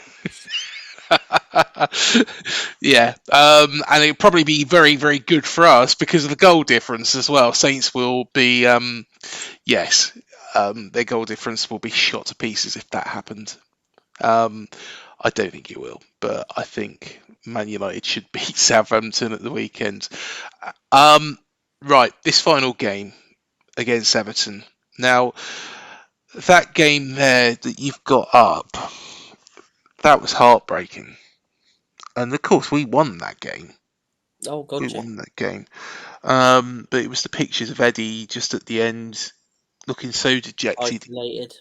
yeah, and it'd probably be very, very good for us because of the goal difference as well. Saints will be, yes, their goal difference will be shot to pieces if that happened. I don't think it will, but I think Man United should beat Southampton at the weekend. Right, this final game against Everton. Now, that game there that you've got up, that was heartbreaking. And of course, we won that game. Oh god, We yeah. won that game. But it was the pictures of Eddie just at the end, looking so dejected. Isolated.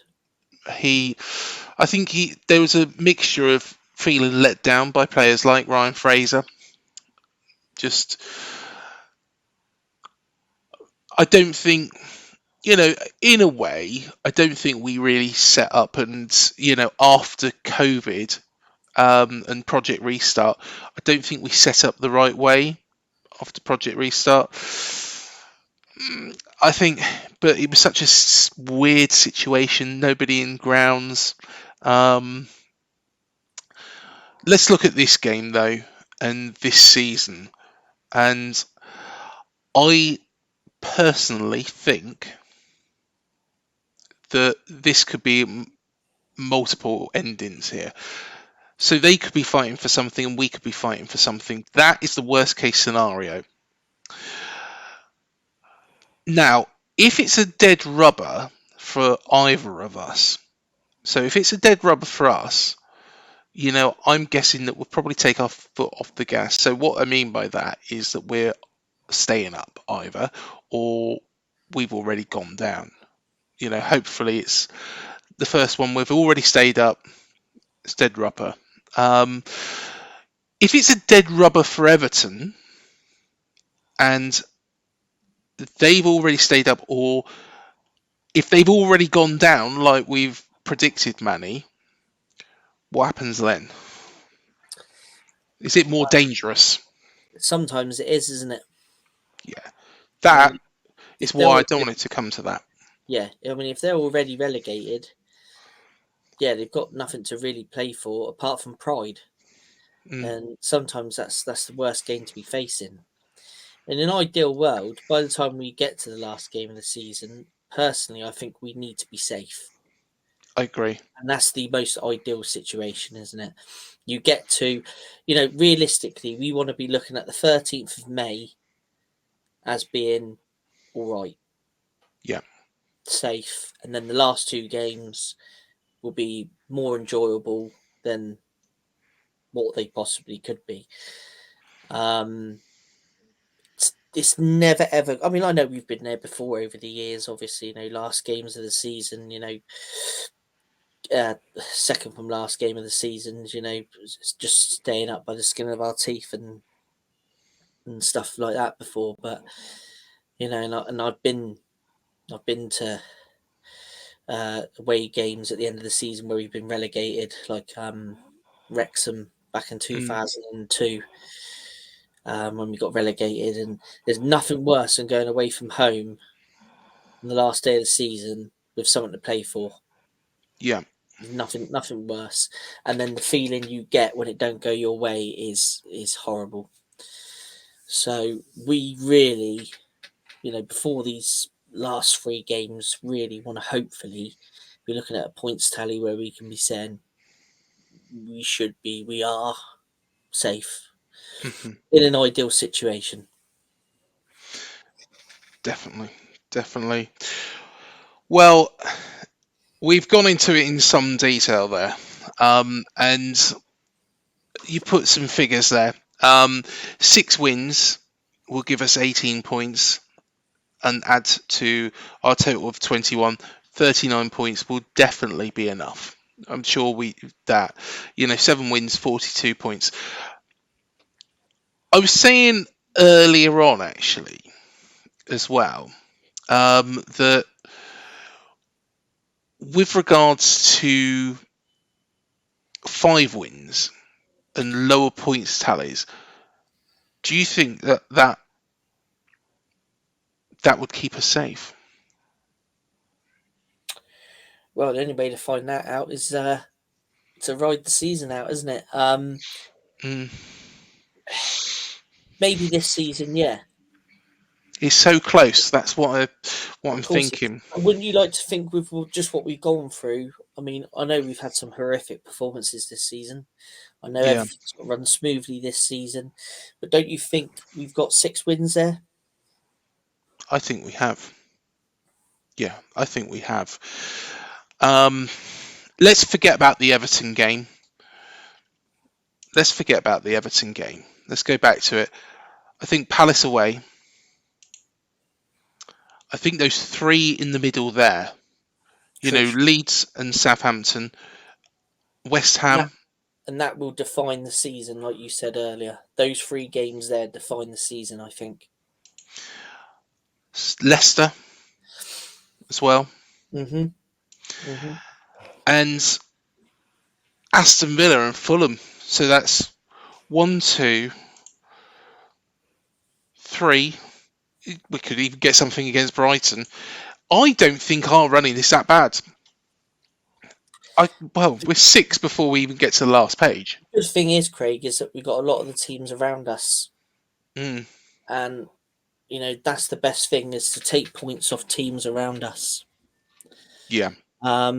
I think there was a mixture of feeling let down by players like Ryan Fraser. Just, I don't think, in a way, I don't think we really set up and, after COVID and Project Restart, I don't think we set up the right way after Project Restart. I think, but it was such a weird situation, nobody in grounds. Let's look at this game, though, and this season. And I personally think that this could be multiple endings here. So they could be fighting for something and we could be fighting for something. That is the worst case scenario. Now, if it's a dead rubber for either of us, so if it's a dead rubber for us, I'm guessing that we'll probably take our foot off the gas. So what I mean by that is that we're staying up either, or we've already gone down. Hopefully it's the first one. We've already stayed up. It's dead rubber. If it's a dead rubber for Everton and they've already stayed up, or if they've already gone down like we've predicted, Manny, what happens then? Is it more dangerous? Sometimes it is, isn't it? Yeah. That is if they're why I don't want it to come to that. Yeah, I mean, if they're already relegated, yeah, they've got nothing to really play for apart from pride. And sometimes that's the worst game to be facing. In an ideal world, by the time we get to the last game of the season, personally, I think we need to be safe. I agree. And that's the most ideal situation, isn't it? You get to, realistically, we want to be looking at the 13th of May as being all right. Yeah. Safe. And then the last two games will be more enjoyable than what they possibly could be. It's never ever. I mean, I know we've been there before over the years. Obviously, last games of the season. Second from last game of the season. Just staying up by the skin of our teeth and stuff like that before. But and I've been to away games at the end of the season where we've been relegated, like Wrexham back in 2002. When we got relegated, and there's nothing worse than going away from home on the last day of the season with something to play for. Yeah. Nothing worse. And then the feeling you get when it don't go your way is horrible. So we really, before these last three games, really want to hopefully be looking at a points tally where we can be saying we are safe. In an ideal situation. Definitely. Well, we've gone into it in some detail there, and you put some figures there. 6 wins will give us 18 points and add to our total of 21. 39 points will definitely be enough. I'm sure 7 wins, 42 points. I was saying earlier on, actually, as well, that with regards to 5 wins and lower points tallies, do you think that that would keep us safe? Well, the only way to find that out is to ride the season out, isn't it? Mm. Maybe this season, yeah. It's so close. That's what I'm Of course, thinking. wouldn't you like to think with just what we've gone through? I mean, I know we've had some horrific performances this season. I know Yeah, everything's run smoothly this season, but don't you think we've got 6 wins there? I think we have. Yeah, I think we have. Let's forget about the Everton game. Let's go back to it. I think Palace away. I think those 3 in the middle there, Crucial. Leeds and Southampton, West Ham. And that will define the season, like you said earlier. Those 3 games there define the season, I think. Leicester as well. And Aston Villa and Fulham. So that's 1, 2, 3. We could even get something against Brighton. I don't think our running is that bad. We're 6 before we even get to the last page. The good thing is, Craig, is that we've got a lot of the teams around us. Mm. And, that's the best thing, is to take points off teams around us. Yeah. I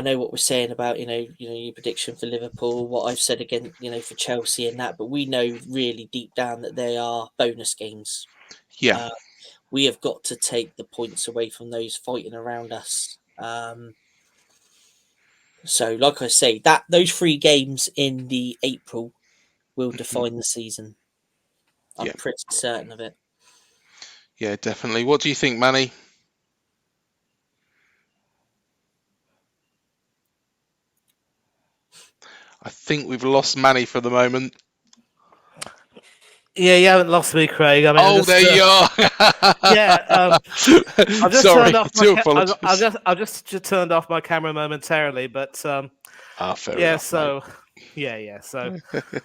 know what we're saying about, your prediction for Liverpool, what I've said again, for Chelsea and that, but we know really deep down that they are bonus games. Yeah. We have got to take the points away from those fighting around us. So, like I say, those 3 games in the April will define the season. I'm pretty certain of it. Yeah, definitely. What do you think, Manny? I think we've lost Manny for the moment. Yeah, you haven't lost me, Craig. I mean, there you are. Yeah, I've just Sorry, turned off I've just turned off my camera momentarily, but fair yeah. enough, So, mate.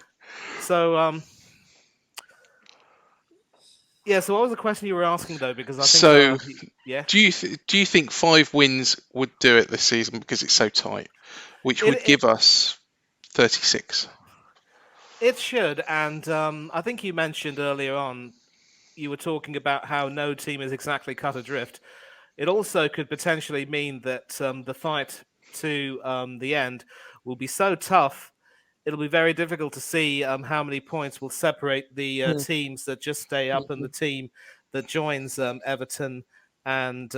so yeah. So, what was the question you were asking though? Because I think do you think 5 wins would do it this season because it's so tight, which would give us 36? It should, and I think you mentioned earlier on, you were talking about how no team is exactly cut adrift. It also could potentially mean that the fight to the end will be so tough, it'll be very difficult to see how many points will separate the teams that just stay up and the team that joins Everton and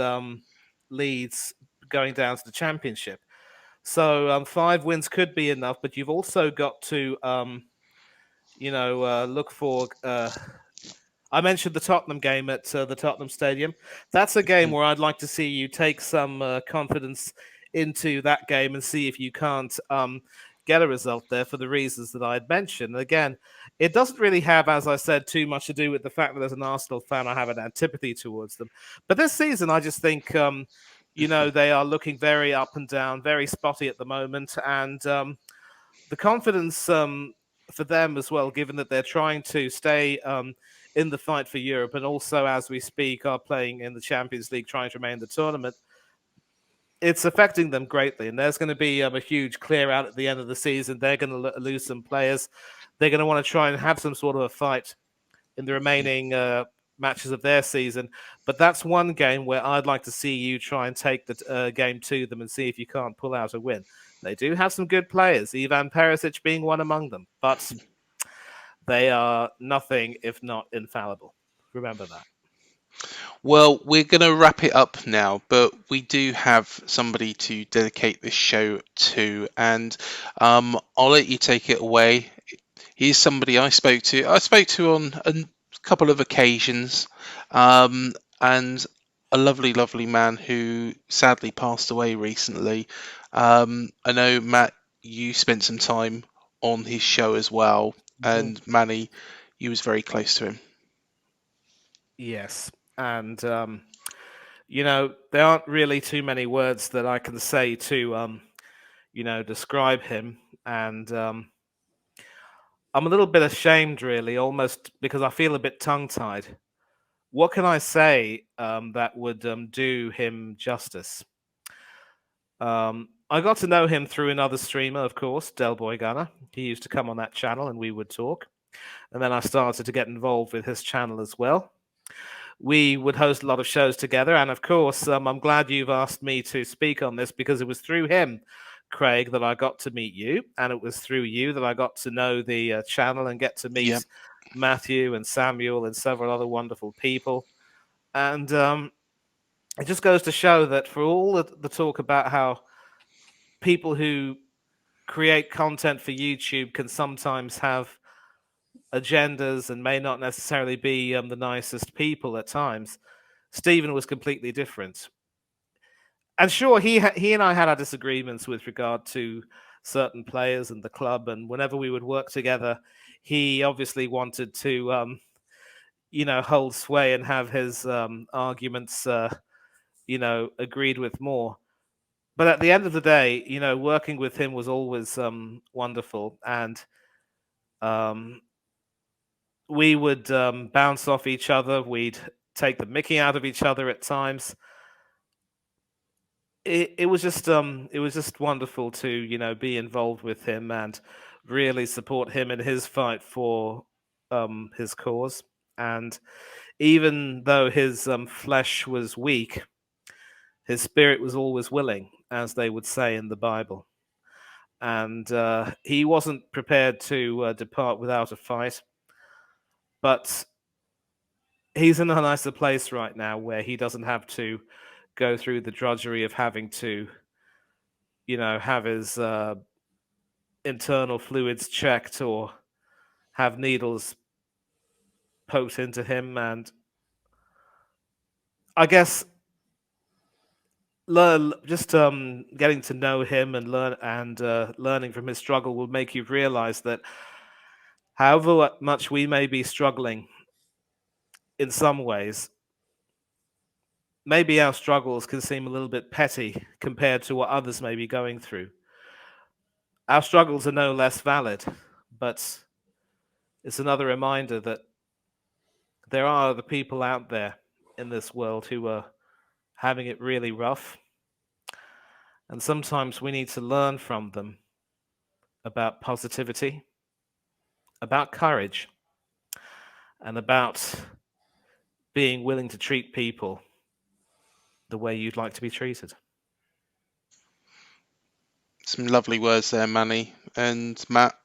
Leeds going down to the Championship. So 5 wins could be enough, but you've also got to look for. I mentioned the Tottenham game at the Tottenham Stadium. That's a game where I'd like to see you take some confidence into that game and see if you can't get a result there for the reasons that I had mentioned. Again, it doesn't really have, as I said, too much to do with the fact that as an Arsenal fan, I have an antipathy towards them. But this season, I just think, they are looking very up and down, very spotty at the moment. And the confidence for them as well, given that they're trying to stay in the fight for Europe, and also as we speak are playing in the Champions League, trying to remain in the tournament, it's affecting them greatly. And there's going to be a huge clear out at the end of the season. They're going to lose some players. They're going to want to try and have some sort of a fight in the remaining matches of their season. But that's one game where I'd like to see you try and take the game to them and see if you can't pull out a win. They do have some good players, Ivan Perisic being one among them, but they are nothing if not infallible. Remember that. Well, we're going to wrap it up now, but we do have somebody to dedicate this show to, and I'll let you take it away. He's somebody I spoke to. I spoke to on a couple of occasions, and a lovely, lovely man who sadly passed away recently. I know, Matt, you spent some time on his show as well, and Manny, you was very close to him. Yes, and there aren't really too many words that I can say to describe him, and I'm a little bit ashamed, really, almost because I feel a bit tongue-tied. What can I say that would do him justice? I got to know him through another streamer, of course, Del Boy Gunner. He used to come on that channel and we would talk. And then I started to get involved with his channel as well. We would host a lot of shows together. And of course, I'm glad you've asked me to speak on this because it was through him, Craig, that I got to meet you. And it was through you that I got to know the channel and get to meet Yep. Matthew and Samuel and several other wonderful people. And it just goes to show that for all the talk about how people who create content for YouTube can sometimes have agendas and may not necessarily be the nicest people at times, Stephen was completely different. And sure, he and I had our disagreements with regard to certain players and the club, and whenever we would work together, he obviously wanted to, hold sway and have his arguments, agreed with more. But at the end of the day, working with him was always wonderful, and we would bounce off each other. We'd take the mickey out of each other at times. It was just wonderful to be involved with him and really support him in his fight for his cause. And even though his flesh was weak, his spirit was always willing, as they would say in the Bible. And he wasn't prepared to depart without a fight. But he's in a nicer place right now where he doesn't have to go through the drudgery of having to, have his internal fluids checked or have needles poked into him. And I guess getting to know him and learning from his struggle will make you realize that however much we may be struggling in some ways, maybe our struggles can seem a little bit petty compared to what others may be going through. Our struggles are no less valid, but it's another reminder that there are other people out there in this world who are having it really rough. And sometimes we need to learn from them about positivity, about courage, and about being willing to treat people the way you'd like to be treated. Some lovely words there, Manny and Matt.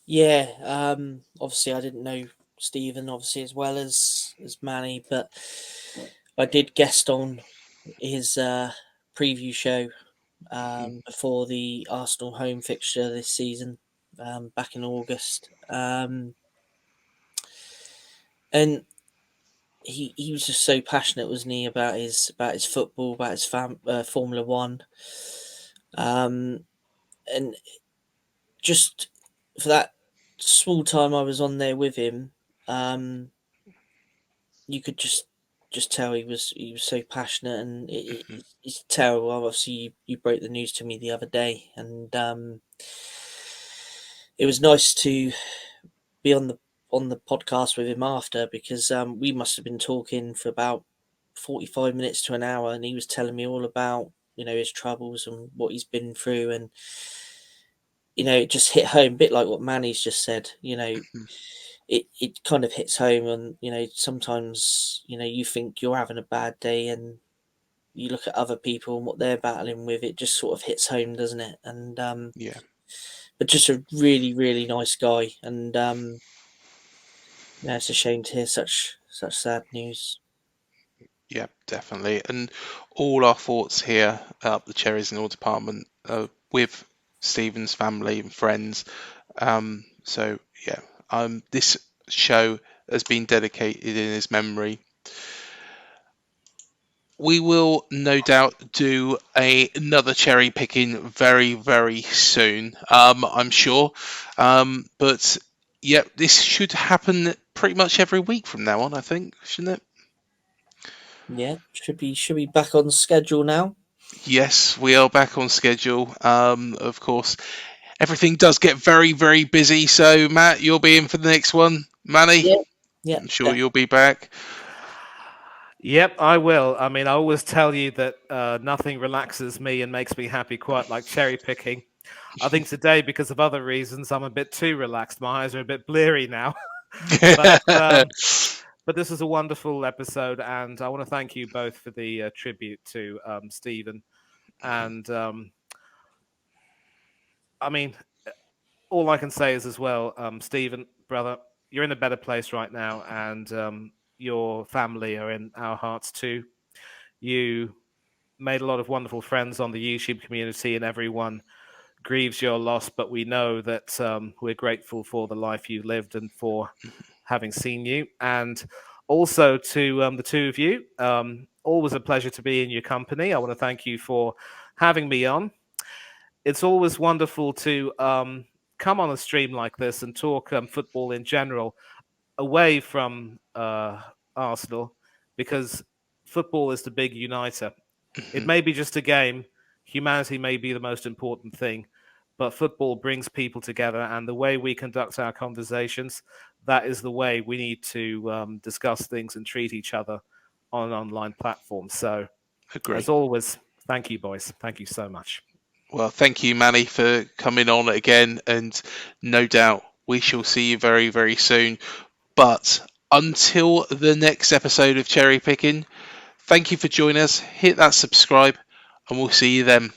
Yeah, obviously I didn't know Stephen obviously as well as Manny, but I did guest on his preview show before the Arsenal home fixture this season back in August. And he was just so passionate, wasn't he, about his football, about his Formula One, and just for that small time I was on there with him, you could just tell he was so passionate, and it's terrible. Obviously, you broke the news to me the other day, and it was nice to be on the podcast with him after, because we must have been talking for about 45 minutes to an hour, and he was telling me all about his troubles and what he's been through, and it just hit home, a bit like what Manny's just said. It kind of hits home, and sometimes you think you're having a bad day, and you look at other people and what they're battling with. It just sort of hits home, doesn't it? And Yeah. But just a really, really nice guy, and it's a shame to hear such sad news. Yeah, definitely. And all our thoughts here at the Cherries and All department with Stephen's family and friends. So yeah, this show has been dedicated in his memory. We will no doubt do another cherry picking very, very soon, I'm sure. But yeah, this should happen pretty much every week from now on, I think, shouldn't it? Yeah, should be back on schedule now. Yes, we are back on schedule. Of course, everything does get very, very busy. So, Matt, you'll be in for the next one. Manny, Yeah, I'm sure you'll be back. Yep, I will. I mean, I always tell you that nothing relaxes me and makes me happy quite like cherry picking. I think today, because of other reasons, I'm a bit too relaxed. My eyes are a bit bleary now. But this is a wonderful episode, and I want to thank you both for the tribute to Stephen. And I mean, all I can say is as well, Stephen, brother, you're in a better place right now, and your family are in our hearts too. You made a lot of wonderful friends on the YouTube community, and everyone grieves your loss, but we know that we're grateful for the life you lived and for having seen you. And also to the two of you, always a pleasure to be in your company. I want to thank you for having me on. It's always wonderful to come on a stream like this and talk football in general away from Arsenal, because football is the big uniter. It may be just a game. Humanity may be the most important thing, but football brings people together, and the way we conduct our conversations, that is the way we need to discuss things and treat each other on an online platform. So, as always, thank you, boys. Thank you so much. Well, thank you, Manny, for coming on again, and no doubt we shall see you very, very soon. But until the next episode of Cherry Picking, thank you for joining us. Hit that subscribe, and we'll see you then.